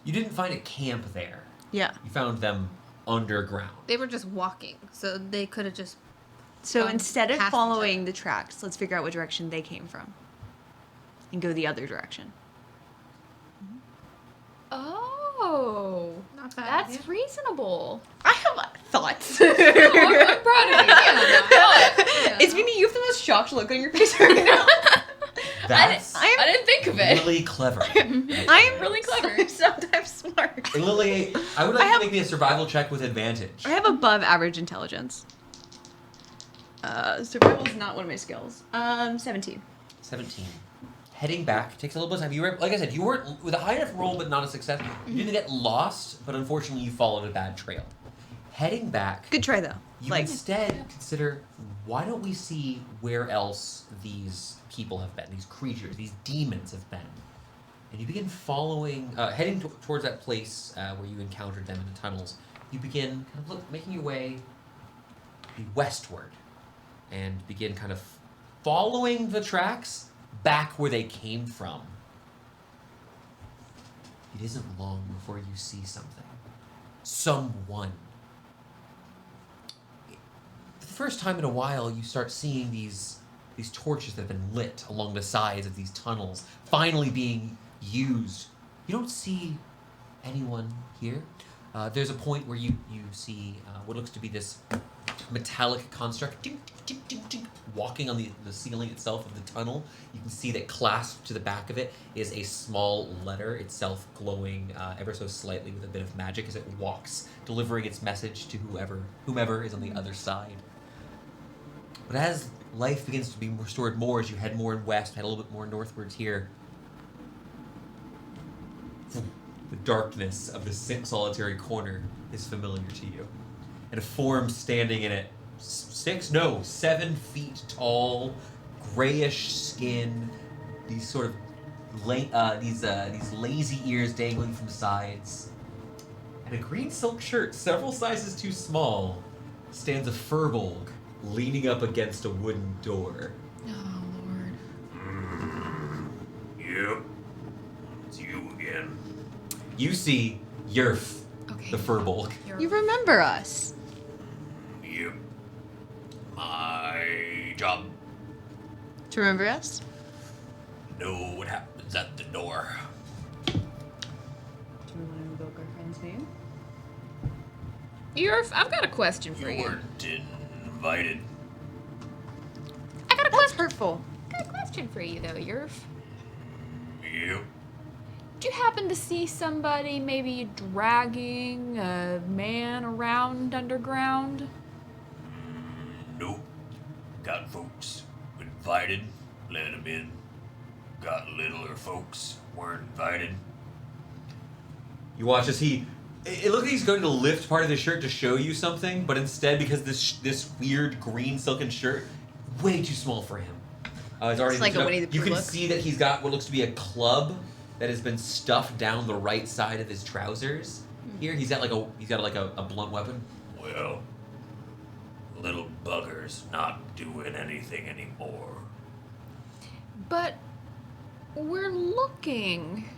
You didn't find a camp there. Yeah. You found them underground. They were just walking, so they could have just. So instead of past each following other. the tracks, let's figure out what direction they came from. And go the other direction. Oh, Not bad. that's idea. reasonable. I have thoughts. I'm proud of you. Yeah. It's meaning you have the most shocked look on your face right now. That's I I didn't think of it. really clever. I am Really clever. Sometimes smart. Lily, I would like I you have- to make me a survival check with advantage. I have above average intelligence. Survival is not one of my skills. 17. 17. Heading back takes a little bit of time. You were, like I said, you weren't with a high enough roll, but not a success. You didn't get lost, but unfortunately, you followed a bad trail. Heading back, Good try though. you instead consider, why don't we see where else these people have been, these creatures, these demons have been, and you begin following, heading towards that place where you encountered them in the tunnels. You begin kind of making your way westward, and begin kind of following the tracks back where they came from. It isn't long before you see something. Someone. For the first time in a while, you start seeing these torches that have been lit along the sides of these tunnels, finally being used. You don't see anyone here. There's a point where you see what looks to be this metallic construct ding, ding, ding, ding, walking on the ceiling itself of the tunnel. You can see that clasped to the back of it is a small letter, itself glowing ever so slightly with a bit of magic as it walks, delivering its message to whomever is on the other side. But as life begins to be restored more as you head more west, head a little bit more northwards here, the darkness of the solitary corner is familiar to you. And a form standing in it, 7 feet tall, grayish skin, these sort of these lazy ears dangling from the sides, and a green silk shirt several sizes too small, stands a furbolg leaning up against a wooden door. Oh, Lord. Yep. It's you again. You see Yerf, Okay. the furbolg. You remember us. Yep. My job. To remember us? Know what happens at the door. Do we want to invoke our friend's name? I've got a question for You you. weren't invited. I got a That's question. hurtful. Got a question for you though, Yerf. Yep. Do you happen to see somebody maybe dragging a man around underground? Nope. Got folks invited, let them in. Got littler folks, weren't invited. You watch as it looks like he's going to lift part of his shirt to show you something, but instead, because this weird green silken shirt, way too small for him. It's already It's like a lifted up. Winnie the You Pooh can look. see that he's got what looks to be a club that has been stuffed down the right side of his trousers. Here, he's got like a blunt weapon. Well, little bugger's not doing anything anymore. But we're looking.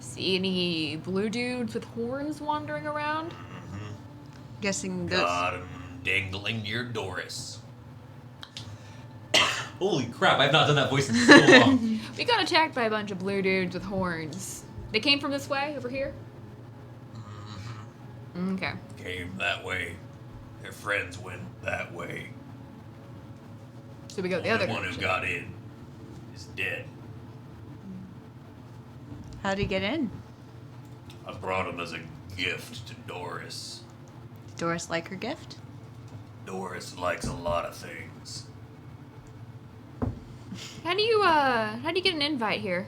See any blue dudes with horns wandering around? Guessing those. Got 'em dangling near Doris. Holy crap! I've not done that voice in so long. We got attacked by a bunch of blue dudes with horns. They came from this way, over here? Okay. Came that way. Their friends went that way. So we go the Only other one who direction. got in is dead. How'd he get in? I brought him as a gift to Doris. Did Doris like her gift? Doris likes a lot of things. How do you get an invite here?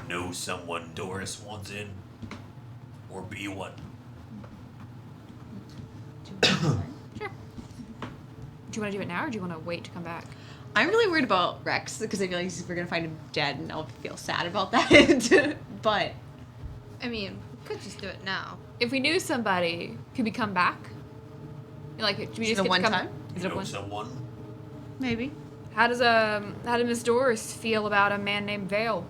Know someone Doris wants in? Or be one? Sure. Do you want to do it now, or do you want to wait to come back? I'm really worried about Rex because I feel like we're gonna find him dead, and I'll feel sad about that. But I mean, we could just do it now. If we knew somebody, could we come back? Like, do we Is it just a get to one come? time? Is You it a know one? someone? maybe. How did Miss Doris feel about a man named Vale?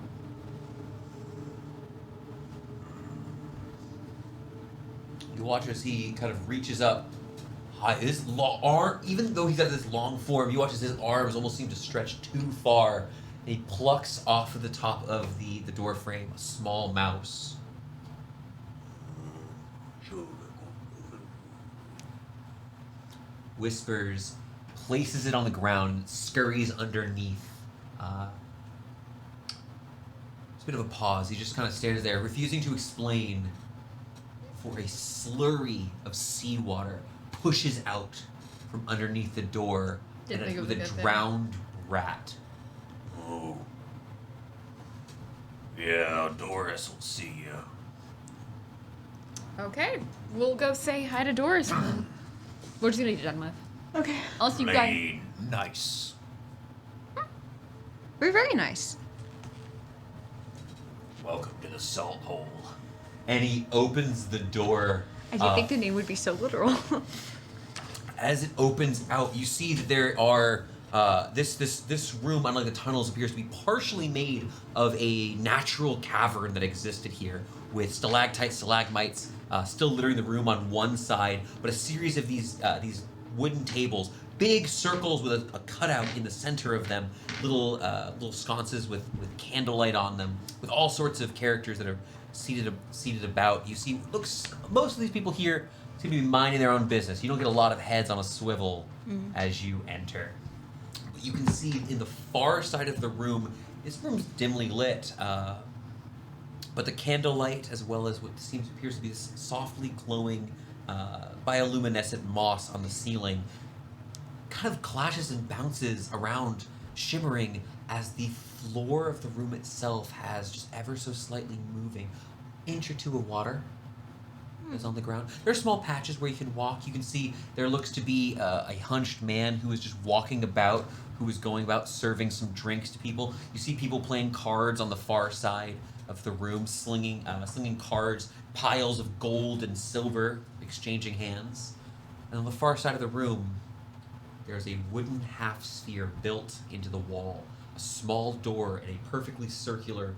You watch as he kind of reaches up high. His arm, even though he's got this long form, you watch as his arms almost seem to stretch too far. And he plucks off of the top of the door frame a small mouse. Whispers, places it on the ground, scurries underneath. It's a bit of a pause. He just kind of stares there, refusing to explain. For a slurry of seawater pushes out from underneath the door Didn't think it was with a a good thing. drowned rat. Oh. Yeah, Doris will see you. Okay, we'll go say hi to Doris then. We're just gonna get done with. Okay. Unless you guys. Plain nice. We're very nice. Welcome to the salt hole. And he opens the door. I didn't think the name would be so literal. As it opens out, you see that there are this room, unlike the tunnels, appears to be partially made of a natural cavern that existed here, with stalactites, stalagmites still littering the room on one side, but a series of these wooden tables, big circles with a cutout in the center of them, little sconces with candlelight on them, with all sorts of characters that are seated about. You see, most of these people here seem to be minding their own business. You don't get a lot of heads on a swivel as you enter. But you can see in the far side of the room, this room's dimly lit, but the candlelight, as well as what appears to be this softly glowing bioluminescent moss on the ceiling, kind of clashes and bounces around, shimmering, as the floor of the room itself has just ever so slightly moving. Inch or two of water is on the ground. There are small patches where you can walk. You can see there looks to be a hunched man who is just walking about, who is going about serving some drinks to people. You see people playing cards on the far side of the room, slinging cards, piles of gold and silver exchanging hands. And on the far side of the room, there's a wooden half sphere built into the wall. A small door and a perfectly circular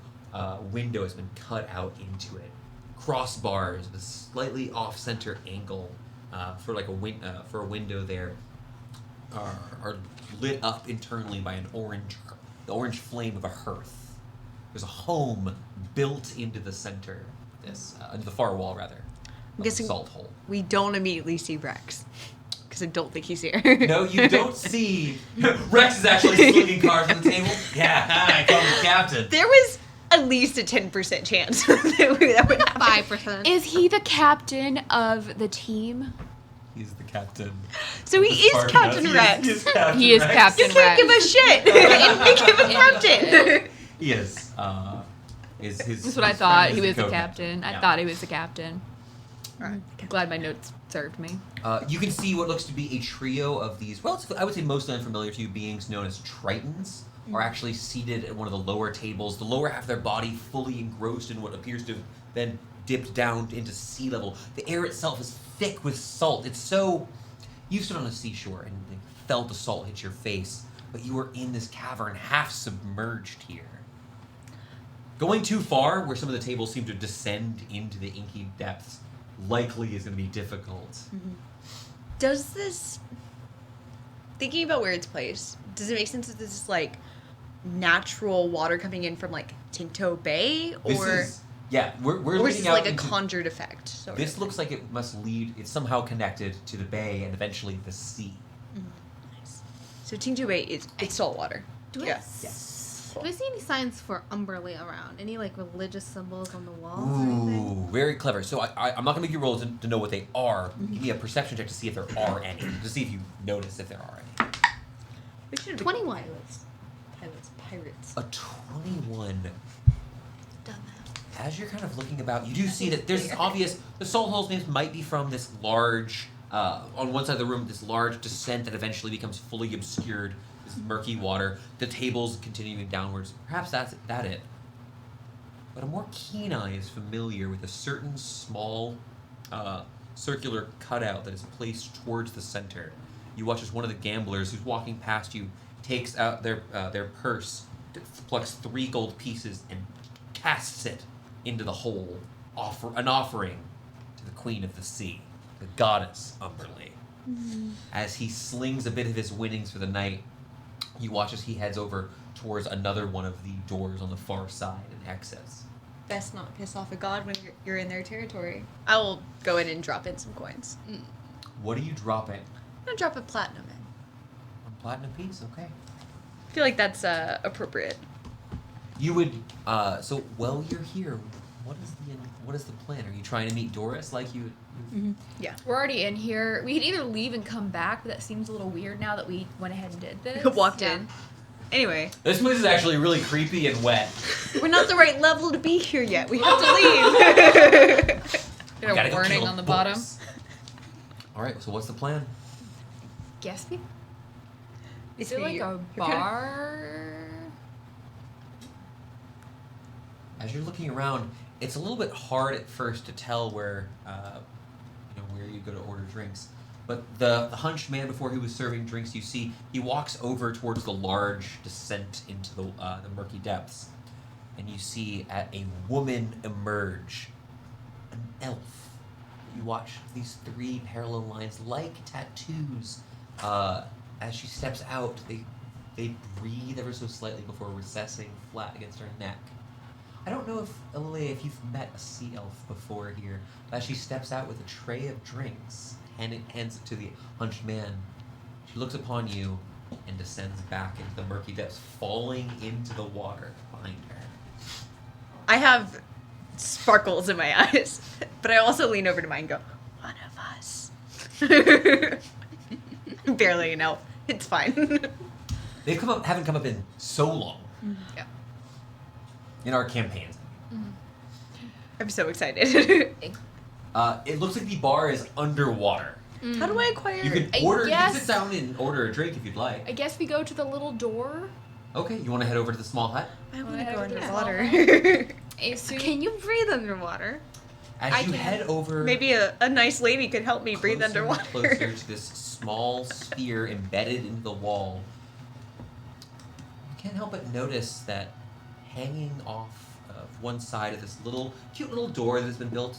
window has been cut out into it. Crossbars with a slightly off-center angle for a window there are lit up internally by the orange flame of a hearth. There's a home built into the center, into the far wall rather. I'm guessing salt hole. we don't immediately see Rex. Because I don't think he's here. No, you don't see. Rex is actually slinging cards on the table. Yeah, I call him the captain. There was at least a 10% chance that would happen. 5%. Is he the captain of the team? He's the captain. So he is Captain Rex. He is Captain He is Rex. Captain You can't give a shit. Make him a captain. He is. That's what I thought. He was the Codex. captain. I Yeah. thought he was the captain. Alright. Glad my notes served me. You can see what looks to be a trio of these, I would say mostly unfamiliar to you beings known as Tritons, are actually seated at one of the lower tables, the lower half of their body fully engrossed in what appears to have been dipped down into sea level. The air itself is thick with salt. It's so... You stood on a seashore and felt the salt hit your face, but you were in this cavern, half submerged here. Going too far, where some of the tables seem to descend into the inky depths, likely is going to be difficult. Does this... Thinking about where it's placed, does it make sense that this is like natural water coming in from like Tinto Bay? Or we're or is leading this out like a into, conjured effect? Sort This of? looks like it must lead, it's somehow connected to the bay and eventually the sea. Nice. So Tinto Bay, it's salt water. Do I, Yeah. do I see any signs for Umberly around? Any like religious symbols on the walls or anything? Ooh, very clever. So I'm not going to make you roll to know what they are. Give me a perception check to see if there are any. To see if you notice if there are any. We should have 21. Pirates. A 21. Done that. As you're kind of looking about, you do see that there's this obvious... The salt hole's names might be from this large... on one side of the room, this large descent that eventually becomes fully obscured. This murky water. The tables continuing downwards. Perhaps that's it. But a more keen eye is familiar with a certain small circular cutout that is placed towards the center. You watch as one of the gamblers who's walking past you takes out their purse, plucks 3 gold pieces, and casts it into the hole, an offering to to the Queen of the Sea, the goddess Umberlee. As he slings a bit of his winnings for the night, you watch as he heads over towards another one of the doors on the far side and exits. Best not piss off a god when you're in their territory. I will go in and drop in some coins. What are you dropping? I'm gonna drop a platinum in. One platinum piece, okay. I feel like that's appropriate. You would, so while you're here, what is the plan? Are you trying to meet Doris like you? Yeah. We're already in here. We could either leave and come back, but that seems a little weird now that we went ahead and did this. Walked in. Anyway, This place is actually really creepy and wet. we're not the right level to be here yet. We have to leave. Get Gotta a go warning kill on the Doris. bottom. All right, so what's the plan? Guess we. Is It's it me, like you're a kinda- bar? As you're looking around, it's a little bit hard at first to tell where, where you go to order drinks. But the hunched man, before he was serving drinks, you see he walks over towards the large descent into the murky depths, and you see a woman emerge, an elf. You watch these three parallel lines like tattoos. As she steps out, they breathe ever so slightly before recessing flat against her neck. I don't know if you've met a sea elf before here. As she steps out with a tray of drinks, hands it to the hunched man. She looks upon you and descends back into the murky depths, falling into the water behind her. I have sparkles in my eyes, but I also lean over to mine and go, one of us. Barely an elf. It's fine. Haven't come up in so long Yeah. in our campaigns. I'm so excited. It looks like the bar is underwater. How do I acquire You can I order. You can guess- sit down and order a drink if you'd like. I guess we go to the little door. Okay, you want to head over to the small hut? I want Wanna to go have a underwater. I assume. Can you breathe underwater? As I you can- head over, Maybe a nice lady could help me breathe closer and underwater. closer to this small sphere embedded into the wall, you can't help but notice that hanging off of one side of this cute little door that has been built,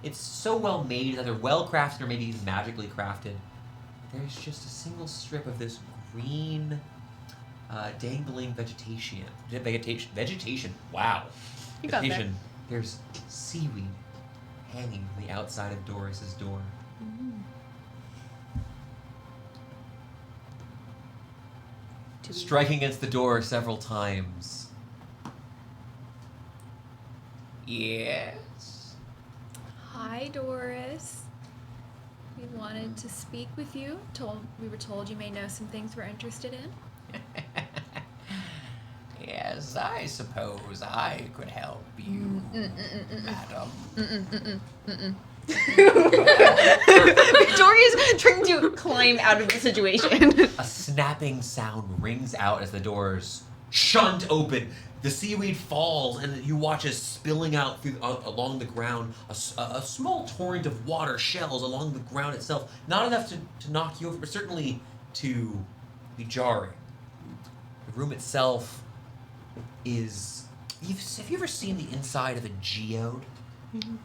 it's so well made, either well crafted or maybe even magically crafted. There's just a single strip of this green, dangling vegetation. Vegetation. Wow. You got that. Vegetation. There's seaweed hanging from the outside of Doris's door. Striking against the door several times. Yes. Hi, Doris. We wanted to speak with you. We were told you may know some things we're interested in. Yes, I suppose I could help you, madam. Victoria's trying to climb out of the situation. A snapping sound rings out as the doors shunt open. The seaweed falls, and you watch as spilling out along the ground a small torrent of water shells along the ground itself. Not enough to knock you over, but certainly to be jarring. The room itself is... Have you ever seen the inside of a geode?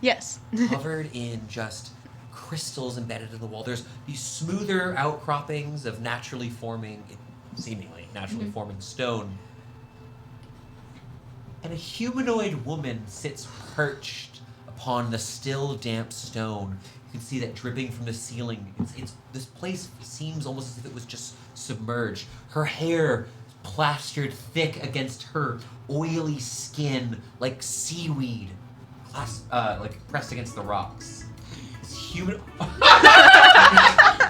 Yes. Covered in just crystals embedded in the wall. There's these smoother outcroppings of seemingly naturally forming stone. And a humanoid woman sits perched upon the still damp stone. You can see that dripping from the ceiling. This place seems almost as if it was just submerged. Her hair plastered thick against her oily skin like seaweed, like pressed against the rocks. This human.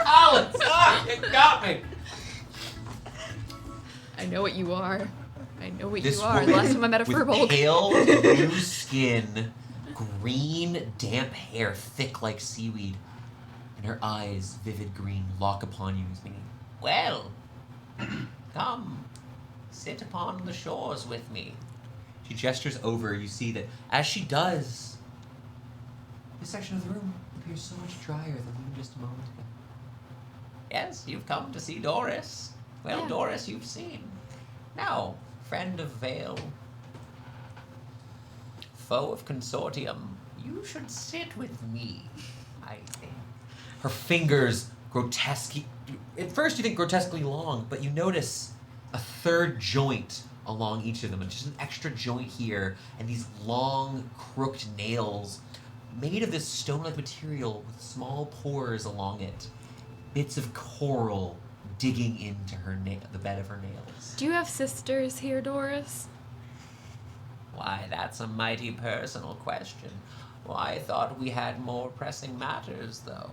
Alex, it got me. I know what you are. I know what This you are. The woman last time I met a with furbolg. pale blue skin, green damp hair, thick like seaweed, and her eyes, vivid green, lock upon you, meaning, Well, come, sit upon the shores with me. she gestures over. You see that as she does, this section of the room appears so much drier than even just a moment ago. Yes, you've come to see Doris. Well, Yeah. Doris, you've seen. Now, friend of Vale, foe of Consortium, You should sit with me, I think. Her fingers grotesque. At first, you think grotesquely long, but you notice a third joint along each of them, and just an extra joint here, and these long, crooked nails made of this stone-like material with small pores along it. Bits of coral digging into the bed of her nails. Do you have sisters here, Doris? Why, that's a mighty personal question. Well, I thought we had more pressing matters, though.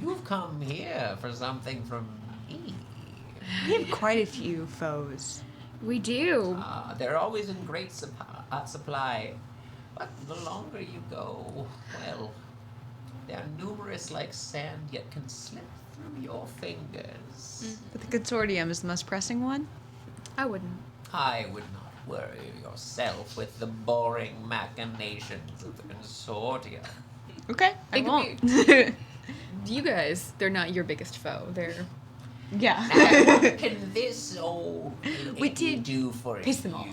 You've come here for something from me. We have quite a few foes. We do. They're always in great supply. But the longer you go, well, they're numerous like sand, yet can slip through your fingers. But the consortium is the most pressing one? I wouldn't. I would not worry yourself with the boring machinations of the consortium. Okay, I It could won't. You guys, they're not your biggest foe. They're Yeah. What can this old We lady did do for piss you? them off.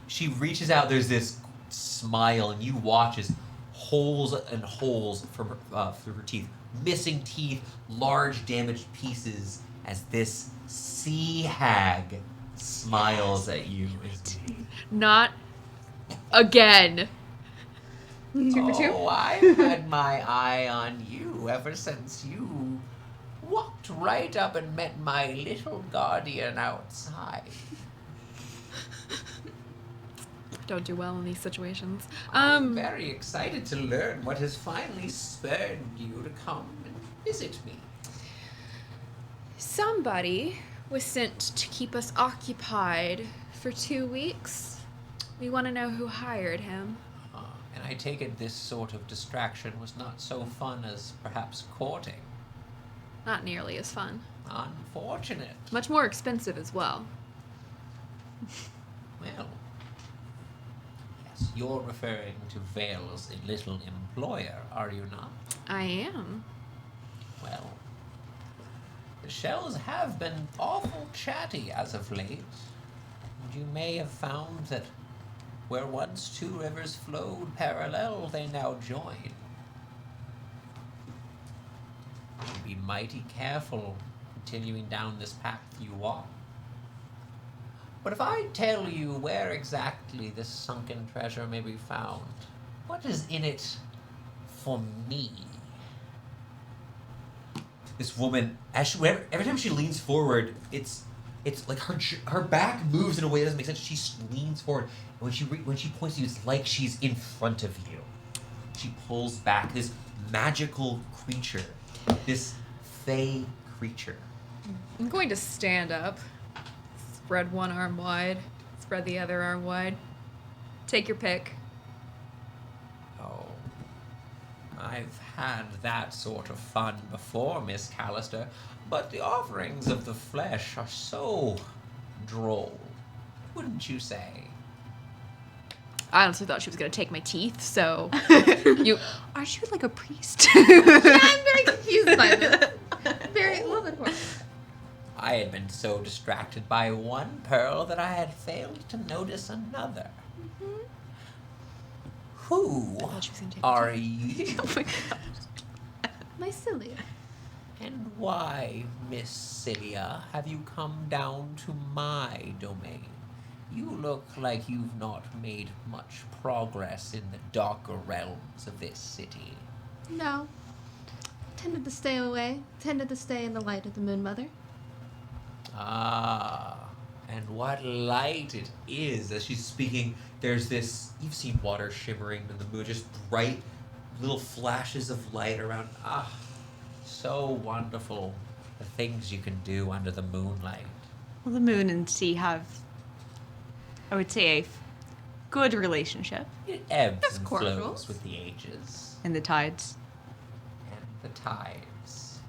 She reaches out, there's this smile, and you watch as holes and holes from through her teeth, missing teeth, large damaged pieces, as this sea hag smiles at you. not again. Oh, I've had my eye on you ever since you walked right up and met my little guardian outside. Don't do well in these situations. I'm very excited to learn what has finally spurred you to come and visit me. Somebody was sent to keep us occupied for 2 weeks. We want to know who hired him. And I take it this sort of distraction was not so fun as perhaps courting. Not nearly as fun. Unfortunate. Much more expensive as well. Well, yes, you're referring to Vale's little employer, are you not? I am. Well, the shells have been awful chatty as of late. And you may have found that where once two rivers flowed parallel, they now join. Be mighty careful continuing down this path you walk. But if I tell you where exactly this sunken treasure may be found, what is in it for me? This woman, every time she leans forward, it's like her back moves in a way that doesn't make sense. She leans forward, and when she points to you, it's like she's in front of you. She pulls back. This magical creature, this fey creature. I'm going to stand up. Spread one arm wide. Spread the other arm wide. Take your pick. Oh, I've had that sort of fun before, Miss Callister, but the offerings of the flesh are so droll, wouldn't you say? I honestly thought she was going to take my teeth, so... Aren't you like a priest? Yeah, I'm very confused by this. A little bit more. I had been so distracted by one pearl that I had failed to notice another. Who thought she was gonna take my are you? Oh my god. My Cilia. And why, Miss Cilia, have you come down to my domain? You look like you've not made much progress in the darker realms of this city. No. Tended to stay away. Tended to stay in the light of the Moon Mother. Ah, and what light it Is as she's speaking, there's this, you've seen water shimmering in the moon, just bright little flashes of light around. so wonderful, the things you can do under the moonlight. Well, the moon and sea have, I would say, a good relationship. It ebbs That's and cordial. flows with the ages And the tides. and the tides.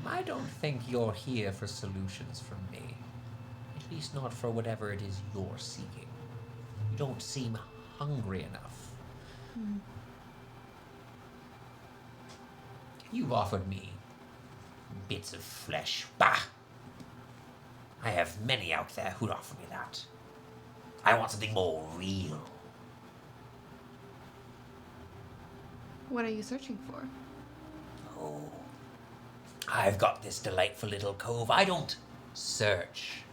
I don't think you're here for solutions from me. At least not for whatever it is you're seeking. You don't seem hungry enough. You've offered me bits of flesh. Bah! I have many out there who'd offer me that. I want something more real. What are you searching for? Oh, I've got this delightful little cove. I don't search.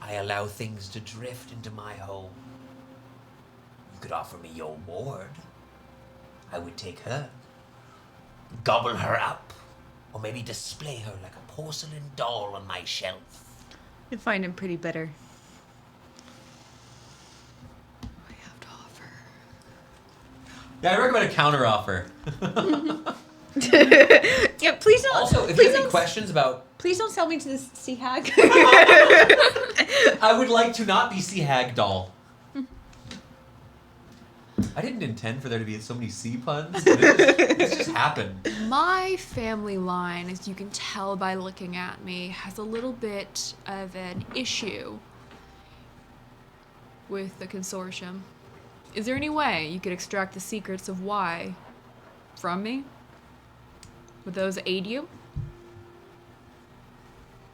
I allow things to drift into my home. You could offer me your ward. I would take her, gobble her up, or maybe display her like a porcelain doll on my shelf. You find him pretty bitter. I have to offer. Yeah, I recommend a counter offer. Yeah, please don't. Also, if please you have any don't, questions about, please don't sell me to this sea hag. I would like to not be Sea Hag doll. I didn't intend for there to be so many sea puns. But it just happened. My family line, as you can tell by looking at me, has a little bit of an issue with the consortium. Is there any way you could extract the secrets of why from me? Would those aid you?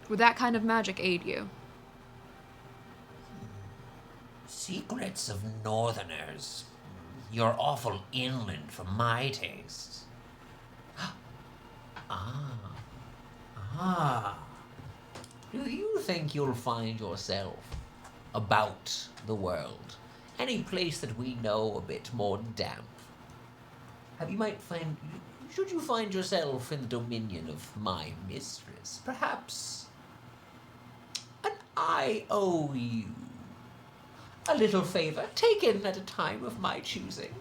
Would that kind of magic aid you? Secrets of Northerners. You're awful inland for my tastes. Do you think you'll find yourself about the world? Any place that we know a bit more damp? Should you find yourself in the dominion of my mistress? Perhaps an IOU. A little favor taken at a time of my choosing.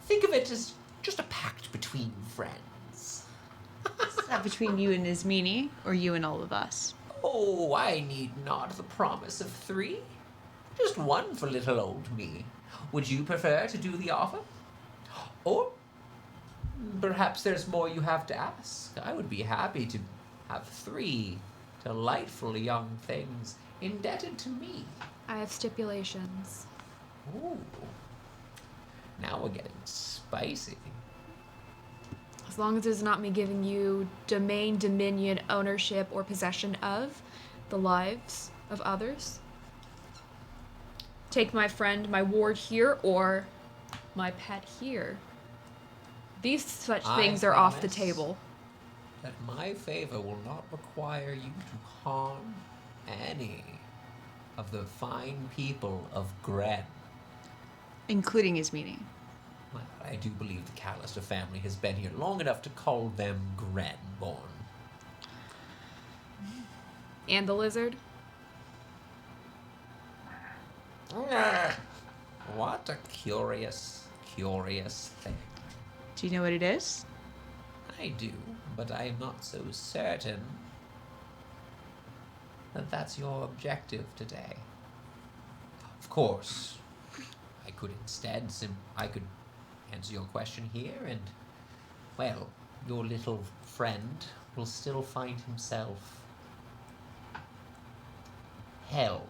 Think of it as just a pact between friends. Is that between you and Ismini, or you and all of us? Oh, I need not the promise of 3. Just 1 for little old me. Would you prefer to do the offer? Or perhaps there's more you have to ask. I would be happy to have 3 delightful young things indebted to me. I have stipulations. Ooh. Now we're getting spicy. As long as it's not me giving you domain, dominion, ownership, or possession of the lives of others. Take my friend, my ward here, or my pet here. These such things are off the promise table. That my favor will not require you to harm any of the fine people of Gren. Including Ismini. Well, I do believe the Callister family has been here long enough to call them Gren-born. And the lizard? What a curious thing. Do you know what it is? I do, but I am not so certain that that's your objective today. Of course, I could instead I could answer your question here, and, well, your little friend will still find himself held.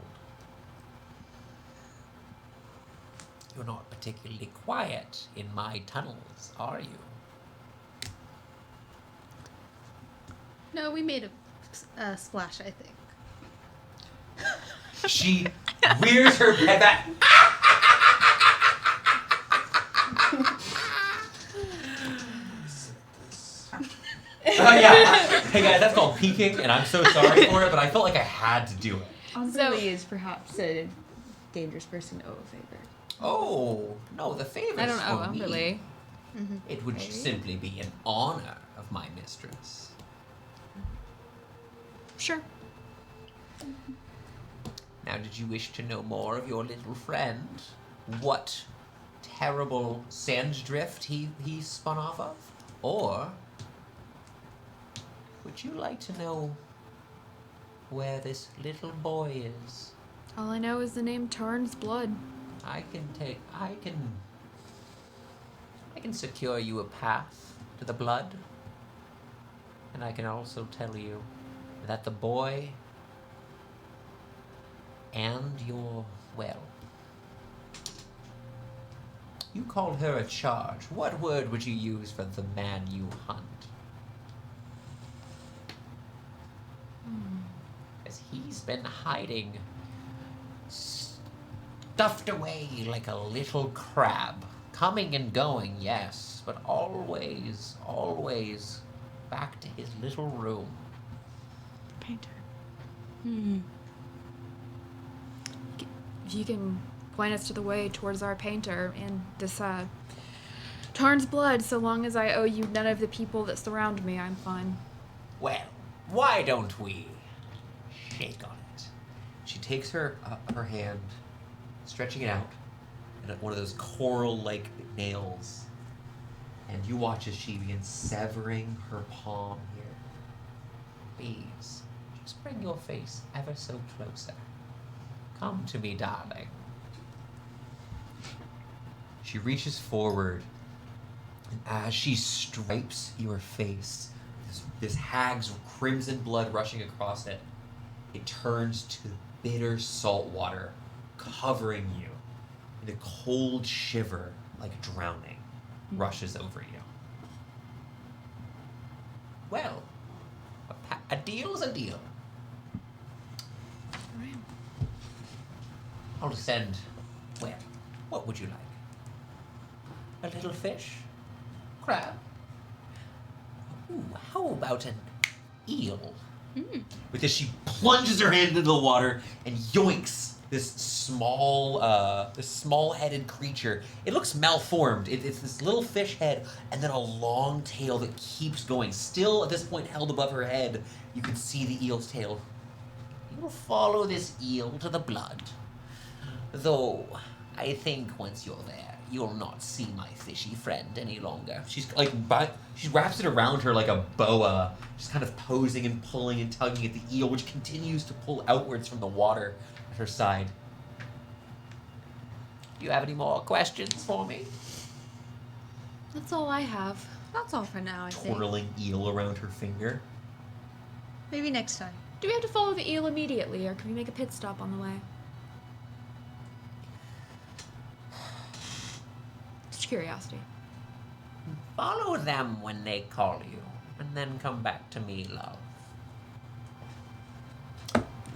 You're not particularly quiet in my tunnels, are you? No, we made a splash, I think. She rears her head back. Yeah. Hey guys, that's called peeking, and I'm so sorry for it, but I felt like I had to do it. Really is perhaps a dangerous person to owe a favor. Oh, no, the favor's I don't know, for me. really. It would Maybe. simply be an honor of my mistress. Sure. Now, did you wish to know more of your little friend? What terrible sand drift he spun off of? Or would you like to know where this little boy is? All I know is the name Tarn's blood. I can secure you a path to the blood. And I can also tell you that the boy and your, well, you called her a charge. What word would you use for the man you hunt? As he's been hiding, stuffed away like a little crab. Coming and going, yes, but always, always back to his little room. Painter. If you can point us to the way towards our painter and this Tarn's blood, so long as I owe you none of the people that surround me, I'm fine. Well, why don't we shake on it? She takes her hand, stretching it out, and one of those coral-like nails, and you watch as she begins severing her palm here. Please, just bring your face ever so closer. Come to me, darling. She reaches forward, and as she stripes your face, this hag's crimson blood rushing across it, it turns to bitter salt water, covering you, and a cold shiver, like drowning, rushes over you. Well, a deal's a deal. I'll send, well, what would you like? A little fish? Crab? Ooh, how about an eel? Because she plunges her hand into the water and yoinks this small-headed creature. It looks malformed. It's this little fish head and then a long tail that keeps going. Still, at this point, held above her head, you can see the eel's tail. You'll follow this eel to the blood. Though, I think once you're there, you'll not see my fishy friend any longer. She's like, she wraps it around her like a boa, just kind of posing and pulling and tugging at the eel, which continues to pull outwards from the water at her side. Do you have any more questions for me? That's all I have. That's all for now, I think. Twirling eel around her finger. Maybe next time. Do we have to follow the eel immediately, or can we make a pit stop on the way? Just curiosity. Follow them when they call you, and then come back to me, love.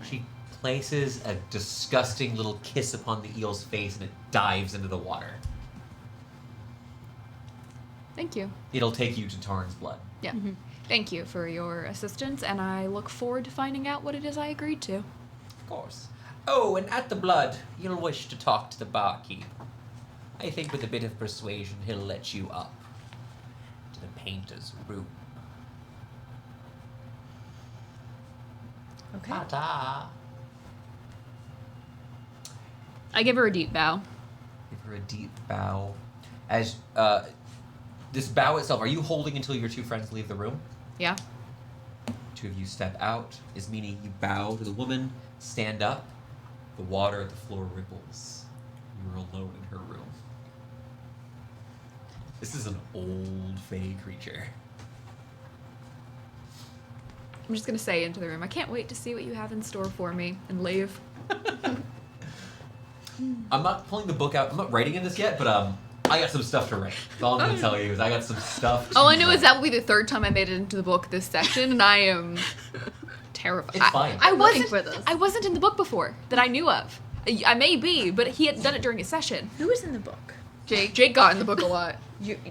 She places a disgusting little kiss upon the eel's face and it dives into the water. Thank you. It'll take you to Tarn's blood. Yeah. Thank you for your assistance, and I look forward to finding out what it is I agreed to. Of course. Oh, and at the blood, you'll wish to talk to the barkeep. I think with a bit of persuasion, he'll let you up to the painter's room. Okay. Ta-ta. I give her a deep bow. Give her a deep bow. As this bow itself, are you holding until your two friends leave the room? Yeah. Two of you step out. Ismini, you bow to the woman, stand up. The water at the floor ripples. You're alone in her room. This is an old fey creature. I'm just gonna say into the room, I can't wait to see what you have in store for me, and leave. I'm not pulling the book out. I'm not writing in this yet, but I got some stuff to write. That's all I'm going to tell you is I got some stuff to All I know write. is that will be the third time I made it into the book this session, and I am terrified. It's fine. I Looking wasn't. for this. I wasn't in the book before that I knew of. I may be, but he had done it during a session. Who was in the book? Jake. Jake got in the book a lot.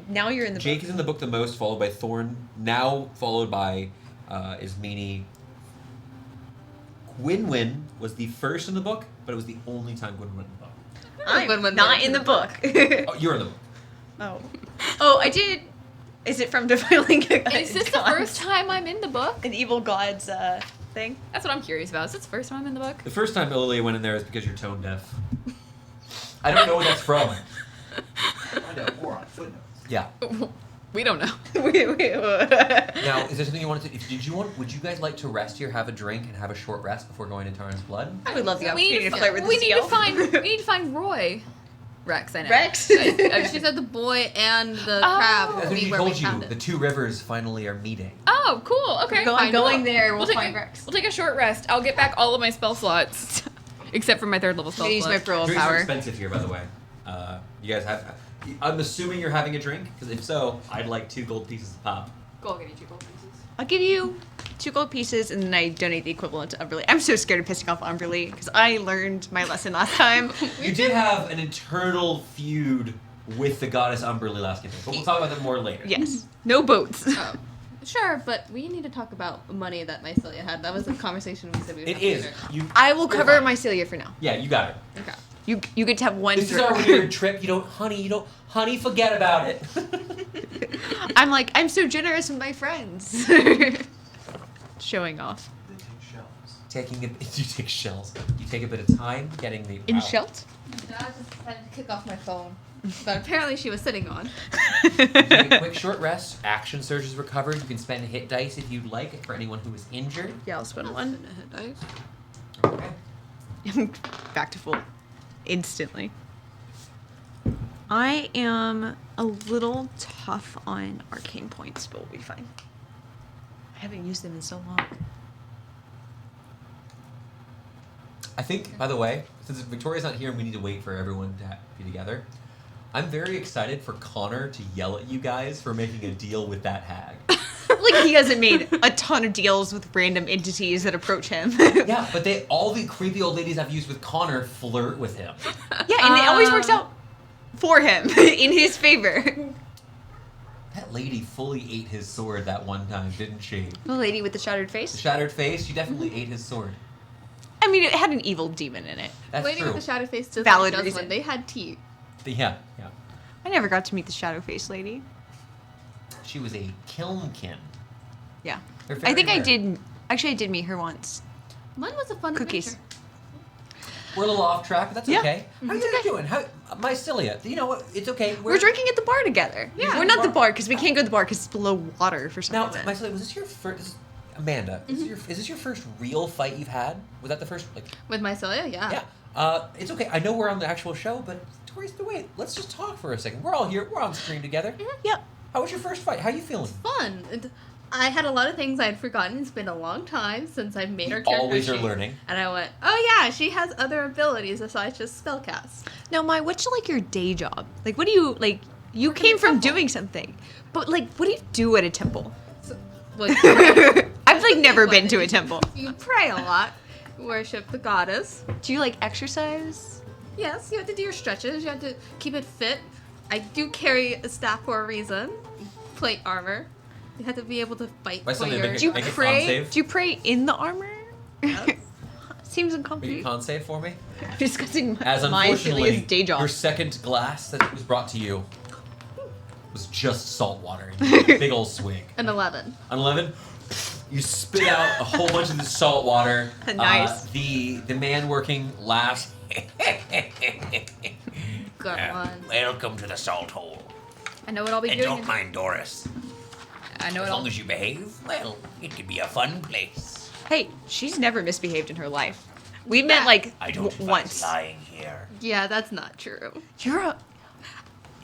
Now you're in the Jake book. is in the book the most, followed by Thorn, now followed by Ismini. Gwynwyn was the first in the book, but it was the only time Gwynwyn was in the book. I'm not in the book. Oh, you're in the book. Oh, I did. Is it from Defiling Is this the first time I'm in the book? An evil god's thing? That's what I'm curious about. Is this the first time I'm in the book? The first time Lilia went in there is because you're tone deaf. I don't know what that's from. Find out more on footnotes. Yeah. We don't know. Now, is there something you wanted to? Would you guys like to rest here, have a drink, and have a short rest before going into Tarn's blood? I would love the We opportunity need to to, flirt with we the need seal. to find. We need to find Roy. Rex, I know. Rex? She said the boy and the crab That's will what be she where we told you. found The it. two rivers finally are meeting. Oh, cool. Okay. I'm going Cool. there. We'll take find a, Rex. We'll take a short rest. I'll get back all of my spell slots, except for my third level I'm spell gonna use my slots. pearl of Drinks are power. expensive here, by the way. You guys have. I'm assuming you're having a drink, because if so, I'd like 2 gold pieces of pop. Go, I'll give you 2 gold pieces. I'll give you 2 gold pieces, and then I donate the equivalent to Umberly. I'm so scared of pissing off Umberly because I learned my lesson last time. You did have an internal feud with the goddess Umberly Laskin. But we'll talk about that more later. Yes. No boats. Oh. Sure, but we need to talk about money that Mycelia had. That was a conversation we said we would It have is. later. I will You're cover fine. my Celia for now. Yeah, you got it. Okay. You get to have one This is drink. our weird trip. Honey, forget about it. I'm like, I'm so generous with my friends. Showing off. They take shells. You take shells. You take a bit of time getting the. In wow. Shelt? I just decided to kick off my phone. But apparently she was sitting on. Take a quick short rest. Action surge is recovered. You can spend hit dice if you'd like for anyone who is injured. Yeah, I'll spend one. Okay. Back to full. Instantly. I am a little tough on arcane points, but we'll be fine. I haven't used them in so long. I think, by the way, since Victoria's not here and we need to wait for everyone to be together, I'm very excited for Connor to yell at you guys for making a deal with that hag. Like he hasn't made a ton of deals with random entities that approach him. Yeah, but all the creepy old ladies I've used with Connor flirt with him. Yeah, and it always works out for him in his favor. That lady fully ate his sword that one time, didn't she? The lady with the shattered The face. shattered face, she definitely ate his sword. I mean, it had an evil demon in it. That's Lady true. with the shadow face does Valid like reason. one. They had tea. Yeah. I never got to meet the shadow face lady. She was a kilnkin. Yeah. They're I very think I rare. did. Actually, I did meet her once. Mine was a fun Cookies. adventure. We're a little off track, but that's Yeah. okay. How you guys doing? Mycelia, you know what? It's okay. We're drinking at the bar together. Yeah. We're not the bar because we can't go to the bar because it's below water for some Now, reason. Mycelia, was this your first? Amanda, is this your first real fight you've had? Was that the first? With Mycelia, yeah. Yeah. It's okay. I know we're on the actual show, but Tori's the way. Let's just talk for a second. We're all here. We're on screen together. Yep. How was your first fight? How you feeling? Fun. I had a lot of things I'd forgotten. It's been a long time since I've made her character Always are sheet. learning. And I went, oh yeah, she has other abilities besides just spellcast. Now, what's like your day job? Like, what do you like? You Work in came a from temple. doing something, but like, what do you do at a temple? So, like, I've like never been to a temple. You pray a lot, worship the goddess. Do you like exercise? Yes, you have to do your stretches. You have to keep it fit. I do carry a staff for a reason. Plate armor. You have to be able to fight By for something your... make it- Do you Make a con pray? save. Do you pray in the armor? Seems Make a uncomfortable. con save for me. Discussing As my unfortunately, Celia's day job. your second glass that was brought to you was just salt water. And big old swig. An 11. On 11, you spit out a whole bunch of this salt water. Nice. The man working laughs. Good one. Welcome to the salt hole. I know what I'll be And doing. don't mind Doris. I know As what long I'll. as you behave, well, it can be a fun place. Hey, she's never misbehaved in her life. We met like I don't advise once. lying here. Yeah, that's not true. You're a.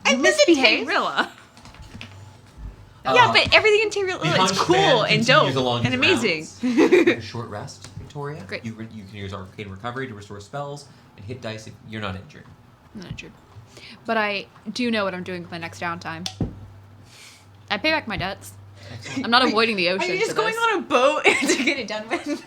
I You live in misbehave? Tangrilla. Yeah, but everything in Tyrion the is hunched cool man and continues dope along and his amazing. A short rest, Victoria. Great. You can use arcane recovery to restore spells and hit dice if you're not injured. Not true. But I do know what I'm doing with my next downtime. I pay back my debts. I'm not avoiding the Are ocean. you just for going this. on a boat to get it done with? So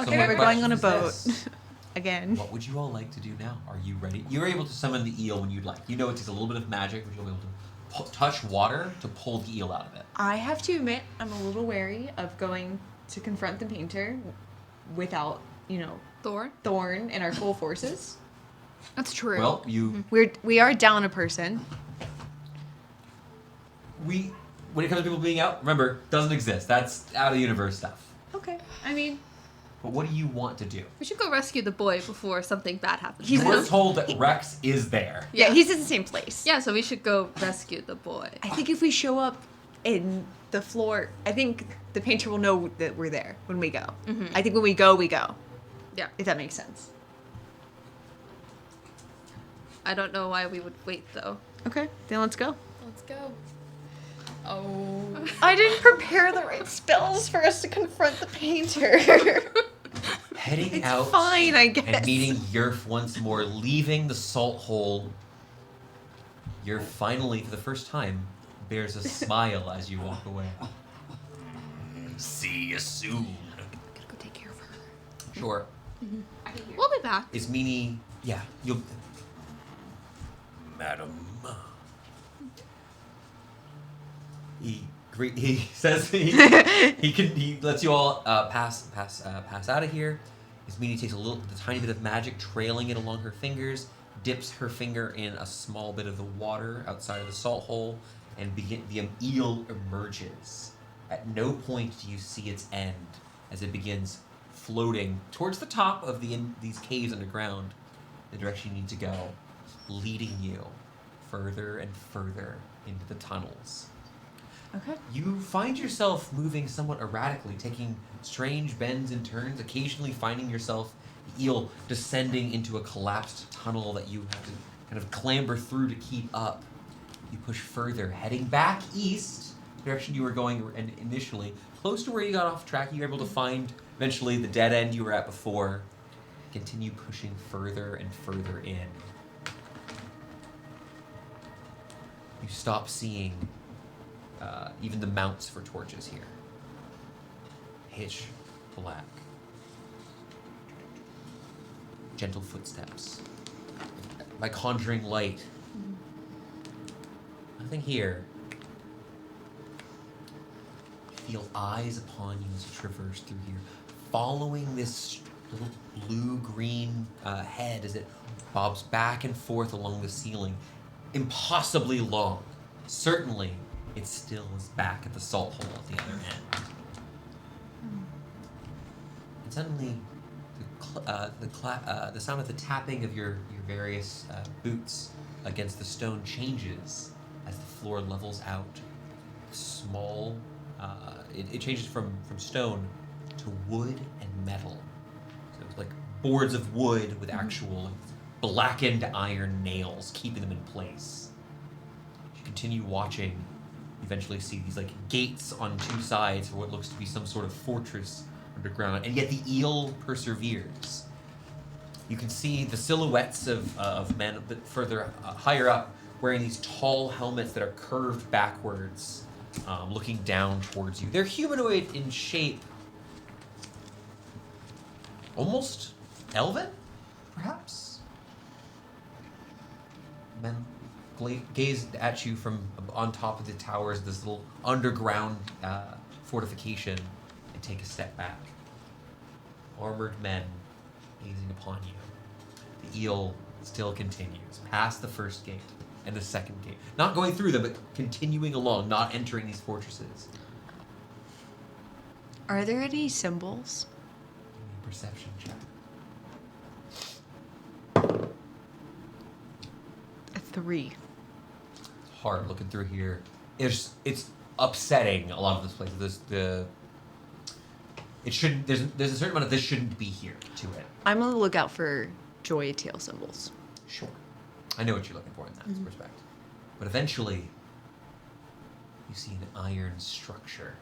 Okay, my we're going on a question boat is this. again. What would you all like to do now? Are you ready? You're able to summon the eel when you'd like. You know it takes a little bit of magic, but you'll be able to touch water to pull the eel out of it. I have to admit, I'm a little wary of going to confront the painter without, Thor. Thorn and our full forces. That's true. Well, you We are down a person. when it comes to people being out, remember, doesn't exist. That's out of universe stuff. Okay. I mean, But what do you want to do? We should go rescue the boy before something bad happens. He's to We're him. told that Rex is there. yeah, he's in the same place. Yeah, so we should go rescue the boy. I think if we show up in the floor, I think the painter will know that we're there when we go. I think when we go, we go. Yeah. If that makes sense. I don't know why we would wait though. Okay, then let's go. Let's go. Oh. I didn't prepare the right spells for us to confront the painter. Heading It's out fine, I guess. and meeting Yerf once more, leaving the salt hole. Yerf finally, for the first time, bears a smile as you walk away. See you soon. Gotta go take care of her. Sure. We'll be back. Is Meanie... Yeah, you'll... madam. He says he lets you all pass out of here. His meanie takes a tiny bit of magic, trailing it along her fingers, dips her finger in a small bit of the water outside of the salt hole, and the eel emerges. At no point do you see its end as it begins floating towards the top of these caves underground, the direction you need to go, leading you further and further into the tunnels. Okay. You find yourself moving somewhat erratically, taking strange bends and turns, occasionally finding yourself, the eel, descending into a collapsed tunnel that you have to kind of clamber through to keep up. You push further, heading back east, direction you were going initially, close to where you got off track. You were able to find, eventually, the dead end you were at before. Continue pushing further and further in. You stop seeing even the mounts for torches here. Pitch black. Gentle footsteps. By conjuring light. Nothing here. You feel eyes upon you as you traverse through here, following this little blue-green head as it bobs back and forth along the ceiling. Impossibly long. Certainly, it still is back at the salt hole at the other end. And suddenly, the sound of the tapping of your various boots against the stone changes as the floor levels out. Small, it changes from stone to wood and metal. So it's like boards of wood with actual blackened iron nails keeping them in place. As you continue watching, you eventually see these like gates on two sides for what looks to be some sort of fortress underground, and yet the eel perseveres. You can see the silhouettes of men a bit further higher up, wearing these tall helmets that are curved backwards, looking down towards you. They're humanoid in shape, almost elven, perhaps. Men gazed at you from on top of the towers of this little underground fortification and take a step back. Armored men gazing upon you. The eel still continues past the first gate and the second gate. Not going through them, but continuing along, not entering these fortresses. Are there any symbols? Perception check. A 3. Hard looking through here. It's upsetting a lot of this place. There's a certain amount of this shouldn't be here to it. I'm on the lookout for joy tail symbols. Sure. I know what you're looking for in that respect. But eventually, you see an iron structure.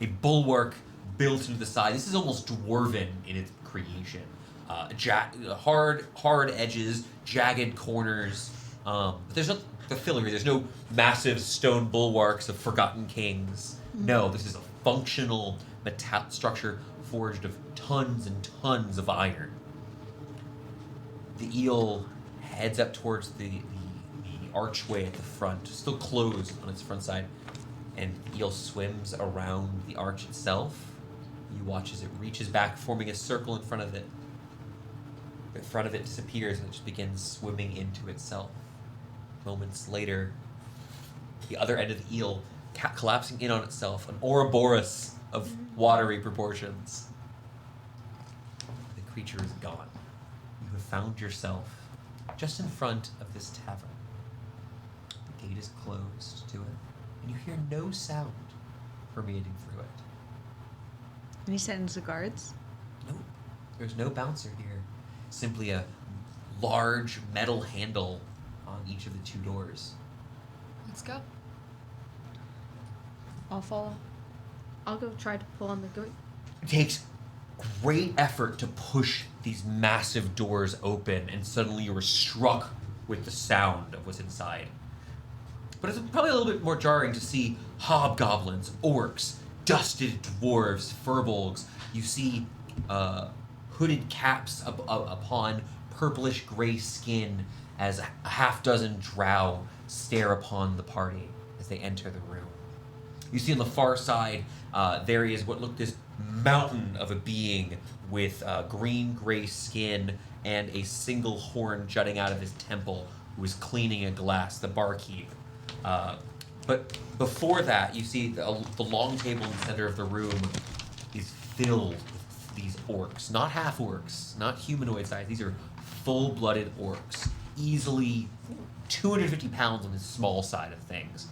A bulwark built into the side. This is almost dwarven in its creation. Hard edges, jagged corners. But there's no the filigree. There's no massive stone bulwarks of forgotten kings. No, this is a functional metal structure forged of tons and tons of iron. The eel heads up towards the archway at the front, still closed on its front side, and the eel swims around the arch itself. You watch as it reaches back, forming a circle in front of it. The front of it disappears and it just begins swimming into itself. Moments later, the other end of the eel collapsing in on itself, an Ouroboros of watery proportions. The creature is gone. You have found yourself just in front of this tavern. The gate is closed to it, and you hear no sound permeating through it. Any signs of guards? Nope. There's no bouncer here. Simply a large metal handle on each of the two doors. Let's go. I'll follow. I'll go try to pull on the gate. It takes great effort to push these massive doors open, and suddenly you are struck with the sound of what's inside. But it's probably a little bit more jarring to see hobgoblins, orcs, dusted dwarves, furbolgs. You see hooded caps upon purplish gray skin, as a half dozen drow stare upon the party as they enter the room. You see on the far side, there is what looked this mountain of a being with green-gray skin and a single horn jutting out of his temple, who is cleaning a glass, the barkeep. But before that, you see the long table in the center of the room is filled with these orcs. Not half-orcs, not humanoid size. These are full-blooded orcs. Easily 250 pounds on the small side of things.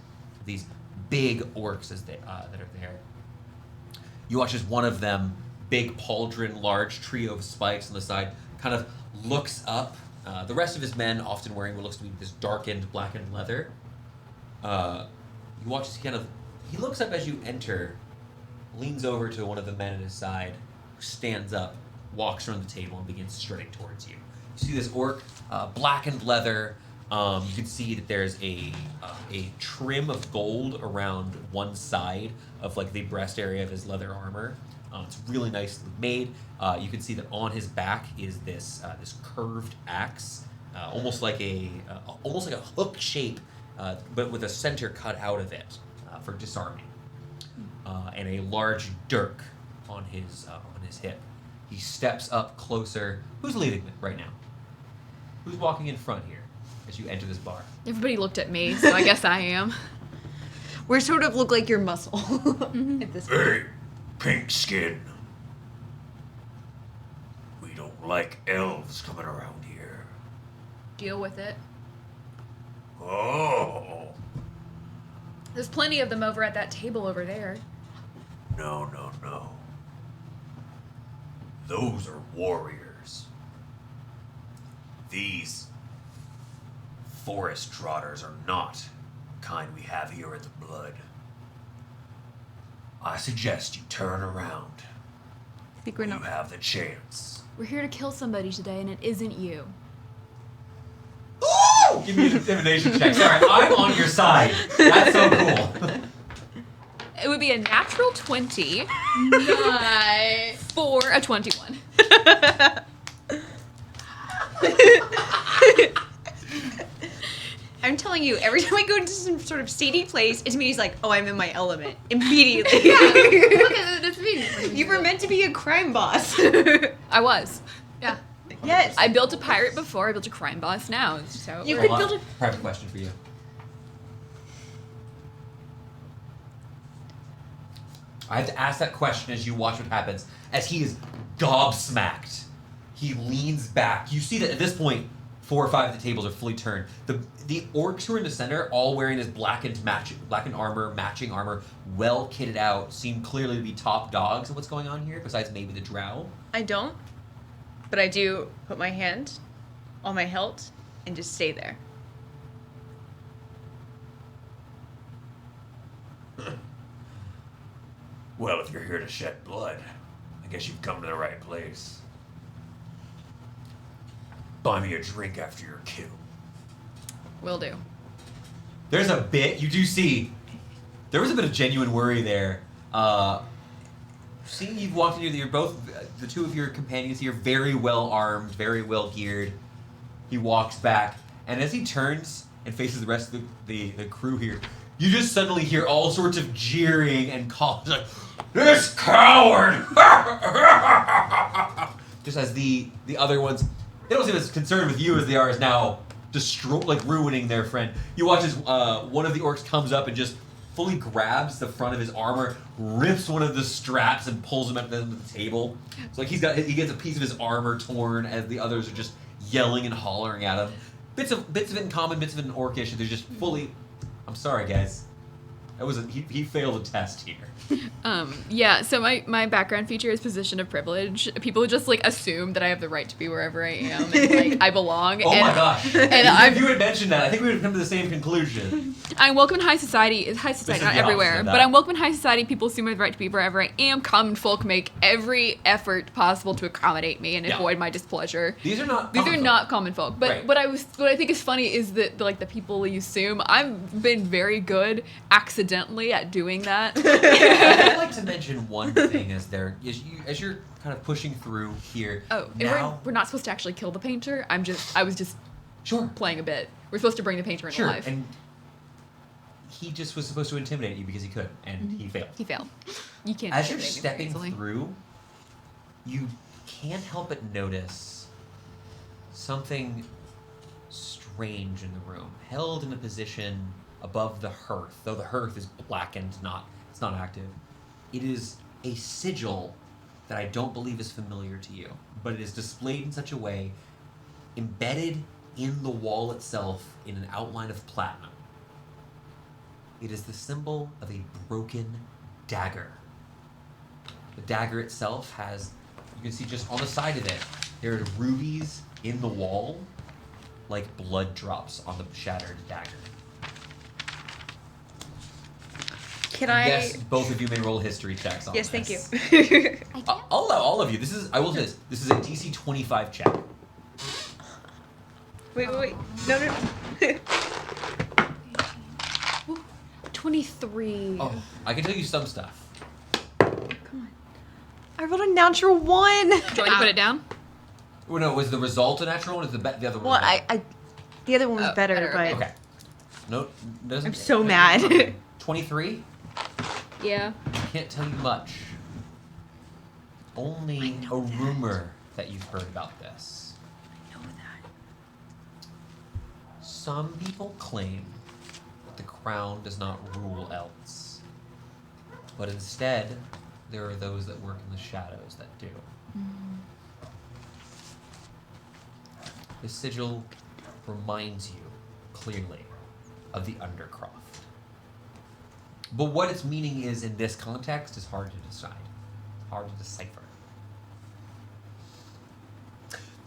These big orcs that are there. You watch as one of them, big pauldron, large trio of spikes on the side, kind of looks up. The rest of his men often wearing what looks to be this darkened, blackened leather. You watch as he looks up as you enter, leans over to one of the men at his side, who stands up, walks around the table, and begins strutting towards you. You see this orc, blackened leather. You can see that there's a trim of gold around one side of like the breast area of his leather armor. It's really nicely made. You can see that on his back is this curved axe, almost like a hook shape, but with a center cut out of it for disarming, and a large dirk on his hip. He steps up closer. Who's leading it right now? Who's walking in front here as you enter this bar? Everybody looked at me, so I guess I am. We sort of look like your muscle at this point. Hey, pink skin. We don't like elves coming around here. Deal with it. Oh. There's plenty of them over at that table over there. No. Those are warriors. These forest trotters are not the kind we have here at the Blood. I suggest you turn around. I think we're You not. have the chance. We're here to kill somebody today, and it isn't you. Ooh! Give me an intimidation check. Sorry, I'm on your side. That's so cool. It would be a natural 20 Nice. for a 21. I'm telling you, every time I go into some sort of seedy place, it's me. He's like, "Oh, I'm in my element." Immediately. Look at this meeting. You were meant to be a crime boss. I was. Yeah. Yes. I built a pirate before, I built a crime boss now, so... You Hold could on. build Private question for you. I have to ask that question as you watch what happens. As he is gobsmacked, he leans back. You see that at this point, 4 or 5 of the tables are fully turned. The orcs who are in the center, all wearing this blackened armor, matching armor, well kitted out, seem clearly to be top dogs of what's going on here, besides maybe the drow. I don't, but I do put my hand on my hilt and just stay there. Well, if you're here to shed blood, I guess you've come to the right place. Buy me a drink after your kill. Will do. There's a bit, you do see, there was a bit of genuine worry there. Seeing you've walked in, you're both, the two of your companions here, very well armed, very well geared. He walks back, and as he turns and faces the rest of the crew here, you just suddenly hear all sorts of jeering and calls like, "This coward!" Just as the other ones, they don't seem as concerned with you as they are as now ruining their friend. You watch as one of the orcs comes up and just fully grabs the front of his armor, rips one of the straps, and pulls him at the end of the table. It's like he gets a piece of his armor torn as the others are just yelling and hollering at him. Bits of it in common, bits of it in orcish. They're just fully. I'm sorry, guys. He failed a test here. Yeah, so my background feature is position of privilege. People just like assume that I have the right to be wherever I am and like I belong. Oh my gosh! And if you had mentioned that, I think we would have come to the same conclusion. I'm welcome in high society. High society, is not the opposite everywhere, of but that. I'm welcome in high society. People assume I have the right to be wherever I am. Common folk make every effort possible to accommodate me and Yeah. avoid my displeasure. These are not. These common are folk. not common folk. But Right. what I think is funny is that like the people you assume, I've been very good accidentally at doing that. I'd like to mention one thing as you're kind of pushing through here. Oh, and now. we're not supposed to actually kill the painter. I was just Sure. playing a bit. We're supposed to bring the painter into Sure. life. And he just was supposed to intimidate you because he could, and he failed. He failed. You can't. As you're intimidate me stepping easily. through, you can't help but notice something strange in the room, held in a position above the hearth, though the hearth is blackened, it's not active. It is a sigil that I don't believe is familiar to you, but it is displayed in such a way, embedded in the wall itself in an outline of platinum. It is the symbol of a broken dagger. The dagger itself has, you can see just on the side of it, there are rubies in the wall, like blood drops on the shattered dagger. Can I? Yes, both of you may roll history checks on Yes, this. thank you. I'll allow all of you. I will say this is a DC 25 check. wait. No. 23. Oh, I can tell you some stuff. I rolled a natural 1. Do you want me to put it down? Well, no, was the result a natural one? Or the other one? Well, better? the other one was Oh, better, better, but Okay. No, doesn't. I'm so mad. 23. Yeah. Can't tell you much. Only a rumor that you've heard about this. I know that. Some people claim that the crown does not rule Elves, but instead, there are those that work in the shadows that do. The sigil reminds you clearly of the Undercroft. But what its meaning is in this context is hard to decide, hard to decipher.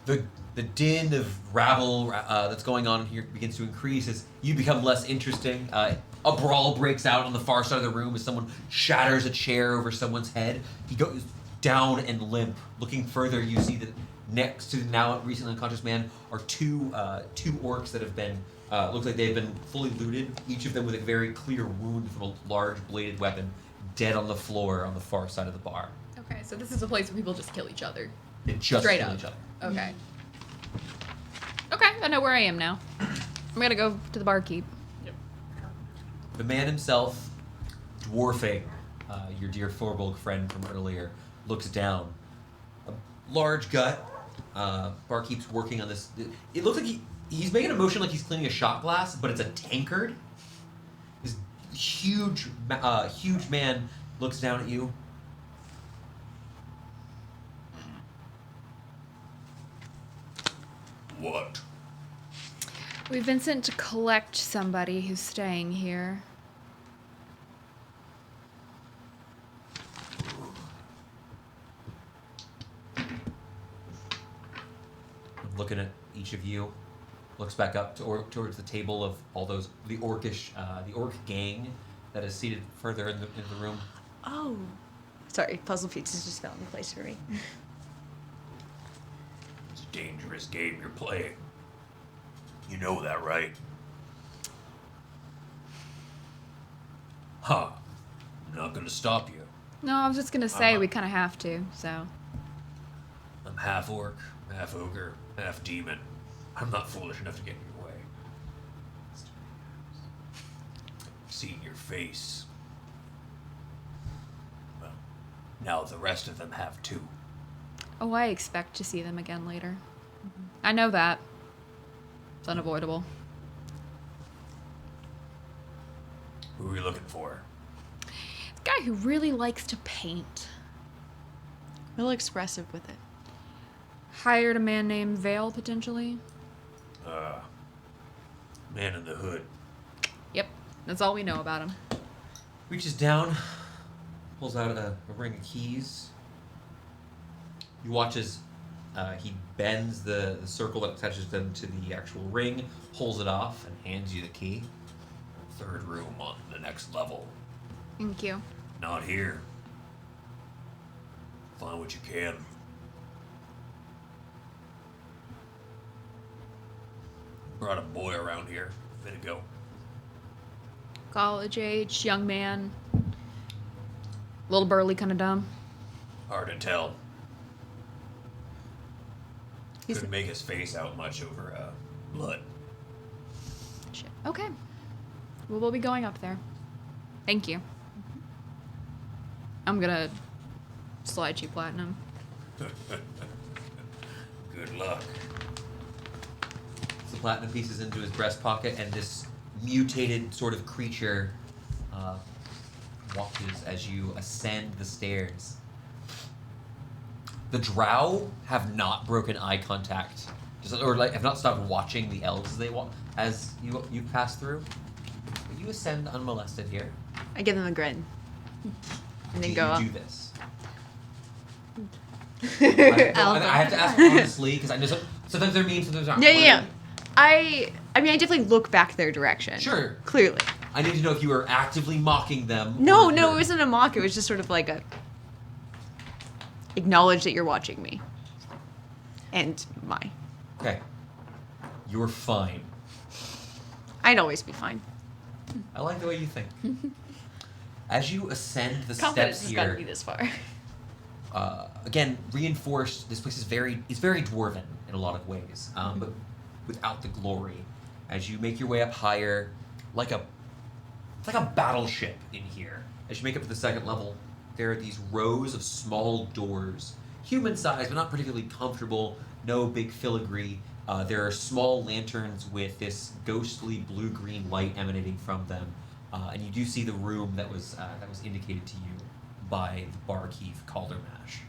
The din of rabble that's going on here begins to increase as you become less interesting. A brawl breaks out on the far side of the room as someone shatters a chair over someone's head. He goes down and limp. Looking further, you see that next to the now recently unconscious man are two orcs that have been, looks like they've been fully looted, each of them with a very clear wound from a large bladed weapon, dead on the floor on the far side of the bar. Okay, so this is a place where people just kill each other. They just Straight kill up. each other. Okay. Okay, I know where I am now. I'm gonna go to the barkeep. The man himself, dwarfing your dear Thorbolg friend from earlier, looks down. A large gut. Barkeep's working on this. It looks like he's making a motion like he's cleaning a shot glass, but it's a tankard. This huge man looks down at you. What? We've been sent to collect somebody who's staying here. Looking at each of you, looks back up towards the table of all those the orc gang that is seated further in the room. Oh. Sorry, puzzle pieces just fell into place for me. It's a dangerous game you're playing. You know that, right? Huh. I'm not gonna stop you. No, I was just gonna say we kind of have to. So. I'm half orc, half ogre, half demon. I'm not foolish enough to get in your way. Seen your face. Well, now the rest of them have too. Oh, I expect to see them again later. I know that. It's unavoidable. Who are you looking for? The guy who really likes to paint. Real expressive with it. Hired a man named Vale, potentially. Man in the hood. Yep, that's all we know about him. Reaches down, pulls out a ring of keys. You watch as he bends the circle that attaches them to the actual ring, pulls it off, and hands you the key. Third room on the next level. Thank you. Not here. Find what you can. Brought a boy around here a minute ago. College age, young man. Little burly, kind of dumb. Hard to tell. He's- Couldn't make his face out much over blood. Shit. Okay. Well, we'll be going up there. Thank you. I'm gonna slide you platinum. Good luck. The platinum pieces into his breast pocket, and this mutated sort of creature watches as you ascend the stairs. The drow have not broken eye contact, have not stopped watching the elves as they walk as you pass through. But you ascend unmolested here. I give them a grin. And then Do go you up. do this? I have to ask honestly because I know sometimes they're mean, sometimes they're not. Yeah. I mean, I definitely look back their direction. Sure. Clearly. I need to know if you were actively mocking them. No, or if it you're- wasn't a mock. It was just sort of like a acknowledge that you're watching me. And my. Okay. You're fine. I'd always be fine. I like the way you think. As you ascend the Confidence steps has gotten me here, this far. again, reinforced, this place is very dwarven in a lot of ways, but without the glory. As you make your way up higher, it's like a battleship in here. As you make it to the second level, there are these rows of small doors, human-sized, but not particularly comfortable, no big filigree. There are small lanterns with this ghostly blue-green light emanating from them. And you do see the room that was indicated to you by the barkeep Caldermash.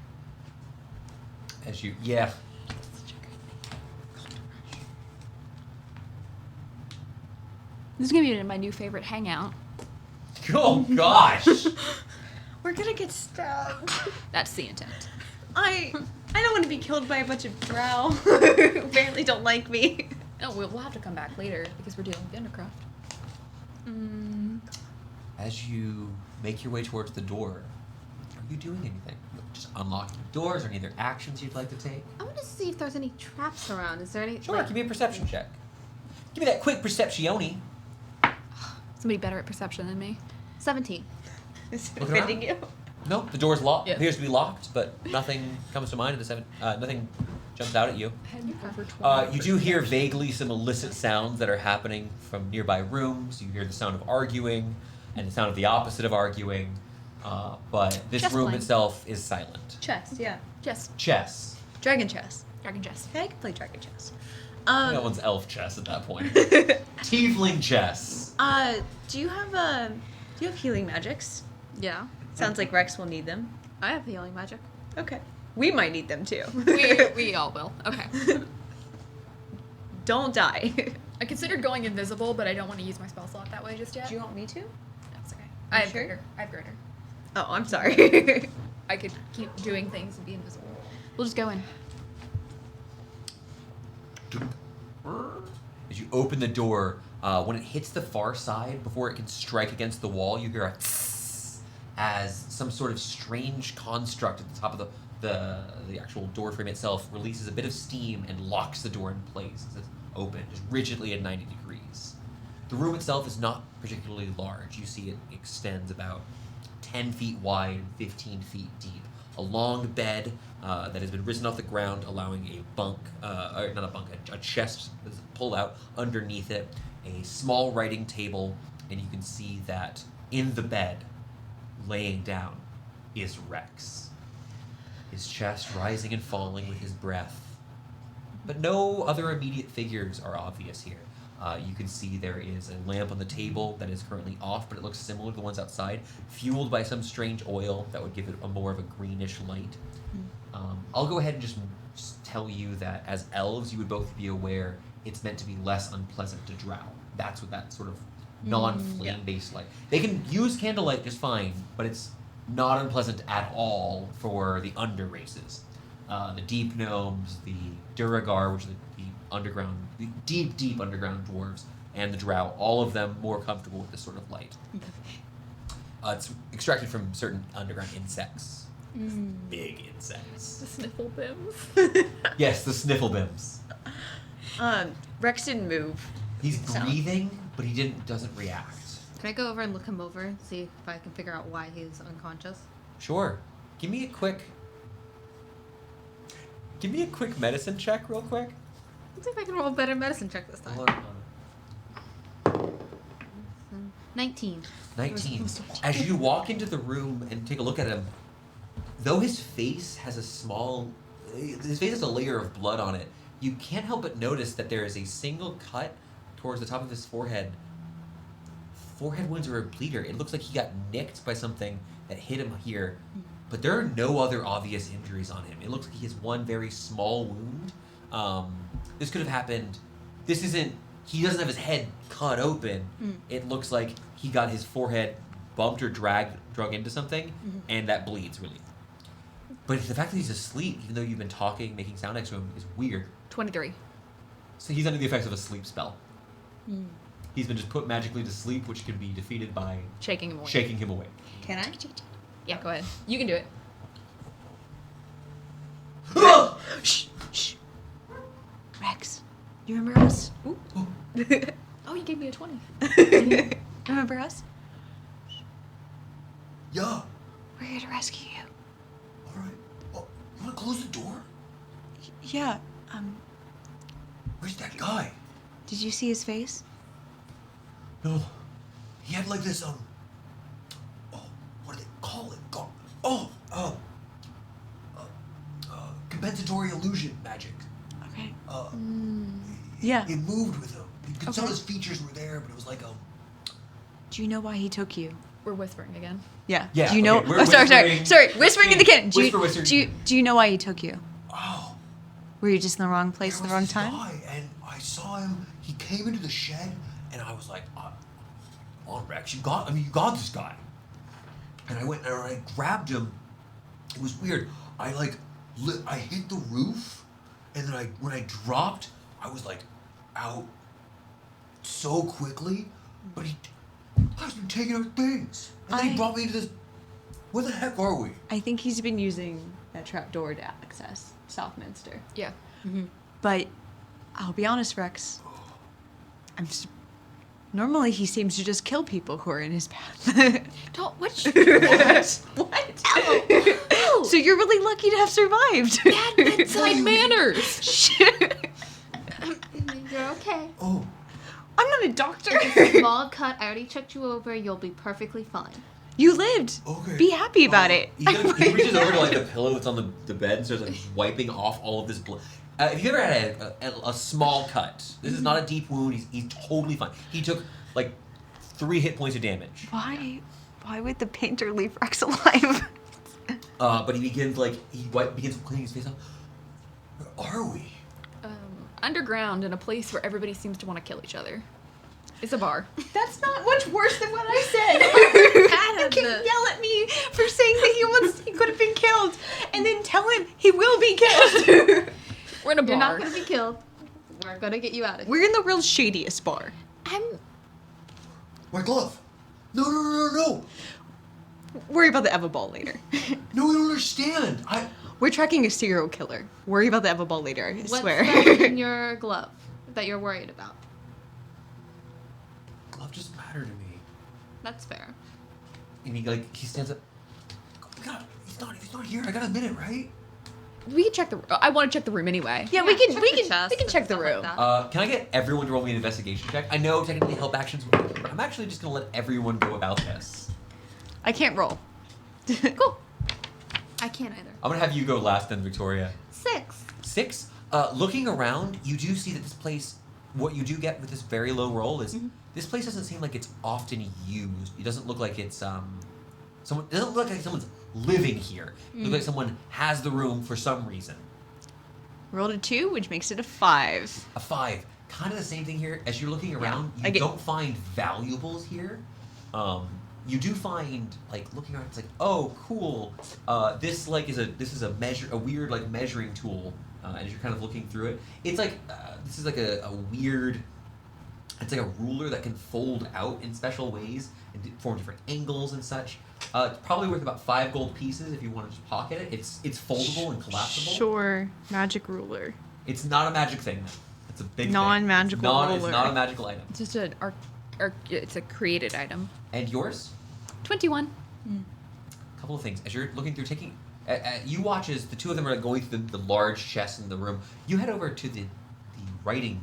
As you, yeah. This is gonna be my new favorite hangout. Oh gosh! We're gonna get stabbed. That's the intent. I don't want to be killed by a bunch of drow who apparently don't like me. No, we'll have to come back later because we're dealing with Undercroft. As you make your way towards the door, are you doing anything? Just unlocking doors, or any other actions you'd like to take? I want to see if there's any traps around. Is there any? Sure, like- give me a perception check. Give me that quick perceptione. Somebody better at perception than me. 17. Is it Look around. offending you? No, the door's locked. Yeah. Appears to be locked, but nothing comes to mind. Nothing jumps out at you. You do hear vaguely some illicit sounds that are happening from nearby rooms. You hear the sound of arguing and the sound of the opposite of arguing. But this Chess room playing. itself is silent. Chess, yeah. Chess. Chess. Dragon chess. Dragon chess. Okay, I can play dragon chess. That one's elf chess at that point. Tiefling chess. Do you have healing magics? Yeah. Sounds like Rex will need them. I have healing magic. Okay. We might need them too. We all will. Okay. Don't die. I considered going invisible, but I don't want to use my spell slot that way just yet. Do you want me to? That's okay. I have sure? greater. I have greater. Oh, I'm sorry. I could keep doing things and be invisible. We'll just go in. As you open the door, when it hits the far side, before it can strike against the wall, you hear a tss as some sort of strange construct at the top of the actual door frame itself releases a bit of steam and locks the door in place as it's open, just rigidly at 90 degrees. The room itself is not particularly large. You see it extends about 10 feet wide, 15 feet deep. A long bed that has been risen off the ground, allowing a bunk, or not a bunk, a chest is pulled out underneath it, a small writing table, and you can see that in the bed, laying down, is Rex. His chest rising and falling with his breath. But no other immediate figures are obvious here. You can see there is a lamp on the table that is currently off, but it looks similar to the ones outside, fueled by some strange oil that would give it a more of a greenish light. I'll go ahead and just tell you that as elves, you would both be aware it's meant to be less unpleasant to drow. That's what that sort of non-flame-based light. They can use candlelight just fine, but it's not unpleasant at all for the under races. The deep gnomes, the Duragar, which are the underground, the deep underground dwarves, and the drow, all of them more comfortable with this sort of light. It's extracted from certain underground insects. Big insects. The sniffle bims. Yes, the snifflebims. Rex didn't move. He's Sound. breathing, but he doesn't react. Can I go over and look him over and see if I can figure out why he's unconscious? Sure. Give me a quick medicine check real quick. Let's see if I can roll a better medicine check this time. Hold on. 19. 19. As you walk into the room and take a look at him, though his face has a layer of blood on it, you can't help but notice that there is a single cut towards the top of his forehead. Forehead wounds are a bleeder. It looks like he got nicked by something that hit him here, but there are no other obvious injuries on him. It looks like he has one very small wound. This could have happened. He doesn't have his head cut open. It looks like he got his forehead bumped or drug into something, and that bleeds, really. But the fact that he's asleep, even though you've been talking, making sound next to him, is weird. 23. So he's under the effects of a sleep spell. He's been just put magically to sleep, which can be defeated by Shaking him away. shaking him away. Can I? Yeah, go ahead. You can do it. Shh. Rex, you remember us? Ooh. Oh, you gave me a 20. Remember us? Yeah. We're here to rescue you. All right. Oh, you want to close the door? Yeah. Where's that guy? Did you see his face? No. He had like this, what do they call it? Compensatory illusion magic. Okay. Yeah. It moved with him. You could tell his features were there, but it was like, Do you know why he took you? We're whispering again. Yeah. Yeah, Do you know? okay, we're Oh, sorry. whispering. Whispering in the kitchen. Whisper. Do you know why he took you? oh, Were you just in the wrong place at there the wrong was this time? guy, and I saw him. He came into the shed, and I was like, "Come on, Rex, you got this guy." And I went and I grabbed him. It was weird. I hit the roof, and then when I dropped, I was like out so quickly. But I've been taking out things, and then he brought me into this. Where the heck are we? I think he's been using that trap door to access Southminster. Yeah. But I'll be honest, Rex. Normally he seems to just kill people who are in his path. Don't. What? What? Ow. So you're really lucky to have survived. Bad bedside manners. You're okay. Oh, I'm not a doctor. It's a small cut. I already checked you over. You'll be perfectly fine. You lived. okay. Be happy about it. He reaches over to like the pillow that's on the bed and starts like wiping off all of this blood. If you ever had a small cut, this is not a deep wound. He's totally fine. He took like 3 hit points of damage. Why would the painter leave Rex alive? But he begins cleaning his face up. Where are we? Underground in a place where everybody seems to want to kill each other. It's a bar. That's not much worse than what I said. You can the- yell at me for saying that he could have been killed, and then tell him he will be killed. We're in a bar. You're not gonna be killed. We're gonna get you out of here. We're in the real shadiest bar. My glove. No. Worry about the Eva ball later. No, you don't understand. We're tracking a serial killer. Worry about the Eva ball later, I What's swear. that in your glove that you're worried about? Glove doesn't matter to me. That's fair. And he stands up. He's not here. I got a minute, right? We can check the. I want to check the room anyway. Yeah, Yeah, we can check we the can chest we can and check the stuff like room. that. Can I get everyone to roll me an investigation check? I know technically help actions, but I'm actually just gonna let everyone go about this. I can't roll. Cool. I can't either. I'm gonna have you go last, then Victoria. 6. 6. Looking around, you do see that this place. What you do get with this very low roll is this place doesn't seem like it's often used. It doesn't look like it's someone. It doesn't look like someone's living here. It looks like someone has the room for some reason. Rolled a 2, which makes it a 5. A 5. Kind of the same thing here. As you're looking around, I you get- don't find valuables here. You do find looking around. It's like, oh, cool. This is a weird measuring tool. As you're kind of looking through it, it's like this is like a weird. It's like a ruler that can fold out in special ways and form different angles and such. It's probably worth about 5 gold pieces if you want to just pocket it. It's foldable and collapsible. Sure. Magic ruler. It's not a magic thing. It's a big Non-magical thing. It's ruler. not a magical item. It's just it's a created item. And yours? 21. A couple of things. As you're looking through, you watch as the two of them are going through the large chest in the room. You head over to the writing,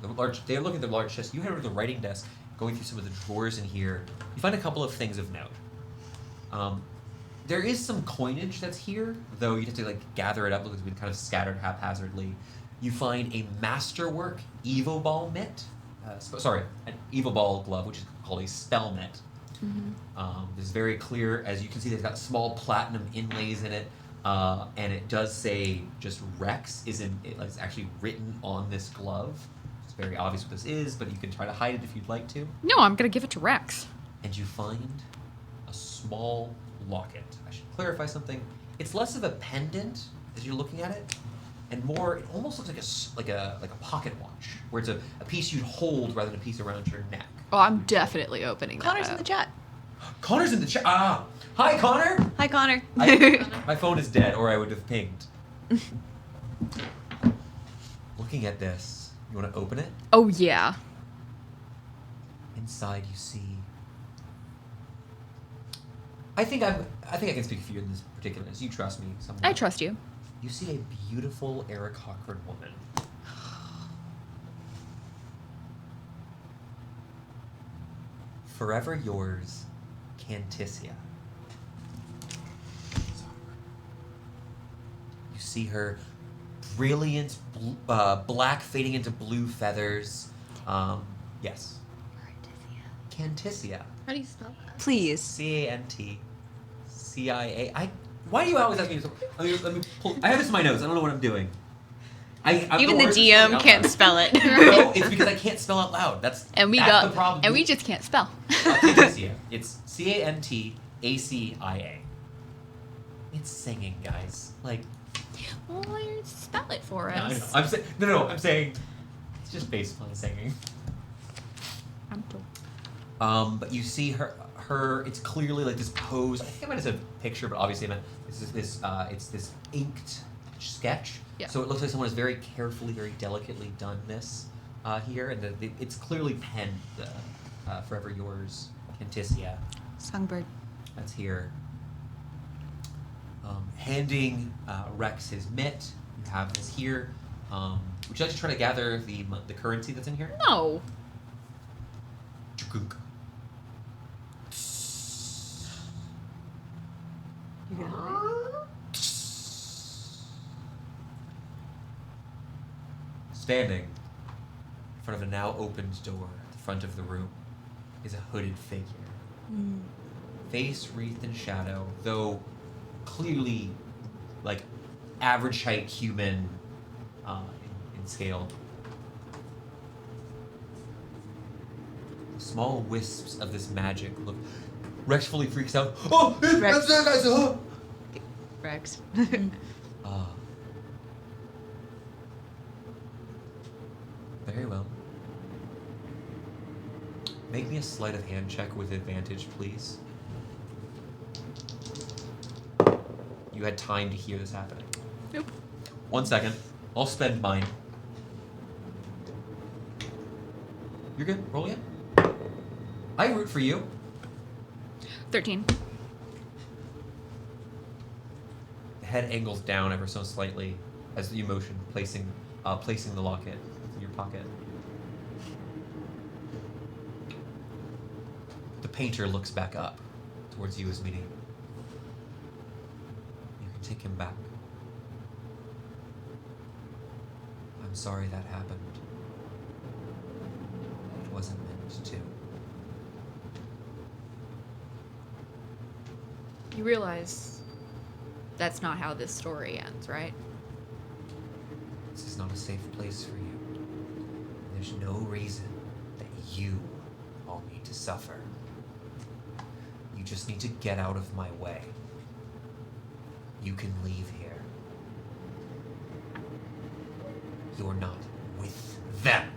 they're looking at the large chest. You head over to the writing desk, going through some of the drawers in here. You find a couple of things of note. There is some coinage that's here, though you have to gather it up because it's been kind of scattered haphazardly. You find a masterwork Evo Ball mitt. An Evo Ball glove, which is called a spell mitt. It's very clear, as you can see, it's got small platinum inlays in it, and it does say just Rex it's actually written on this glove. It's very obvious what this is, but you can try to hide it if you'd like to. No, I'm gonna give it to Rex. And you find a small locket. I should clarify something. It's less of a pendant as you're looking at it, and more. It almost looks like a pocket watch, where it's a piece you'd hold rather than a piece around your neck. Oh, I'm definitely opening that. Connor's in the chat. Connor's in the chat. Hi, Connor. Hi, Connor. My phone is dead, or I would have pinged. Looking at this, you want to open it? Oh yeah. Inside, you see. I think I can speak for you in this particular. You trust me. Somewhat. I trust you. You see a beautiful Eric Hockford woman. Forever yours, Canticia. You see her brilliant black fading into blue feathers. Yes. Canticia. How do you spell that? Please. Cantcia. Why do you always ask me to? Let me pull. I have this in my notes. I don't know what I'm doing. Even the DM can't spell it. No, it's because I can't spell out loud. That's the problem. And we just can't spell. Canticia. It's Cantacia. It's singing, guys. Well, spell it for No, I us. know. I'm saying it's just based on singing. I'm told. But you see her. It's clearly like this pose. I think I might have said picture, but obviously it's this inked sketch. Yeah. So it looks like someone has very carefully, very delicately done this here, and it's clearly penned. Forever yours, Canticia. Songbird. That's here. Handing Rex his mitt. You have this here. Would you like to try to gather the currency that's in here? No. Chukuk. You gonna Standing in front of a now opened door at the front of the room is a hooded figure. Face wreathed in shadow, though clearly average height human in scale. Small wisps of this magic look. Rex fully freaks out. Oh, Rex. that's that guy's Rex. Very well. Make me a sleight of hand check with advantage, please. You had time to hear this happening. Nope. 1 second. I'll spend mine. You're good. Roll again. I root for you. 13. The head angles down ever so slightly as you motion, placing the locket in your pocket. The painter looks back up towards you as meeting. You can take him back. I'm sorry that happened. It wasn't meant to. You realize that's not how this story ends, right? This is not a safe place for you. There's no reason that you all need to suffer. You just need to get out of my way. You can leave here. You're not with them.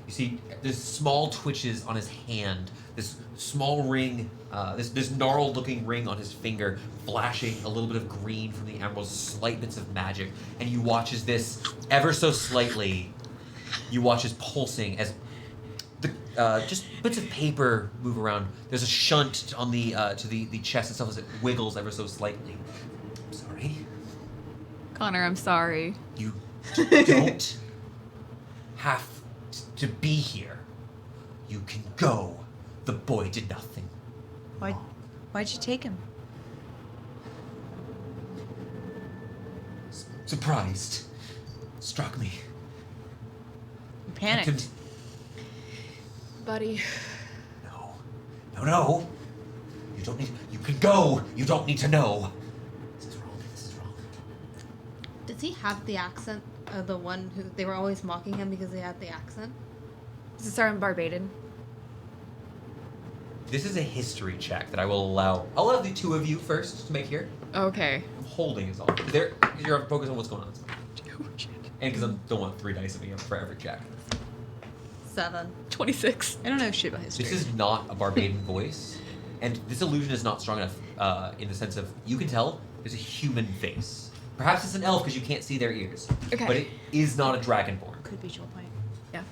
You see, there's small twitches on his hand, this small ring, this gnarled-looking ring on his finger, flashing a little bit of green from the emeralds, slight bits of magic, and you watch as this, ever so slightly, you watch as pulsing as just bits of paper move around. There's a shunt on the to the chest itself as it wiggles ever so slightly. I'm sorry. Connor, I'm sorry. You don't have to be here. You can go. The boy did nothing. Why'd you take him? Surprised. Struck me. You panicked. Buddy. No. You don't need. You can go. You don't need to know. This is wrong. Does he have the accent of the one who they were always mocking him because he had the accent? Is this our Barbadian? This is a history check that I will allow. I'll allow the two of you first to make here. Okay. I'm holding is all. You're focused on what's going on. And because I don't want 3 dice of me for every check. 7. 26. I don't know shit about history. This is not a Barbadian voice, and this illusion is not strong enough in the sense of you can tell there's a human face. Perhaps it's an elf because you can't see their ears. Okay. But it is not a dragonborn. Could be Joel Point. Yeah.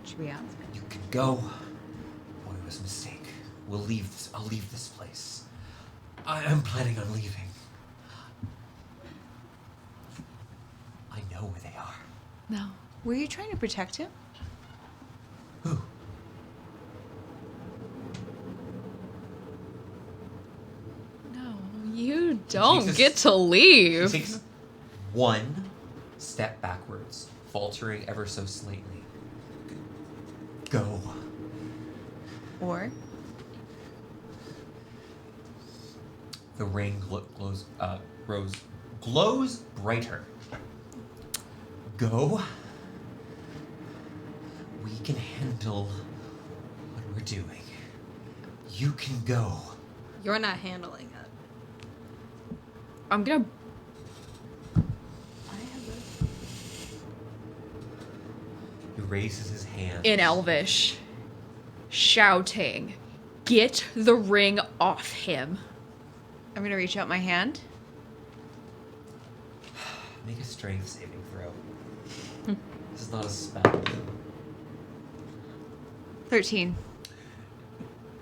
Should we ask? You can go. Boy, it was a mistake. I'll leave this place. I am planning on leaving. I know where they are. No. Were you trying to protect him? Who? No, you don't takes a get to leave. He takes 1 step backwards, faltering ever so slightly. Go. Or? The ring glows brighter. Go. We can handle what we're doing. You can go. You're not handling it. I'm gonna. He raises his hand. In Elvish, shouting, "Get the ring off him!" I'm gonna reach out my hand. Make a strength saving throw. This is not a spell. 13.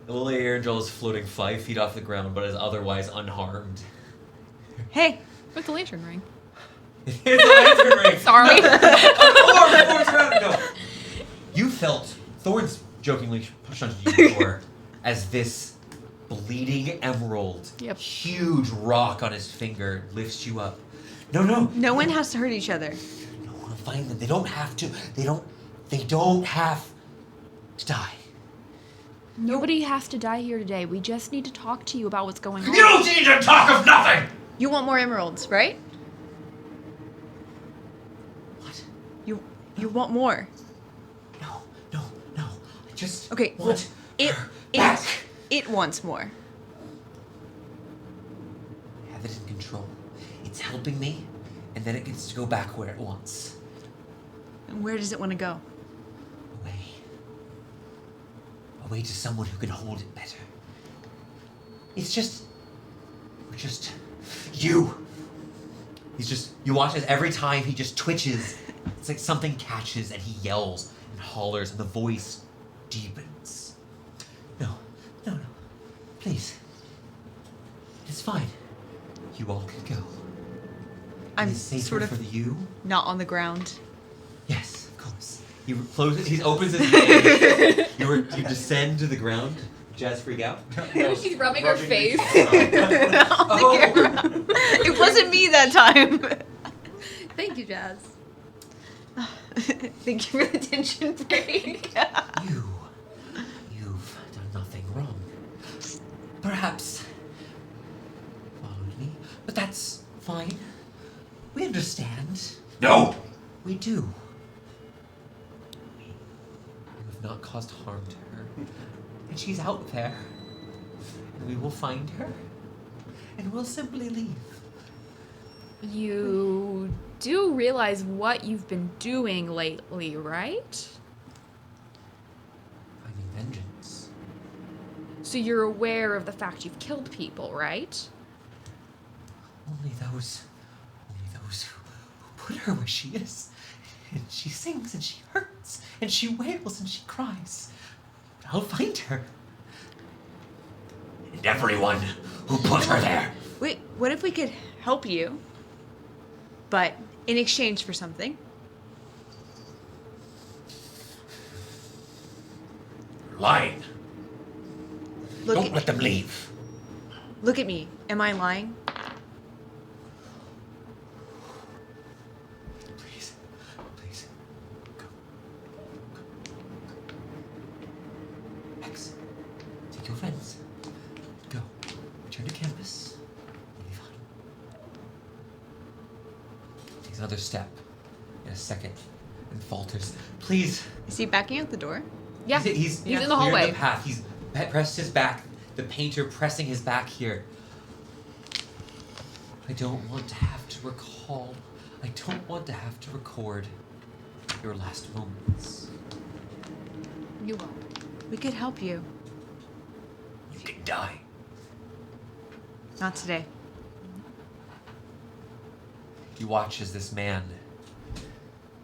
The little Angel is floating 5 feet off the ground, but is otherwise unharmed. Hey! With the lantern ring. It's a lantern ring. Sorry. No. You felt Thorns jokingly pushed onto you before as this bleeding emerald, huge rock on his finger lifts you up. No. No one has to hurt each other. I don't want to find them. They don't have to. They don't have to die. Nobody has to die here today. We just need to talk to you about what's going on. You don't need to talk of nothing! You want more emeralds, right? What? You want more. No. I just Okay, well, want her back. It wants more. I have it in control. It's helping me, and then it gets to go back where it wants. And where does it want to go? Away to someone who can hold it better. We're just, you. You watch as every time he just twitches, it's like something catches and he yells and hollers and the voice deepens. No. Please. It's fine. You all can go. I'm It's safer sort of for you. not on the ground. Yes, of course. He closes. He opens his hand. You descend to the ground. Jazz freak out. She's rubbing her face. It wasn't me that time. Thank you, Jazz. Thank you for the attention break. You've done nothing wrong. Perhaps followed me, but that's fine. We understand. No! We do. You have not caused harm to her, and she's out there. And we will find her, and we'll simply leave. You do realize what you've been doing lately, right? Finding vengeance. So you're aware of the fact you've killed people, right? Only those who put her where she is. And she sings and she hurts and she wails and she cries. But I'll find her. And everyone who put her there. Wait, what if we could help you, but in exchange for something? Lying. Look Don't at, let them leave. look at me. Am I lying? Please. Please. Go. X. Take your friends. Go. Return to campus. You'll be fine. Takes another step. In a second. And falters. Please. Is he backing out the door? Yeah, He's in the cleared hallway. The path. He's pressed his back. The painter pressing his back here. I don't want to have to recall. I don't want to have to record your last moments. You won't. We could help you. You can die. Not today. You watch as this man,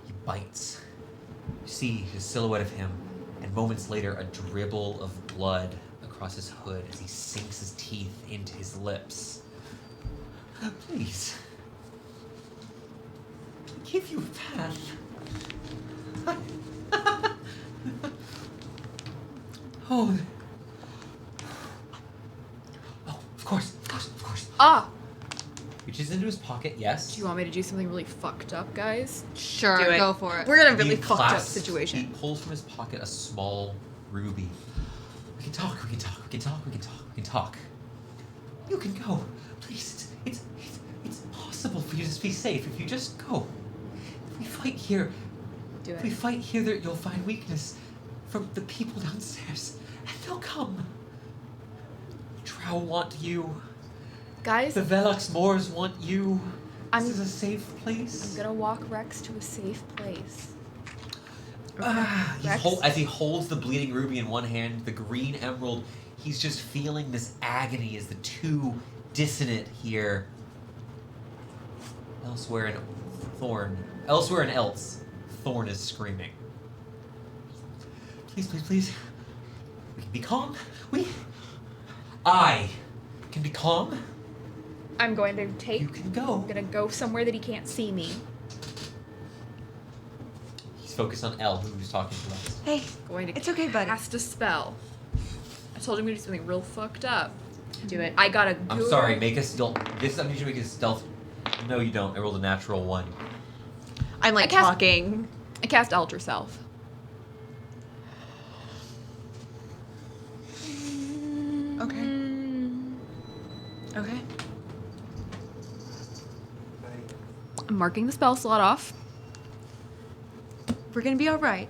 he bites. You see his silhouette of him, and moments later a dribble of blood across his hood as he sinks his teeth into his lips. Please. I give you a path. Oh. Oh, of course. Ah! Reaches into his pocket, yes. Do you want me to do something really fucked up, guys? Sure, Do it. go for it. We're in a really He fucked up clasps- situation. He pulls from his pocket a small ruby. We can talk. You can go. Please, it's possible for you to be safe if you just go. If we fight here, Do if we it. fight here, you'll find weakness from the people downstairs, and they'll come. Drow want you. Guys, The Velox Moors want you. I'm- This is a safe place. I'm gonna walk Rex to a safe place. He's Rex? as he holds the bleeding ruby in one hand, the green emerald, he's just feeling this agony as the two dissonant here. Elsewhere in else, Thorn is screaming. Please. We can be calm. I can be calm. I'm going to take. You can go. I'm gonna go somewhere that he can't see me. He's focused on Elle, who's talking to us. Hey, Going to it's okay, buddy. cast a spell. I told him to do something real fucked up. Do it. I gotta. I'm sorry, make a stealth. This I'm usually make a stealth. No, you don't. I rolled a natural 1. I'm like I cast- talking. I cast Alter Self. Okay. I'm marking the spell slot off. We're gonna be alright.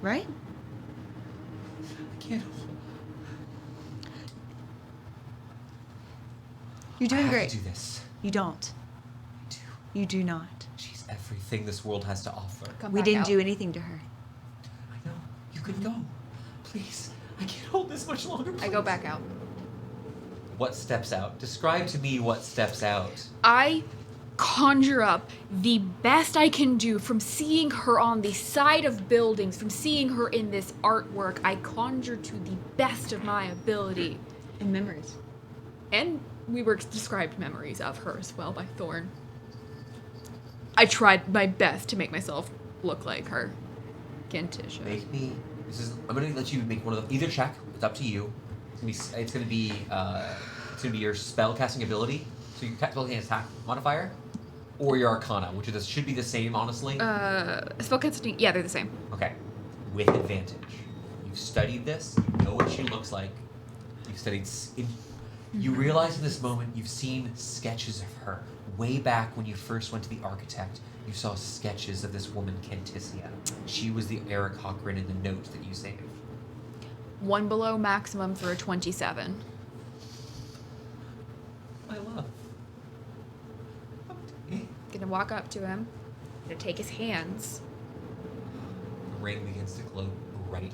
Right? I can't. You're I doing have great. to do this. You don't. I do. You do not. She's everything this world has to offer. Come We back didn't out. do anything to her. I know. You can go. Please. I can't hold this much longer. I go please. back out. What steps out? Describe to me what steps out. I conjure up the best I can do from seeing her on the side of buildings, from seeing her in this artwork. I conjure to the best of my ability. In memories. And we were described memories of her as well by Thorn. I tried my best to make myself look like her. Gentisha. Make me. I'm gonna let you make one of them. Either check. It's up to you. It's gonna be your spell casting ability. So your spell casting attack modifier, or your Arcana, which should be the same, honestly. Spellcasting, yeah, they're the same. Okay, with advantage. You've studied this. You know what she looks like. You've studied. You realize in this moment you've seen sketches of her way back when you first went to the architect. You saw sketches of this woman, Cantissia. She was the Eric Cochran in the notes that you saved. 1 below maximum for a 27. My love. Gonna walk up to him. Gonna take his hands. The ring begins to glow brightly.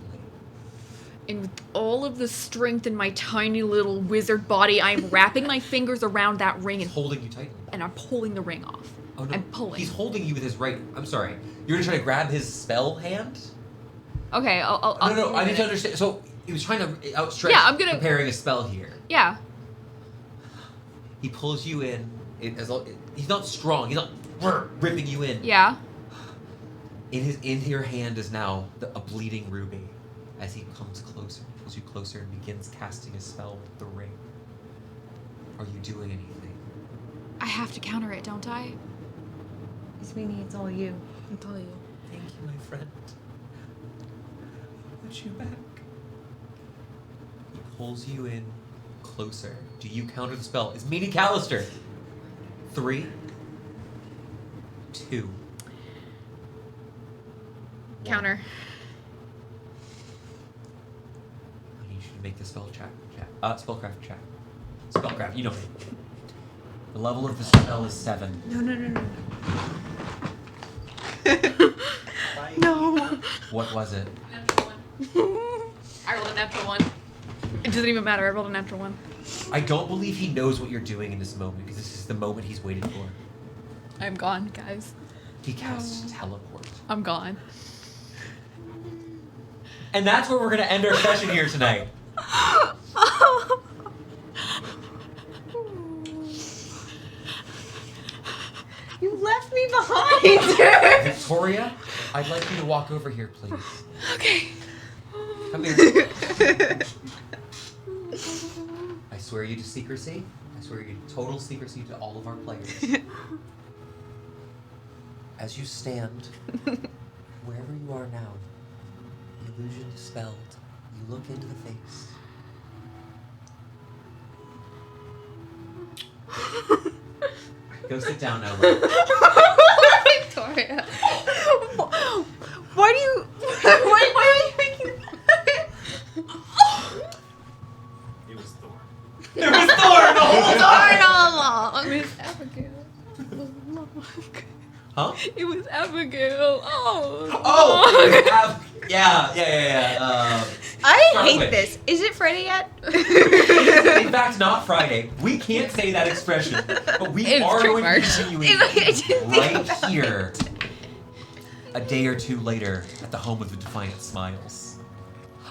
And with all of the strength in my tiny little wizard body, I'm wrapping my fingers around that ring He's holding you tightly. and I'm pulling the ring off. Oh no. I'm pulling. He's holding you with his right. I'm sorry. You're gonna try to grab his spell hand? Okay, I'll No, I need to understand. So He was trying to outstretch. Yeah, I'm gonna- preparing a spell here. Yeah. He pulls you in. He's not strong. He's not ripping you in. Yeah. In your hand is now a bleeding ruby. As he comes closer, pulls you closer, and begins casting a spell with the ring. Are you doing anything? I have to counter it, don't I? Sweeney, it's all you. I'll tell you. Thank you, my friend. I'll put you back. He pulls you in closer. Do you counter the spell? It's Meanie Callister. 3, 2. Counter. I need you to make the spell check. Spellcraft check. Spellcraft, you know me. The level of the spell is 7. No. No. What was it? Natural 1. I rolled a natural 1. It doesn't even matter. I rolled a natural 1. I don't believe he knows what you're doing in this moment because this is the moment he's waited for. I'm gone, guys. He casts teleport. I'm gone. And that's where we're going to end our session here tonight. You left me behind. Victoria, I'd like you to walk over here, please. Okay. Come here. I swear you to secrecy. I swear you to total secrecy to all of our players. As you stand, wherever you are now, the illusion dispelled, you look into the face. Go sit down now. Victoria. Why do you? Why are you making? It was Thor. There was Thor the whole time! Darn It was Abigail. Huh? It was Abigail. Oh. Oh! Yeah. I Start hate with. this. Is it Friday yet? In fact, not Friday. We can't say that expression, but we It's are true, going to Mark. continue I didn't think right about here, a day or two later, at the home of the Defiant Smiles.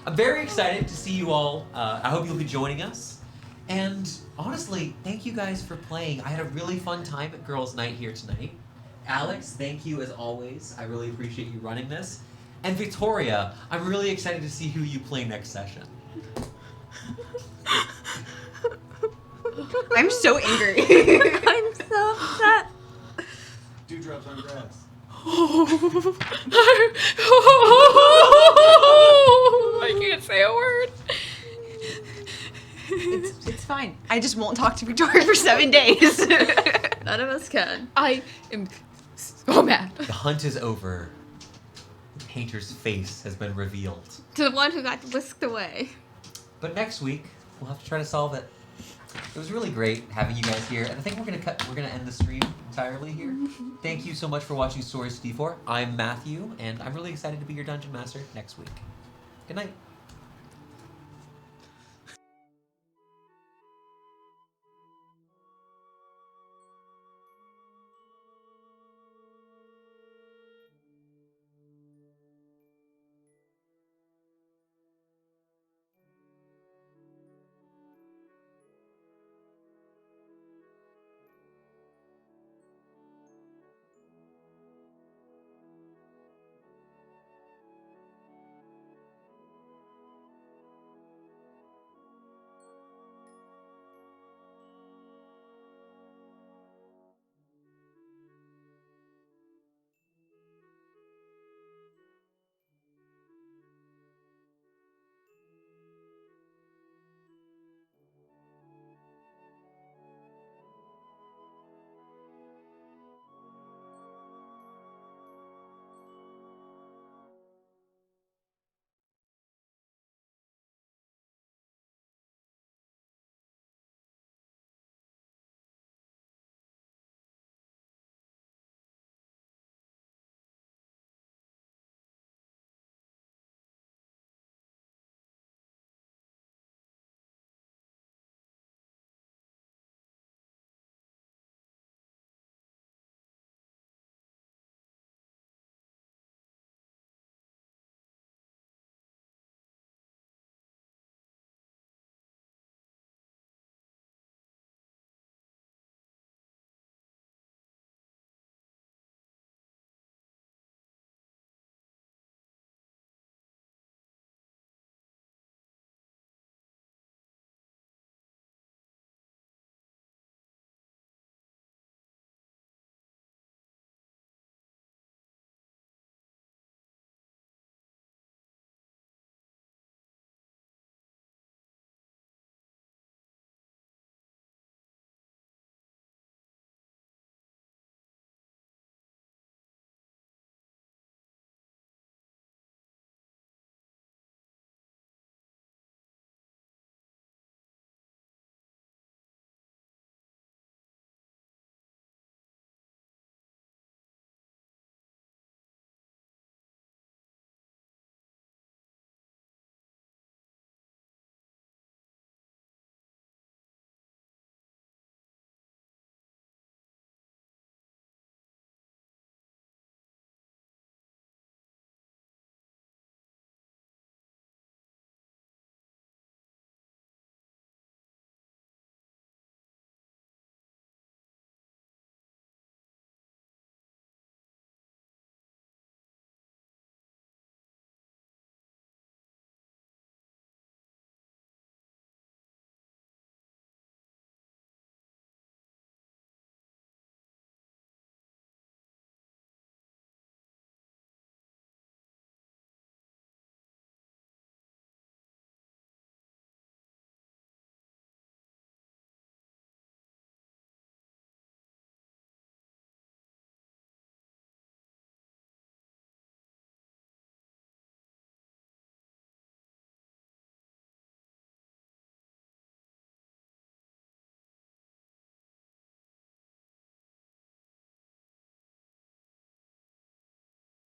I'm very excited to see you all. I hope you'll be joining us. And honestly, thank you guys for playing. I had a really fun time at Girls' Night here tonight. Alex, thank you as always. I really appreciate you running this. And Victoria, I'm really excited to see who you play next session. I'm so angry. I'm so upset. Dewdrops on grass. I can't say a word. It's fine. I just won't talk to Victoria for 7 days. None of us can. I am so mad. The hunt is over. The painter's face has been revealed. To the one who got whisked away. But next week, we'll have to try to solve it. It was really great having you guys here, and I think we're gonna end the stream entirely here. Thank you so much for watching Stories to D4. I'm Matthew, and I'm really excited to be your Dungeon Master next week. Good night.